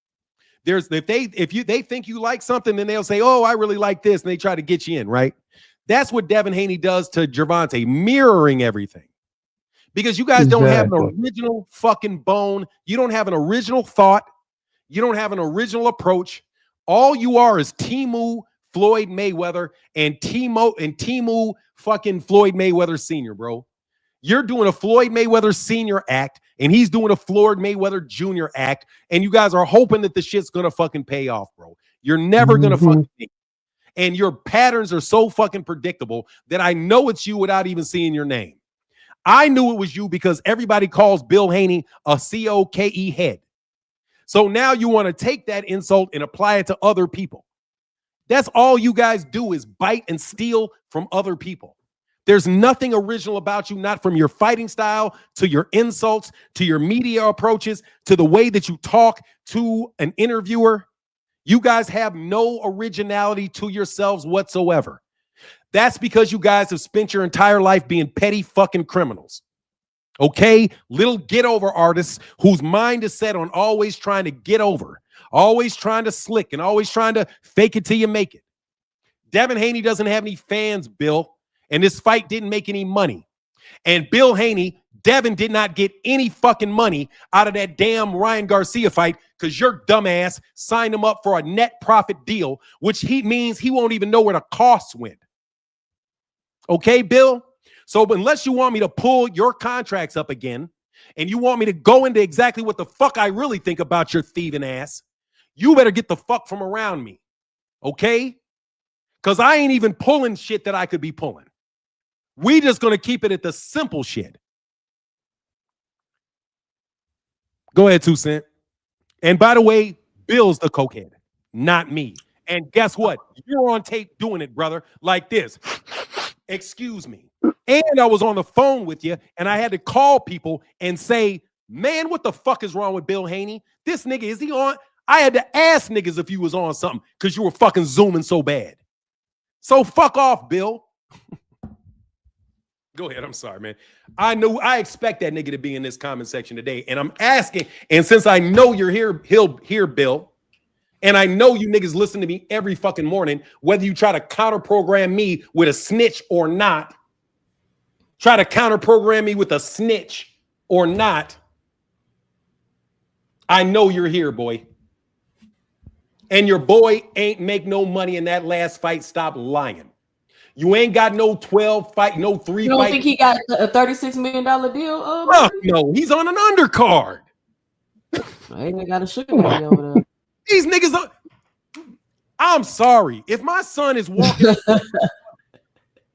There's they think you like something, then they'll say, "Oh, I really like this," and they try to get you in, right? That's what Devin Haney does to Gervonta, mirroring everything. Because you guys don't have an original fucking bone. You don't have an original thought. You don't have an original approach. All you are is Timu Floyd Mayweather and Timu fucking Floyd Mayweather Sr., bro. You're doing a Floyd Mayweather Sr. act, and he's doing a Floyd Mayweather Jr. act, and you guys are hoping that the shit's gonna fucking pay off, bro. You're never gonna fucking pay. And your patterns are so fucking predictable that I know it's you without even seeing your name. I knew it was you because everybody calls Bill Haney a COKE head. So now you want to take that insult and apply it to other people. That's all you guys do is bite and steal from other people. There's nothing original about you, not from your fighting style to your insults, to your media approaches, to the way that you talk to an interviewer. You guys have no originality to yourselves whatsoever. That's because you guys have spent your entire life being petty fucking criminals. Okay? Little get over artists whose mind is set on always trying to get over, always trying to slick, and always trying to fake it till you make it. Devin Haney doesn't have any fans, Bill, and this fight didn't make any money. And Bill Haney, Devin did not get any fucking money out of that damn Ryan Garcia fight because your dumbass signed him up for a net profit deal, which means he won't even know where the costs went. Okay, Bill? So unless you want me to pull your contracts up again and you want me to go into exactly what the fuck I really think about your thieving ass, you better get the fuck from around me. Okay? Because I ain't even pulling shit that I could be pulling. We just going to keep it at the simple shit. Go ahead, 2 Cent. And by the way, Bill's the cokehead, not me. And guess what? You're on tape doing it, brother, like this. Excuse me. And I was on the phone with you, and I had to call people and say, man, what the fuck is wrong with Bill Haney? This nigga, is he on? I had to ask niggas if you was on something because you were fucking zooming so bad. So fuck off, Bill. Go ahead. I'm sorry, man. I expect that nigga to be in this comment section today, and I'm asking, and since I know you're here, Bill, and I know you niggas listen to me every fucking morning, whether you try to counter program me with a snitch or not, try to counter program me with a snitch or not, I know you're here, boy. And your boy ain't make no money in that last fight. Stop lying. You ain't got no 12 fight, no 3 fight. You don't think he got a $36 million deal? No, he's on an undercard. I ain't got a sugar daddy over there. These niggas are, I'm sorry. If my son is walking,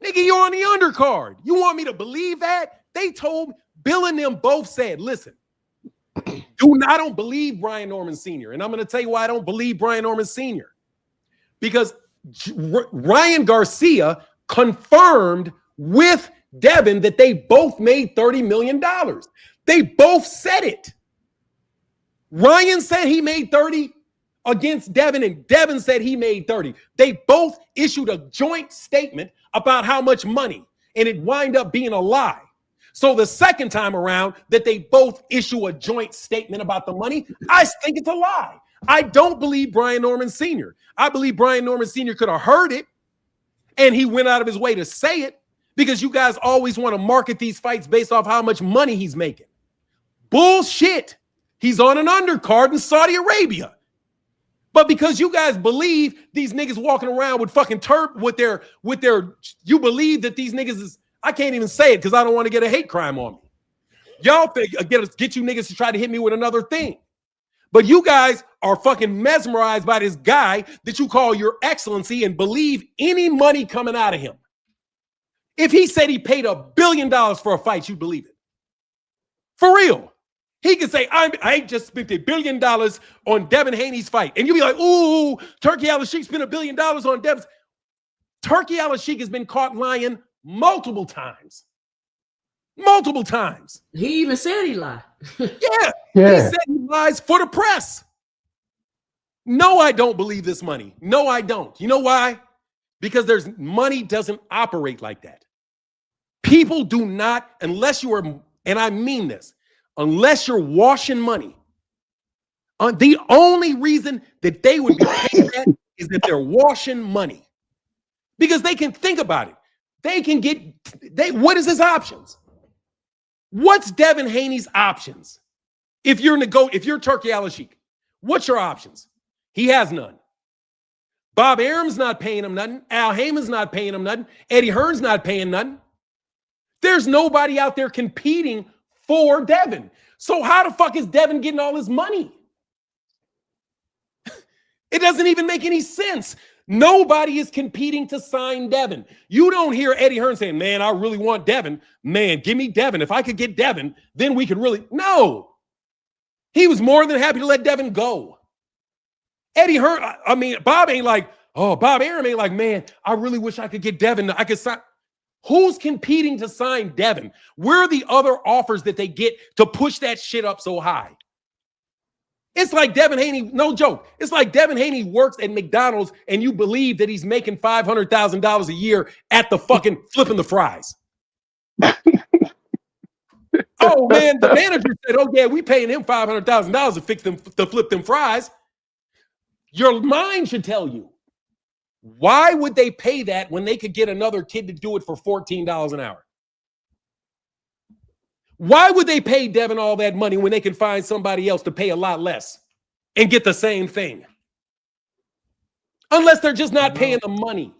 nigga, you're on the undercard. You want me to believe that? They told Bill and them both said, listen, I don't believe Brian Norman Sr. And I'm going to tell you why I don't believe Brian Norman Sr. Because Ryan Garcia confirmed with Devin that they both made $30 million. They both said it. Ryan said he made 30 against Devin, and Devin said he made 30. They both issued a joint statement about how much money, and it wind up being a lie. So the second time around that they both issue a joint statement about the money, I think it's a lie. I don't believe Brian Norman Sr. I believe Brian Norman Sr. could have heard it, and he went out of his way to say it because you guys always want to market these fights based off how much money he's making. Bullshit. He's on an undercard in Saudi Arabia. But because you guys believe these niggas walking around with fucking you believe that these niggas is, I can't even say it because I don't want to get a hate crime on me. Y'all think get you niggas to try to hit me with another thing. But you guys are fucking mesmerized by this guy that you call your excellency and believe any money coming out of him. If he said he paid $1 billion for a fight, you'd believe it. For real. He could say, I just spent $1 billion on Devin Haney's fight. And you'd be like, ooh, Turkey Al-Sheikh spent $1 billion on Devin's. Turkey Al-Sheikh has been caught lying multiple times. Multiple times. He even said he lied. Yeah. He said he lies for the press. No, I don't believe this money. No, I don't. You know why? Because money doesn't operate like that. People do not, unless you are, and I mean this, unless you're washing money. The only reason that they would be paying that is that they're washing money. Because they can think about it. They can get, what is his options? What's Devin Haney's options? If you're Turkey Al-Sheikh, what's your options? He has none. Bob Arum's not paying him nothing. Al Heyman's not paying him nothing. Eddie Hearn's not paying nothing. There's nobody out there competing for Devin. So how the fuck is Devin getting all his money? It doesn't even make any sense. Nobody is competing to sign Devin. You don't hear Eddie Hearn saying, man, I really want Devin. Man, give me Devin. If I could get Devin, then we could really. No. He was more than happy to let Devin go. Eddie Hearn, Bob ain't like, Bob Arum ain't like, man, I really wish I could get Devin. I could sign. Who's competing to sign Devin? Where are the other offers that they get to push that shit up so high? It's like Devin Haney, no joke. It's like Devin Haney works at McDonald's and you believe that he's making $500,000 a year at the fucking flipping the fries. Oh man, the manager said, oh yeah, we paying him $500,000 to flip them fries. Your mind should tell you, why would they pay that when they could get another kid to do it for $14 an hour? Why would they pay Devin all that money when they can find somebody else to pay a lot less and get the same thing? Unless they're just not paying the money.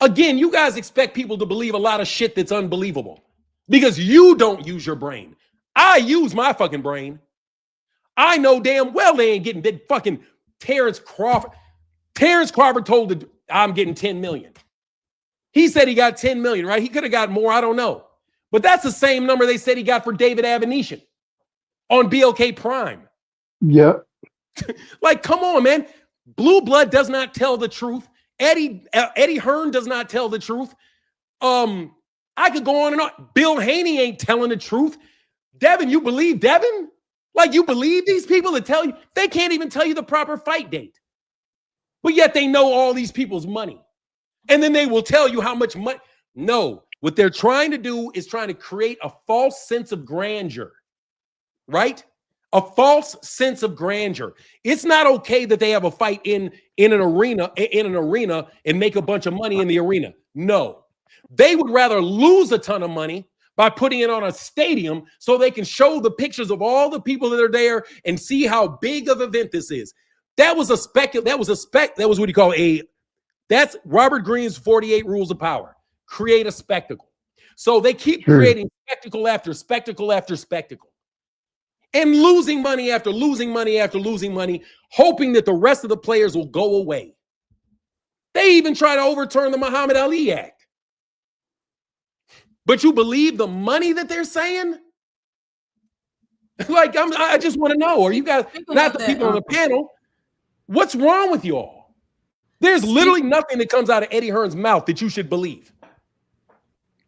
Again, you guys expect people to believe a lot of shit that's unbelievable because you don't use your brain. I use my fucking brain. I know damn well they ain't getting that fucking Terrence Crawford. Terrence Crawford told I'm getting 10 million. He said he got 10 million, right? He could have got more. I don't know. But that's the same number they said he got for David Avenetian on BLK Prime. Yep. Like, come on, man. Blue Blood does not tell the truth. Eddie Hearn does not tell the truth. I could go on and on. Bill Haney ain't telling the truth. Devin, you believe Devin? Like, you believe these people that tell you? They can't even tell you the proper fight date. But yet they know all these people's money. And then they will tell you how much money. No. What they're trying to do is trying to create a false sense of grandeur, right? A false sense of grandeur. It's not okay that they have a fight in an arena and make a bunch of money in the arena. No, they would rather lose a ton of money by putting it on a stadium so they can show the pictures of all the people that are there and see how big of an event this is. That was what you call that's Robert Greene's 48 rules of power. Create a spectacle. So they keep creating spectacle after spectacle after spectacle and losing money after losing money after losing money, hoping that the rest of the players will go away. They even try to overturn the Muhammad Ali Act. But you believe the money that they're saying? Like, I just want to know, are you guys, not the people on the panel, what's wrong with you all? There's literally nothing that comes out of Eddie Hearn's mouth that you should believe.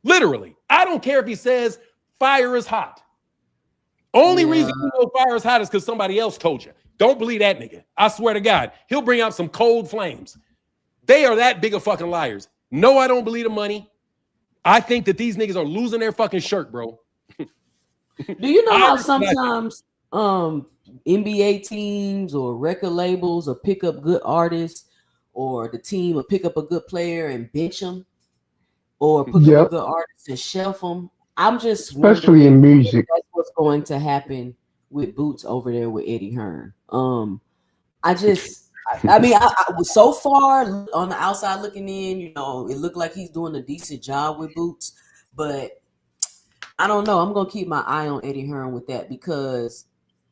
Literally. I don't care if he says fire is hot. Only reason you know fire is hot is because somebody else told you. Don't believe that nigga. I swear to God. He'll bring out some cold flames. They are that big of fucking liars. No, I don't believe the money. I think that these niggas are losing their fucking shirt, bro. Do you know how sometimes NBA teams or record labels will pick up good artists, or the team will pick up a good player and bench them, or put up a good artist and shelf them? I'm just especially in music. That's what's going to happen with Boots over there with Eddie Hearn. I mean, so far on the outside looking in, you know, it looked like he's doing a decent job with Boots, but I don't know. I'm gonna keep my eye on Eddie Hearn with that because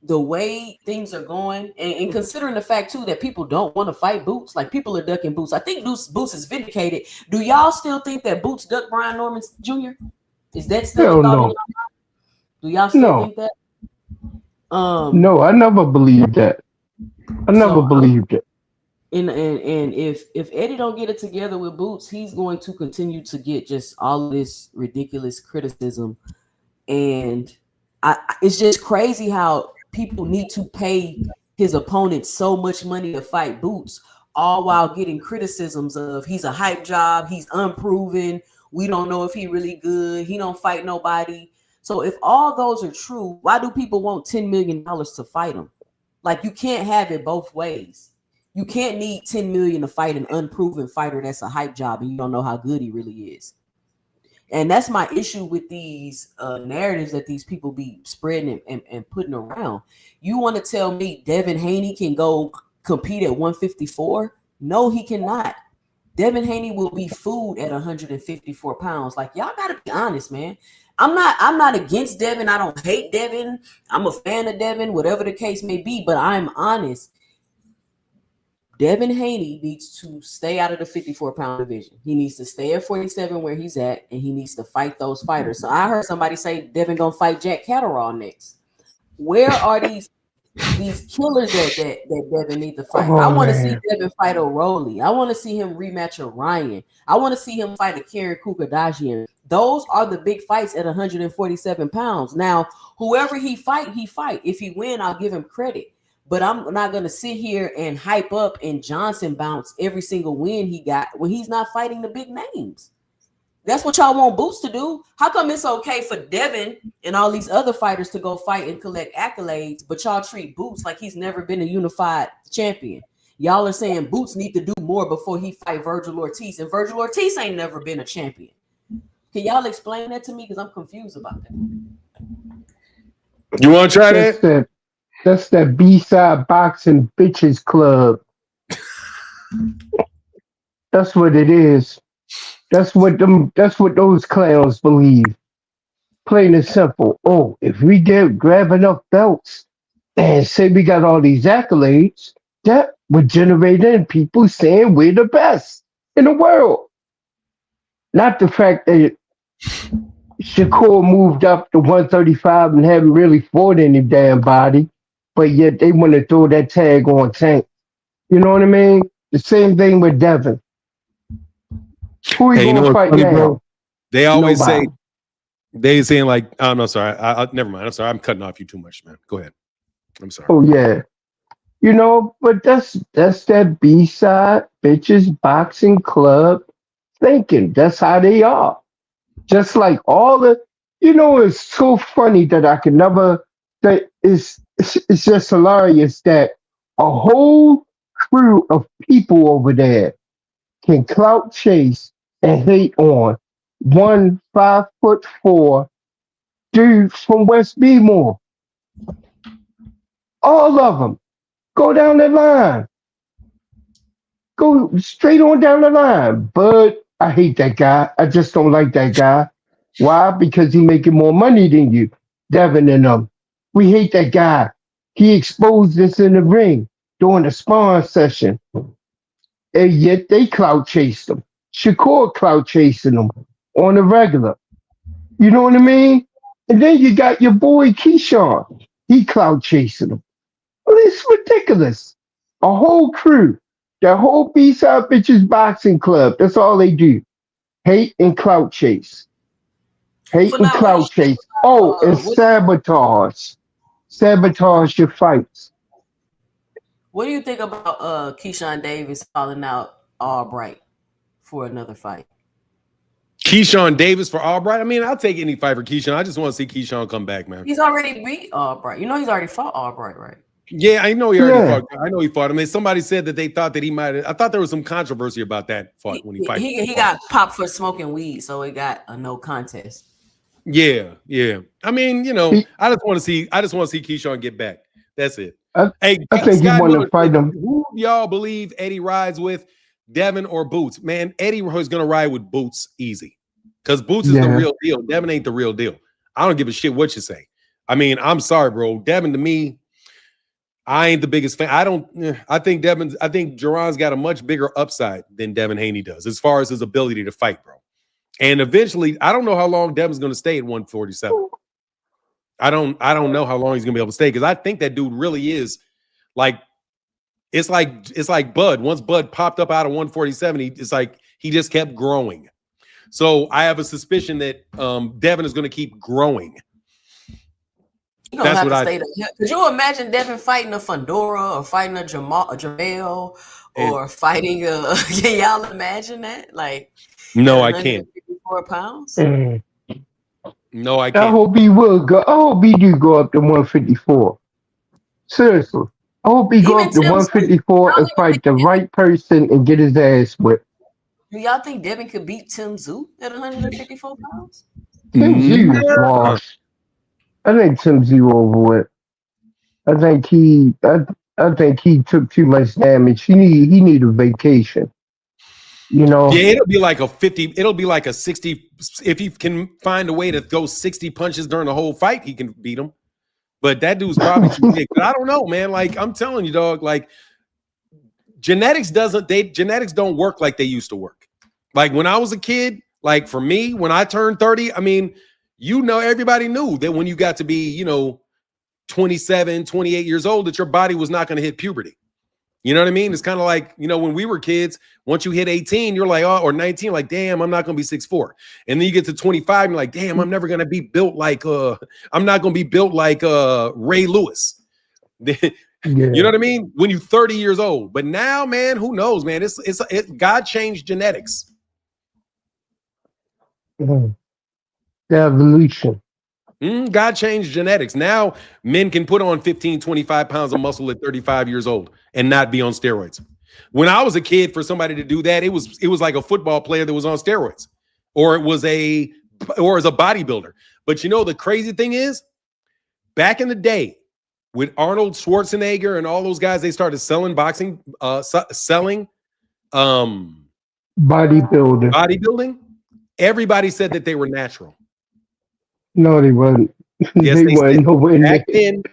the way things are going, and considering the fact too that people don't want to fight Boots, like people are ducking Boots. I think Boots is vindicated. Do y'all still think that Boots ducked Brian Norman Jr.? Is that still a thought in your mind? Do y'all still think that? No, I never believed that. I never believed it. And if Eddie don't get it together with Boots, he's going to continue to get just all of this ridiculous criticism. And it's just crazy how people need to pay his opponent so much money to fight Boots, all while getting criticisms of he's a hype job, he's unproven, we don't know if he really good, he don't fight nobody. So if all those are true, why do people want $10 million to fight him? Like, you can't have it both ways. You can't need $10 million to fight an unproven fighter that's a hype job and you don't know how good he really is. And that's my issue with these narratives that these people be spreading and putting around. You want to tell me Devin Haney can go compete at 154? No, he cannot. Devin Haney will be food at 154 pounds. Like, y'all got to be honest, man. I'm not against Devin. I don't hate Devin. I'm a fan of Devin, whatever the case may be. But I'm honest. Devin Haney needs to stay out of the 54-pound division. He needs to stay at 47 where he's at, and he needs to fight those fighters. So I heard somebody say Devin gonna fight Jack Catterall next. Where are these killers that Devin needs to fight? I want to see Devin fight O'Reilly. I want to see him rematch a Ryan. I want to see him fight a Karen Kukadashian. Those are the big fights at 147 pounds. Now, whoever he fight. If he win, I'll give him credit. But I'm not going to sit here and hype up and Johnson bounce every single win he got when he's not fighting the big names. That's what y'all want Boots to do. How come it's okay for Devin and all these other fighters to go fight and collect accolades, but y'all treat Boots like he's never been a unified champion? Y'all are saying Boots need to do more before he fight Virgil Ortiz, and Virgil Ortiz ain't never been a champion. Can y'all explain that to me? Because I'm confused about that. You want to try that? That's that B-side boxing bitches club. That's what it is. That's what those clowns believe. Plain and simple. Oh, if we grab enough belts and say we got all these accolades, that would generate in people saying we're the best in the world. Not the fact that Shakur moved up to 135 and haven't really fought any damn body. But yet they want to throw that tag on Tank. You know what I mean? The same thing with Devin. Who are you going to fight now? Bro? They always say, saying like, oh, no, sorry. I never mind. I'm sorry. I'm cutting off you too much, man. Go ahead. I'm sorry. Oh, yeah. You know, but that's that B-side bitches boxing club thinking. That's how they are. Just like all the, it's so funny that I can never, that it's just hilarious that a whole crew of people over there can clout chase and hate on one 5'4" dude from West Beemore. All of them. Go down the line. Go straight on down the line. But I hate that guy. I just don't like that guy. Why? Because he's making more money than you. Devin and them. We hate that guy. He exposed us in the ring during the sparring session. And yet they clout chased him. Shakur clout chasing him on the regular. You know what I mean? And then you got your boy Keyshawn. He clout chasing him. Well, it's ridiculous. A whole crew. The whole B-side bitches boxing club. That's all they do. Hate and clout chase. Hate and clout chase. Oh, and sabotage. Sabotage your fights. What do you think about Keyshawn Davis calling out Albright for another fight? Keyshawn Davis for Albright? I mean, I'll take any fight for Keyshawn. I just want to see Keyshawn come back, man. He's already beat Albright. You know he's already fought Albright, right? Yeah, I know he already fought. I know he fought him. And somebody said that they thought that he might have. I thought there was some controversy about that fight when he fought. He got popped for smoking weed, so he got a no contest. Yeah. I mean, I just want to see Keyshawn get back. That's it. I think he want to fight him. Who y'all believe Eddie rides with, Devin or Boots? Man, Eddie is gonna ride with Boots easy, because Boots is the real deal. Devin ain't the real deal. I don't give a shit what you say. I mean, I'm sorry, bro. Devin to me, I ain't the biggest fan. I think Jaron's got a much bigger upside than Devin Haney does as far as his ability to fight, bro. And eventually, I don't know how long Devin's going to stay at 147. I don't know how long he's going to be able to stay because I think that dude really is like, it's like Bud. Once Bud popped up out of 147, it's like he just kept growing. So I have a suspicion that Devin is going to keep growing. That's what I think. Could you imagine Devin fighting a Fandora or fighting a Jamel or fighting a? Can y'all imagine that? Like, no, I can't. 54 pounds. No, I can't. I hope he will go. I hope he do go up to 154. Seriously, I hope he go up to 154 and fight the right person and get his ass whipped. Do y'all think Devin could beat Tim Tszyu at 154 pounds? Tim Tszyu is lost. I think Tim Tszyu over it. I think he took too much damage. He need a vacation. You know. Yeah, it'll be like a 50. It'll be like a 60. If he can find a way to throw 60 punches during the whole fight, he can beat him. But that dude's probably too big. But I don't know, man. Like I'm telling you, dog. Like genetics don't work like they used to work. Like when I was a kid. Like for me, when I turned 30, I mean. Everybody knew that when you got to be, 27, 28 years old, that your body was not going to hit puberty. You know what I mean? It's kind of like, when we were kids, once you hit 18, you're like, or 19, like, damn, I'm not going to be 6'4". And then you get to 25, you're like, damn, I'm never going to be built like, I'm not going to be built like Ray Lewis. You know what I mean? When you're 30 years old. But now, man, who knows, man? God changed genetics. Mm-hmm. The evolution. God changed genetics. Now men can put on 15, 25 pounds of muscle at 35 years old and not be on steroids. When I was a kid, for somebody to do that, it was like a football player that was on steroids, or as a bodybuilder. But the crazy thing is, back in the day, with Arnold Schwarzenegger and all those guys, they started selling bodybuilding. Everybody said that they were natural. No, they wasn't. Yes, they wasn't. Back then,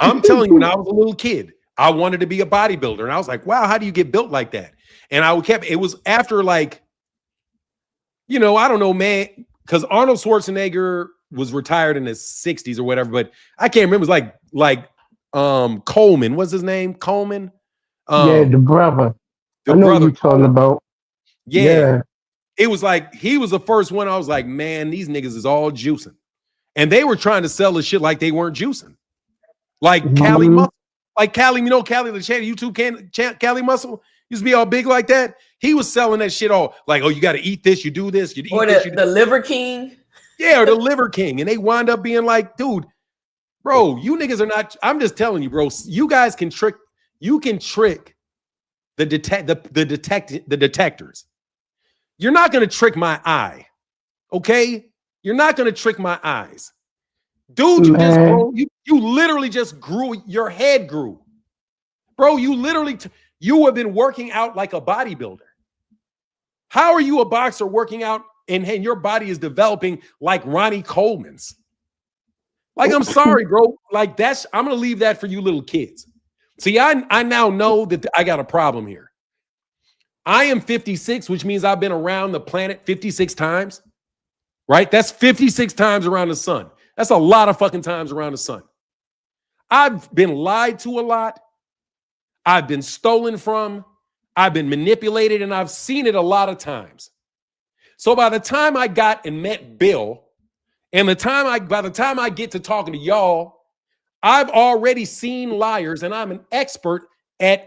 I'm telling you, when I was a little kid, I wanted to be a bodybuilder. And I was like, wow, how do you get built like that? And it was after like, I don't know, man, because Arnold Schwarzenegger was retired in his 60s or whatever, but I can't remember. It was like Coleman. What's his name? Coleman? The brother. I know what you're talking about. Yeah. It was like, he was the first one. I was like, man, these niggas is all juicing. And they were trying to sell the shit like they weren't juicing. Like Cali Muscle. Like Cali, Cali the channel, YouTube Cali Muscle used to be all big like that. He was selling that shit all like, oh, you got to eat this, you do this, you eat this. The Liver King. Yeah, or the Liver King. And they wind up being like, dude, bro, you niggas are not, I'm just telling you, bro, you guys can trick the detectors. You're not going to trick my eye. Okay? You're not going to trick my eyes. Dude, you literally just grew, your head grew. Bro, you have been working out like a bodybuilder. How are you a boxer working out and your body is developing like Ronnie Coleman's? Like, I'm sorry, bro. Like I'm going to leave that for you little kids. See, I now know that I got a problem here. I am 56, which means I've been around the planet 56 times. Right? That's 56 times around the sun. That's a lot of fucking times around the sun. I've been lied to a lot. I've been stolen from. I've been manipulated, and I've seen it a lot of times. So by the time I got and met Bill, and by the time I get to talking to y'all, I've already seen liars, and I'm an expert and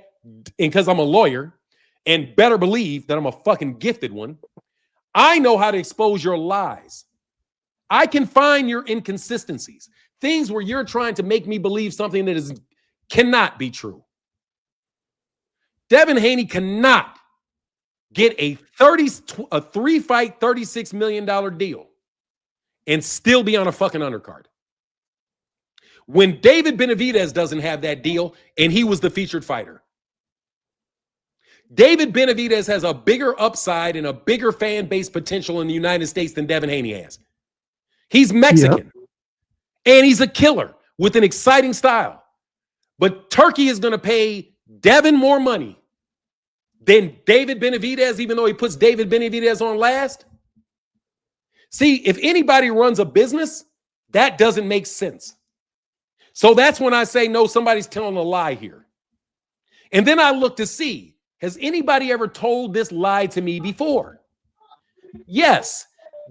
because I'm a lawyer, and better believe that I'm a fucking gifted one. I know how to expose your lies. I can find your inconsistencies, things where you're trying to make me believe something that cannot be true. Devin Haney cannot get a 3-fight, $36 million deal and still be on a fucking undercard. When David Benavidez doesn't have that deal and he was the featured fighter. David Benavidez has a bigger upside and a bigger fan base potential in the United States than Devin Haney has. He's Mexican, and he's a killer with an exciting style. But Turkey is going to pay Devin more money than David Benavidez, even though he puts David Benavidez on last. See, if anybody runs a business, that doesn't make sense. So that's when I say, no, somebody's telling a lie here. And then I look to see, has anybody ever told this lie to me before? Yes,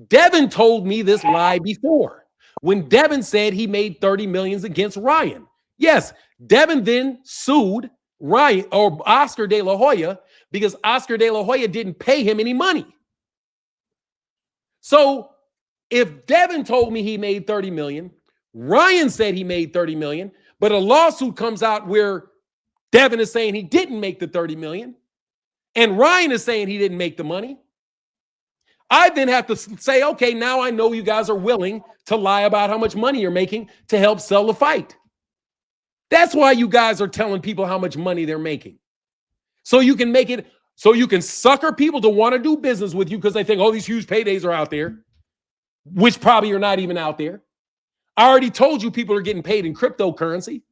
Devin told me this lie before. When Devin said he made 30 million against Ryan. Yes, Devin then sued Ryan or Oscar De La Hoya because Oscar De La Hoya didn't pay him any money. So if Devin told me he made 30 million, Ryan said he made 30 million, but a lawsuit comes out where Devin is saying he didn't make the 30 million, and Ryan is saying he didn't make the money. I then have to say, okay, now I know you guys are willing to lie about how much money you're making to help sell the fight. That's why you guys are telling people how much money they're making. So you can make it, so you can sucker people to want to do business with you because they think, oh, these huge paydays are out there, which probably are not even out there. I already told you people are getting paid in cryptocurrency.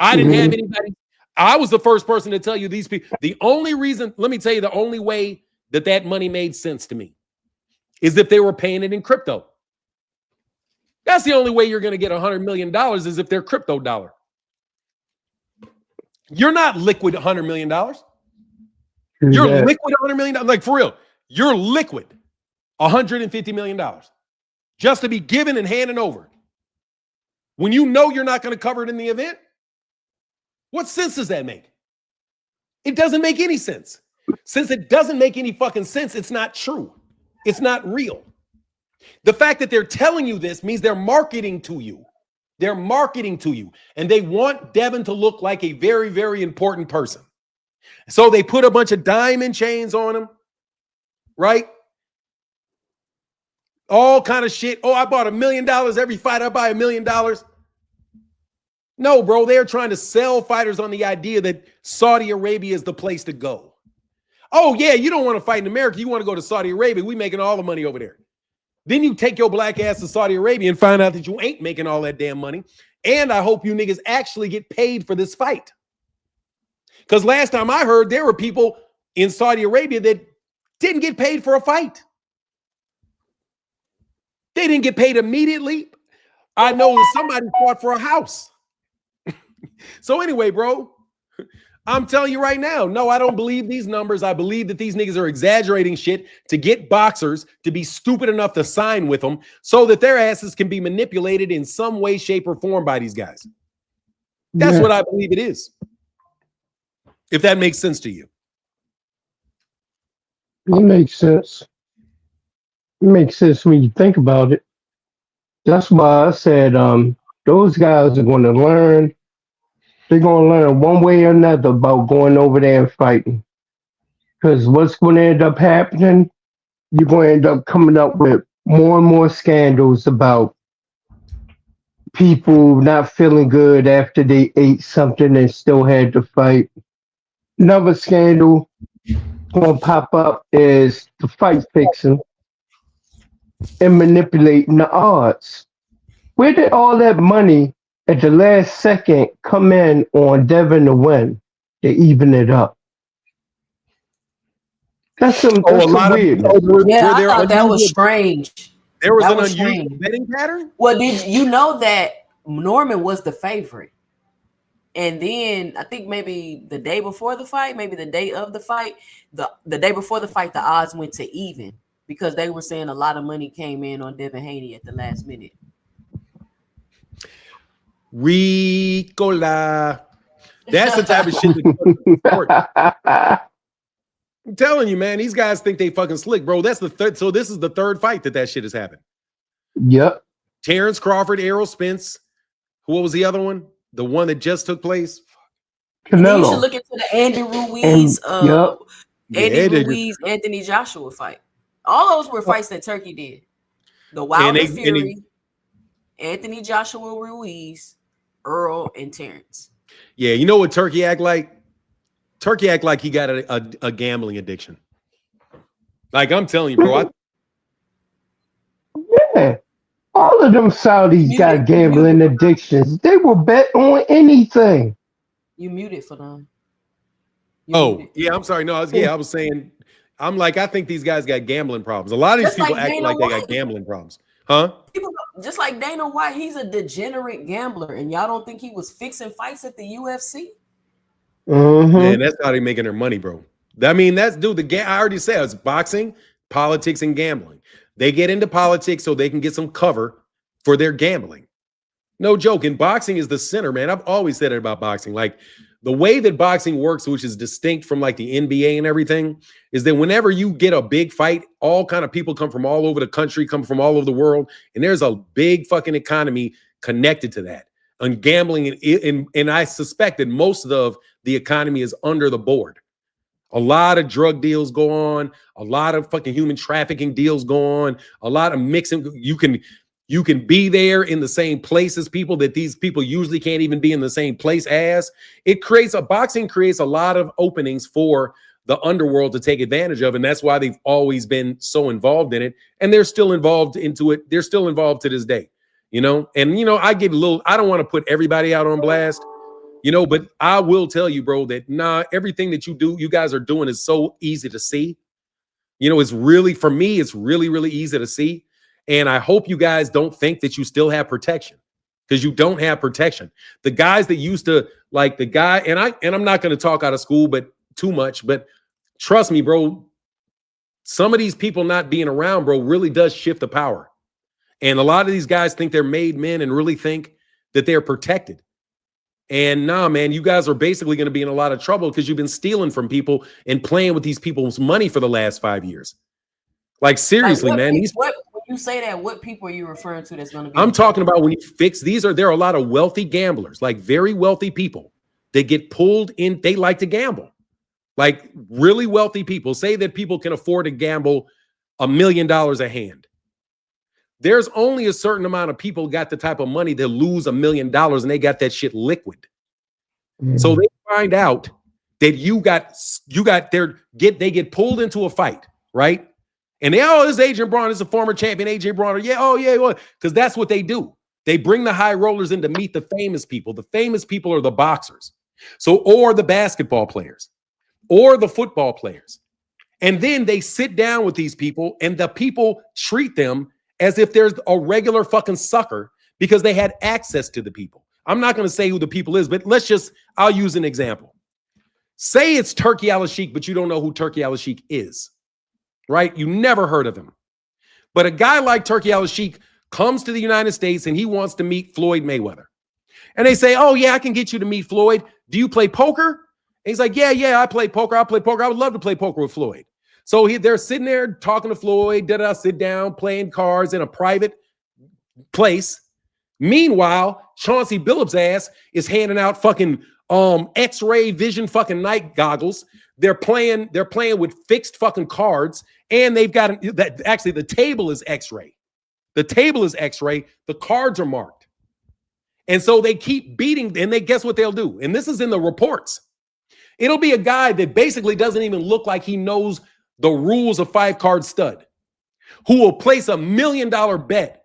I didn't have anybody. I was the first person to tell you these people. The only reason, let me tell you, the only way that that money made sense to me is if they were paying it in crypto. That's the only way you're going to get $100 million is if they're crypto dollar. You're not liquid $100 million. You're liquid $100 million. Like for real, you're liquid $150 million just to be given and handed over. When you know you're not going to cover it in the event, what sense does that make? It doesn't make any sense. Since it doesn't make any fucking sense, it's not true. It's not real. The fact that they're telling you this means they're marketing to you. They're marketing to you. And they want Devin to look like a very, very important person. So they put a bunch of diamond chains on him, right? All kind of shit. Oh, I bought $1 million every fight. I buy $1 million. No, bro, they're trying to sell fighters on the idea that Saudi Arabia is the place to go. Oh, yeah, you don't want to fight in America. You want to go to Saudi Arabia. We making all the money over there. Then you take your black ass to Saudi Arabia and find out that you ain't making all that damn money. And I hope you niggas actually get paid for this fight. Because last time I heard, there were people in Saudi Arabia that didn't get paid for a fight. They didn't get paid immediately. I know that somebody fought for a house. So anyway, bro, I'm telling you right now, no, I don't believe these numbers. I believe that these niggas are exaggerating shit to get boxers to be stupid enough to sign with them so that their asses can be manipulated in some way, shape, or form by these guys. That's what I believe it is. If that makes sense to you. It makes sense. It makes sense when you think about it. That's why I said those guys are going to learn. They're going to learn one way or another about going over there and fighting. Because what's going to end up happening, you're going to end up coming up with more and more scandals about people not feeling good after they ate something and still had to fight. Another scandal going to pop up is the fight fixing and manipulating the odds. Where did all that money at the last second come in on Devin to win to even it up? That's some weird. Yeah, I thought that was strange. There was an unusual betting pattern? Well, did you know that Norman was the favorite? And then I think maybe the day before the fight, maybe the day of the fight, the day before the fight, the odds went to even because they were saying a lot of money came in on Devin Haney at the last minute. Ricola. That's the type of shit that I'm telling you, man, these guys think they fucking slick, bro. That's the third. So this is the third fight that shit has happened. Yep. Terrence Crawford, Errol Spence. What was the other one? The one that just took place? Canelo. You should look into the Andy Ruiz, Ruiz, Anthony Joshua fight. All those were fights that Turkey did. The Wilder Fury, Anthony Joshua Ruiz, Earl, and Terrence. Yeah, you know what Turkey act like? Turkey act like he got a gambling addiction. Like I'm telling you, bro. Yeah. All of them Saudis got gambling addictions. They will bet on anything. You muted for them. Yeah, I'm sorry. No, I was saying, I think these guys got gambling problems. A lot of these people act like they got gambling problems. Huh? People, just like Dana White, he's a degenerate gambler, and y'all don't think he was fixing fights at the UFC? Man, that's how they making their money, bro. I mean, I already said it's boxing, politics, and gambling. They get into politics so they can get some cover for their gambling. No joke. And boxing is the center, man. I've always said it about boxing. Like, the way that boxing works, which is distinct from like the NBA and everything, is that whenever you get a big fight, all kind of people come from all over the country, come from all over the world, and there's a big fucking economy connected to that. And gambling, and I suspect that most of the economy is under the board. A lot of drug deals go on, a lot of fucking human trafficking deals go on, a lot of mixing. You can be there in the same place as people that these people usually can't even be in the same place as. Boxing creates a lot of openings for the underworld to take advantage of. And that's why they've always been so involved in it. And they're still involved into it. They're still involved to this day, And, I don't want to put everybody out on blast, but I will tell you, bro, that everything that you guys are doing is so easy to see. It's really, for me, it's really, really easy to see. And I hope you guys don't think that you still have protection, because you don't have protection. The guys that used to, like the guy, and I'm not going to talk out of school, but too much, but trust me, bro, some of these people not being around, bro, really does shift the power. And a lot of these guys think they're made men and really think that they're protected. And man, you guys are basically going to be in a lot of trouble because you've been stealing from people and playing with these people's money for the last 5 years. Like, seriously, man. When you say that, what people are you referring to that's going to be? I'm talking about when you fix, there are a lot of wealthy gamblers, like very wealthy people that get pulled in. They like to gamble. Like really wealthy people. Say that people can afford to gamble $1 million a hand. There's only a certain amount of people got the type of money that lose $1 million and they got that shit liquid. So they find out that they get pulled into a fight, right? And this Adrian Braun is a former champion, AJ Braun. Yeah, because that's what they do. They bring the high rollers in to meet the famous people. The famous people are the boxers, or the basketball players, or the football players. And then they sit down with these people, and the people treat them as if there's a regular fucking sucker because they had access to the people. I'm not going to say who the people is, but I'll use an example. Say it's Turki Al-Sheikh, but you don't know who Turki Al-Sheikh is. Right? You never heard of him. But a guy like Turki Al-Sheikh comes to the United States and he wants to meet Floyd Mayweather. And they say, oh, yeah, I can get you to meet Floyd. Do you play poker? And he's like, yeah, I play poker. I would love to play poker with Floyd. So they're sitting there talking to Floyd, sit down, playing cards in a private place. Meanwhile, Chauncey Billups' ass is handing out fucking X-ray vision fucking night goggles. They're playing with fixed fucking cards, and they've got actually the table is X-ray. The table is X-ray. The cards are marked. And so they keep beating, and guess what they'll do? And this is in the reports. It'll be a guy that basically doesn't even look like he knows the rules of 5-card stud, who will place $1 million bet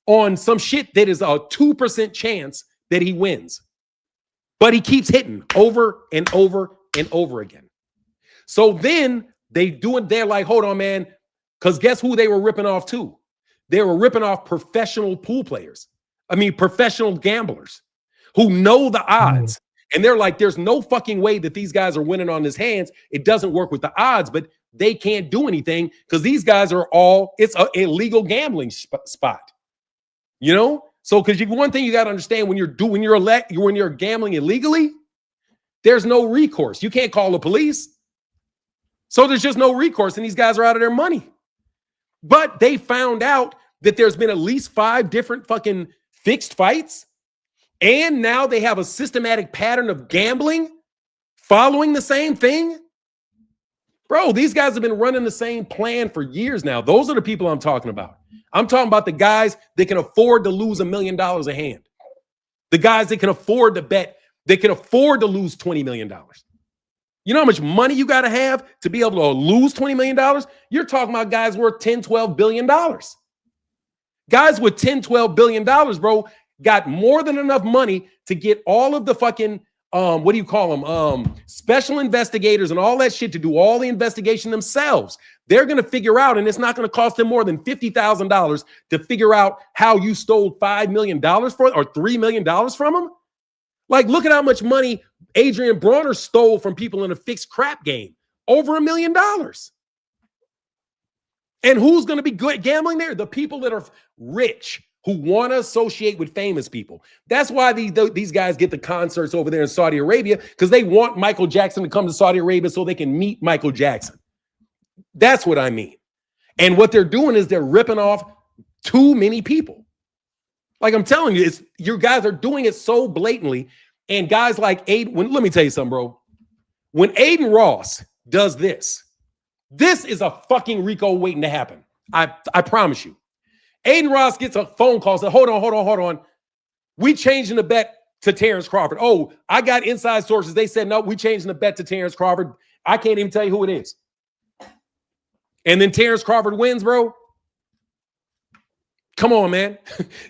on some shit that is a 2% chance that he wins. But he keeps hitting over and over and over again. So then they're like, hold on, man, because guess who they were ripping off too? They were ripping off professional professional gamblers who know the odds. And they're like, there's no fucking way that these guys are winning on his hands. It doesn't work with the odds, but they can't do anything because these guys are it's an illegal gambling spot. So because one thing you got to understand when you're gambling illegally, there's no recourse. You can't call the police. So there's just no recourse, and these guys are out of their money. But they found out that there's been at least 5 different fucking fixed fights, and now they have a systematic pattern of gambling following the same thing. Bro, these guys have been running the same plan for years now. Those are the people I'm talking about. I'm talking about the guys that can afford to lose $1 million a hand. The guys that can afford to bet, they can afford to lose $20 million. You know how much money you got to have to be able to lose $20 million? You're talking about guys worth $10, $12 billion. Guys with 10, 12 billion dollars, bro, got more than enough money to get all of the fucking what do you call them? Special investigators and all that shit to do all the investigation themselves. They're going to figure out, and it's not going to cost them more than $50,000 to figure out how you stole $5 million for or $3 million from them. Like, look at how much money Adrian Bronner stole from people in a fixed crap game. Over $1 million. And who's going to be good gambling there? The people that are rich, who want to associate with famous people. That's why these guys get the concerts over there in Saudi Arabia, because they want Michael Jackson to come to Saudi Arabia so they can meet Michael Jackson. That's what I mean. And what they're doing is they're ripping off too many people. Like I'm telling you, you guys are doing it so blatantly. And guys like Aiden, let me tell you something, bro. When Aiden Ross does this is a fucking RICO waiting to happen. I promise you. Aiden Ross gets a phone call, said, hold on. We changing the bet to Terrence Crawford. Oh, I got inside sources. They said, no, we changing the bet to Terrence Crawford. I can't even tell you who it is. And then Terrence Crawford wins, bro. Come on, man.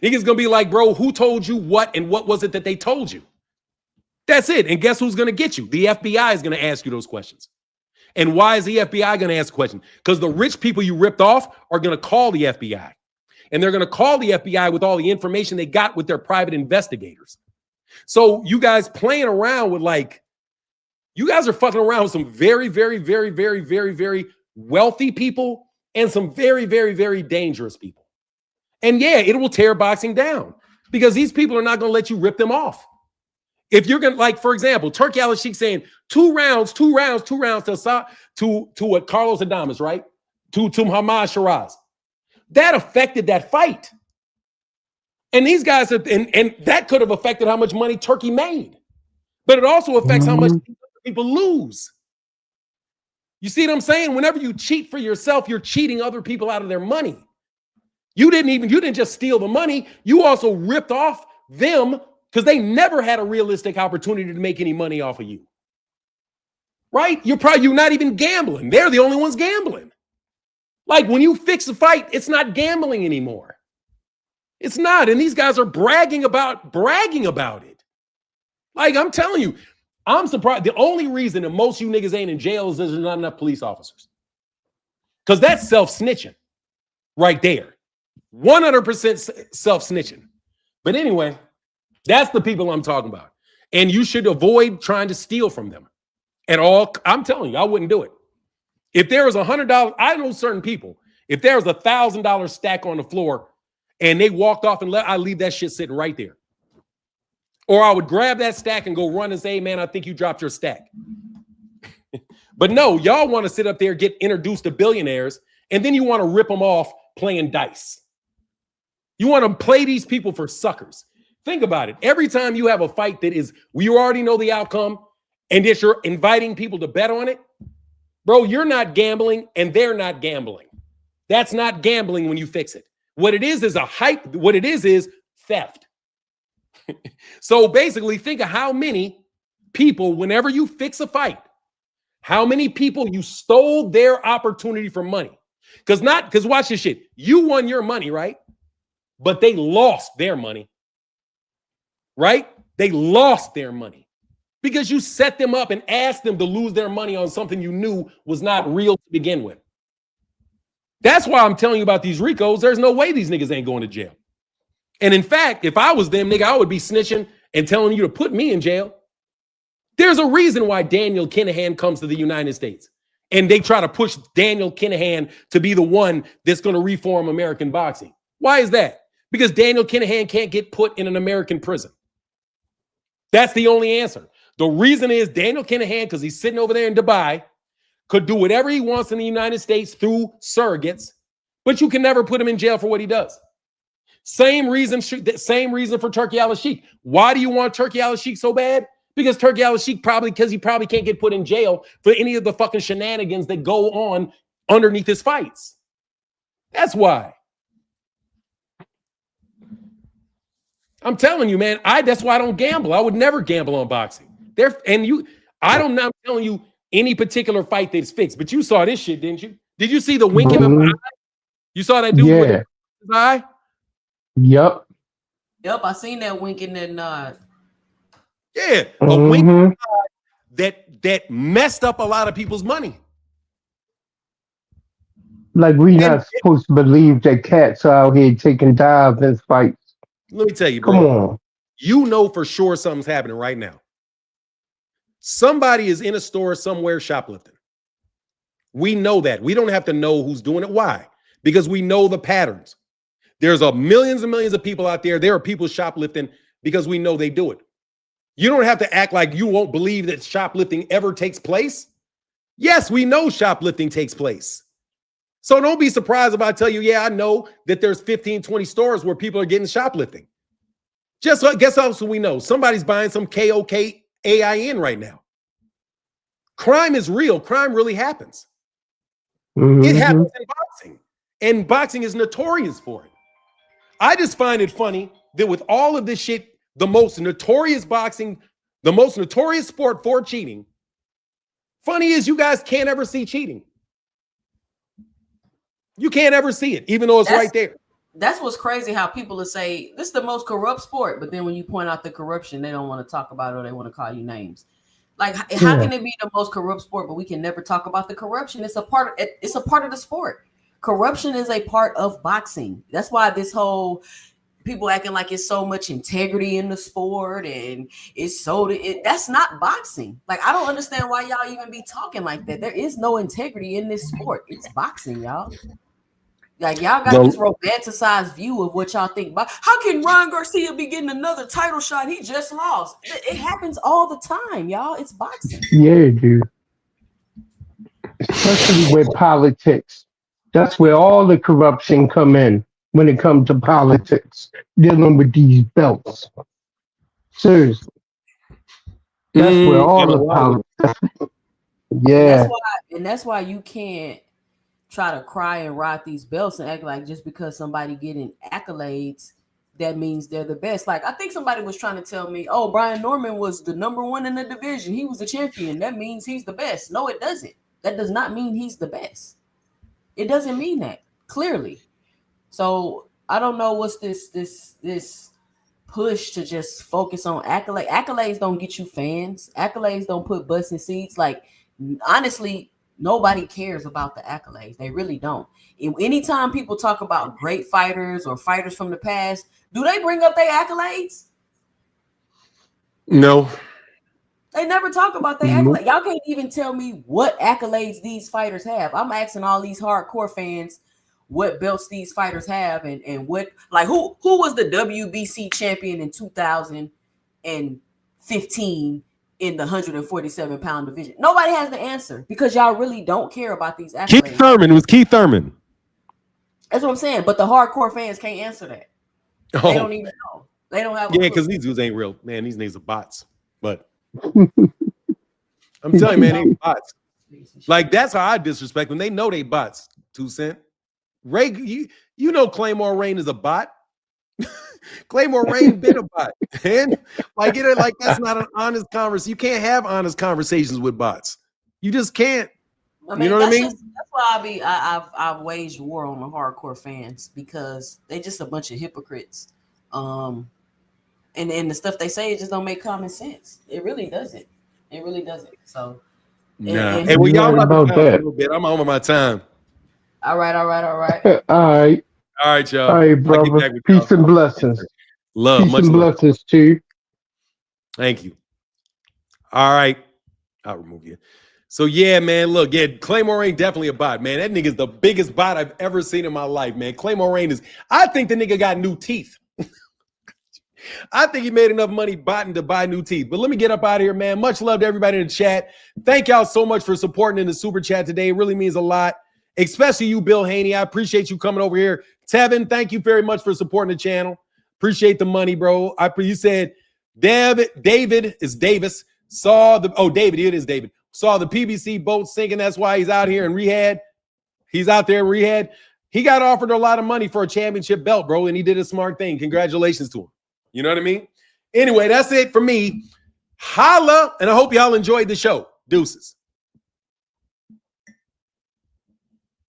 Niggas gonna be like, bro, who told you what and what was it that they told you? That's it. And guess who's gonna get you? The FBI is gonna ask you those questions. And why is the FBI gonna ask a question? Because the rich people you ripped off are gonna call the FBI. And they're going to call the FBI with all the information they got with their private investigators. So you guys playing around with you guys are fucking around with some very, very, very, very, very, very wealthy people and some very, very, very dangerous people. And yeah, it will tear boxing down because these people are not going to let you rip them off. If you're going to, for example, Turki Al-Sheikh saying 2 rounds to what Carlos Adames, right? To Muhammad Shiraz. That affected that fight. And these guys, and that could have affected how much money Turki made. But it also affects how much people lose. You see what I'm saying? Whenever you cheat for yourself, you're cheating other people out of their money. You didn't just steal the money. You also ripped off them because they never had a realistic opportunity to make any money off of you. Right? You're not even gambling. They're the only ones gambling. Like when you fix a fight, it's not gambling anymore. It's not. And these guys are bragging about it. Like I'm telling you, I'm surprised. The only reason that most of you niggas ain't in jail is there's not enough police officers. Because that's self-snitching right there. 100% self-snitching. But anyway, that's the people I'm talking about. And you should avoid trying to steal from them at all. I'm telling you, I wouldn't do it. If there was $100, I know certain people, if there was $1,000 stack on the floor and they walked off and I leave that shit sitting right there. Or I would grab that stack and go run and say, hey, man, I think you dropped your stack. But no, y'all want to sit up there, get introduced to billionaires, and then you want to rip them off playing dice. You want to play these people for suckers. Think about it. Every time you have a fight that is, you already know the outcome, and that you're inviting people to bet on it, bro, you're not gambling and they're not gambling. That's not gambling when you fix it. What it is a hype. What it is theft. So basically, think of how many people, whenever you fix a fight, how many people you stole their opportunity for money. Because watch this shit. You won your money, right? But they lost their money. Right? They lost their money. Because you set them up and asked them to lose their money on something you knew was not real to begin with. That's why I'm telling you about these RICOs. There's no way these niggas ain't going to jail. And in fact, if I was them, nigga, I would be snitching and telling you to put me in jail. There's a reason why Daniel Kinahan comes to the United States. And they try to push Daniel Kinahan to be the one that's going to reform American boxing. Why is that? Because Daniel Kinahan can't get put in an American prison. That's the only answer. The reason is Daniel Kinahan, because he's sitting over there in Dubai, could do whatever he wants in the United States through surrogates, but you can never put him in jail for what he does. Same reason for Turki Al-Sheikh. Why do you want Turki Al-Sheikh so bad? Because Turki Al-Sheikh probably can't get put in jail for any of the fucking shenanigans that go on underneath his fights. That's why. I'm telling you, man, that's why I don't gamble. I would never gamble on boxing. I'm not telling you any particular fight that's fixed, but you saw this shit, didn't you? Did you see the wink in the eye? You saw that dude with his eye? Yep. Yep, I seen that winking and nod. Yeah, a wink that messed up a lot of people's money. Like we not supposed to believe that cats are out here taking dives in fights. Let me tell you, Come bro. on. You know for sure something's happening right now. Somebody is in a store somewhere shoplifting. We know that. We don't have to know who's doing it. Why? Because we know the patterns. There's millions and millions of people out there. There are people shoplifting because we know they do it. You don't have to act like you won't believe that shoplifting ever takes place. Yes, we know shoplifting takes place. So don't be surprised if I tell you, yeah, I know that there's 15, 20 stores where people are getting shoplifting. Just guess also we know somebody's buying some KOKAIN right now. Crime is real. Crime really happens. It happens in boxing, and boxing is notorious for it. I just find it funny that with all of this shit, the most notorious sport for cheating, funny is you guys can't ever see cheating. You can't ever see it, even though it's right there. That's what's crazy, how people will say this is the most corrupt sport, but then when you point out the corruption, they don't want to talk about it or they want to call you names. Like, how can it be the most corrupt sport, but we can never talk about the corruption? It's a part of the sport. Corruption is a part of boxing. That's why this whole people acting like it's so much integrity in the sport and it's that's not boxing. Like, I don't understand why y'all even be talking like that. There is no integrity in this sport. It's boxing, y'all. Like, y'all got this romanticized view of what y'all think about. How can Ryan Garcia be getting another title shot? He just lost. It happens all the time, y'all. It's boxing. Yeah, dude. Especially with politics. That's where all the corruption come in when it comes to politics, dealing with these belts. Seriously. That's where all the politics. Yeah. And that's why you can't try to cry and ride these belts and act like just because somebody getting accolades, that means they're the best. Like, I think somebody was trying to tell me, oh, Brian Norman was the #1 in the division. He was the champion. That means he's the best. No, it doesn't. That does not mean he's the best. It doesn't mean that, clearly. So I don't know what's this push to just focus on accolades. Accolades don't get you fans. Accolades don't put butts in seats. Like, honestly, nobody cares about the accolades. They really don't. Anytime people talk about great fighters or fighters from the past, do they bring up their accolades? No. They never talk about their accolades. Y'all can't even tell me what accolades these fighters have. I'm asking all these hardcore fans what belts these fighters have and what, like, who was the WBC champion in 2015 in the 147-pound division? Nobody has the answer because y'all really don't care about these accolades. Keith Thurman. It was Keith Thurman. That's what I'm saying. But the hardcore fans can't answer that. They don't even know. They don't have. Yeah, because these dudes ain't real, man. These niggas are bots. But I'm telling you, man, they bots. Like, that's how I disrespect them. They know they bots. 2 Cent. Ray, you know Claymore Rain is a bot. Claymore Rain been a bot. And like, that's not an honest conversation. You can't have honest conversations with bots. You just can't. I mean, you know what I mean? That's why I've waged war on the hardcore fans, because they just a bunch of hypocrites. And the stuff they say, it just don't make common sense. It really doesn't. It really doesn't. So, and we y'all about that a little bit. I'm over my time. All right. All right. All right, y'all. All right, brother. Peace and blessings. Love. Peace and blessings to you. Thank you. All right. I'll remove you. So, yeah, man, look, Claymore Rain definitely a bot, man. That nigga's the biggest bot I've ever seen in my life, man. Claymore Rain I think the nigga got new teeth. I think he made enough money botting to buy new teeth. But let me get up out of here, man. Much love to everybody in the chat. Thank y'all so much for supporting in the super chat today. It really means a lot, especially you, Bill Haney. I appreciate you coming over here. Tevin, thank you very much for supporting the channel. Appreciate the money, bro. You said David is Davis. David, it is David. Saw the PBC boat sinking. That's why he's out here in rehab. He's out there in rehab. He got offered a lot of money for a championship belt, bro, and he did a smart thing. Congratulations to him. You know what I mean? Anyway, that's it for me. Holla, and I hope y'all enjoyed the show. Deuces.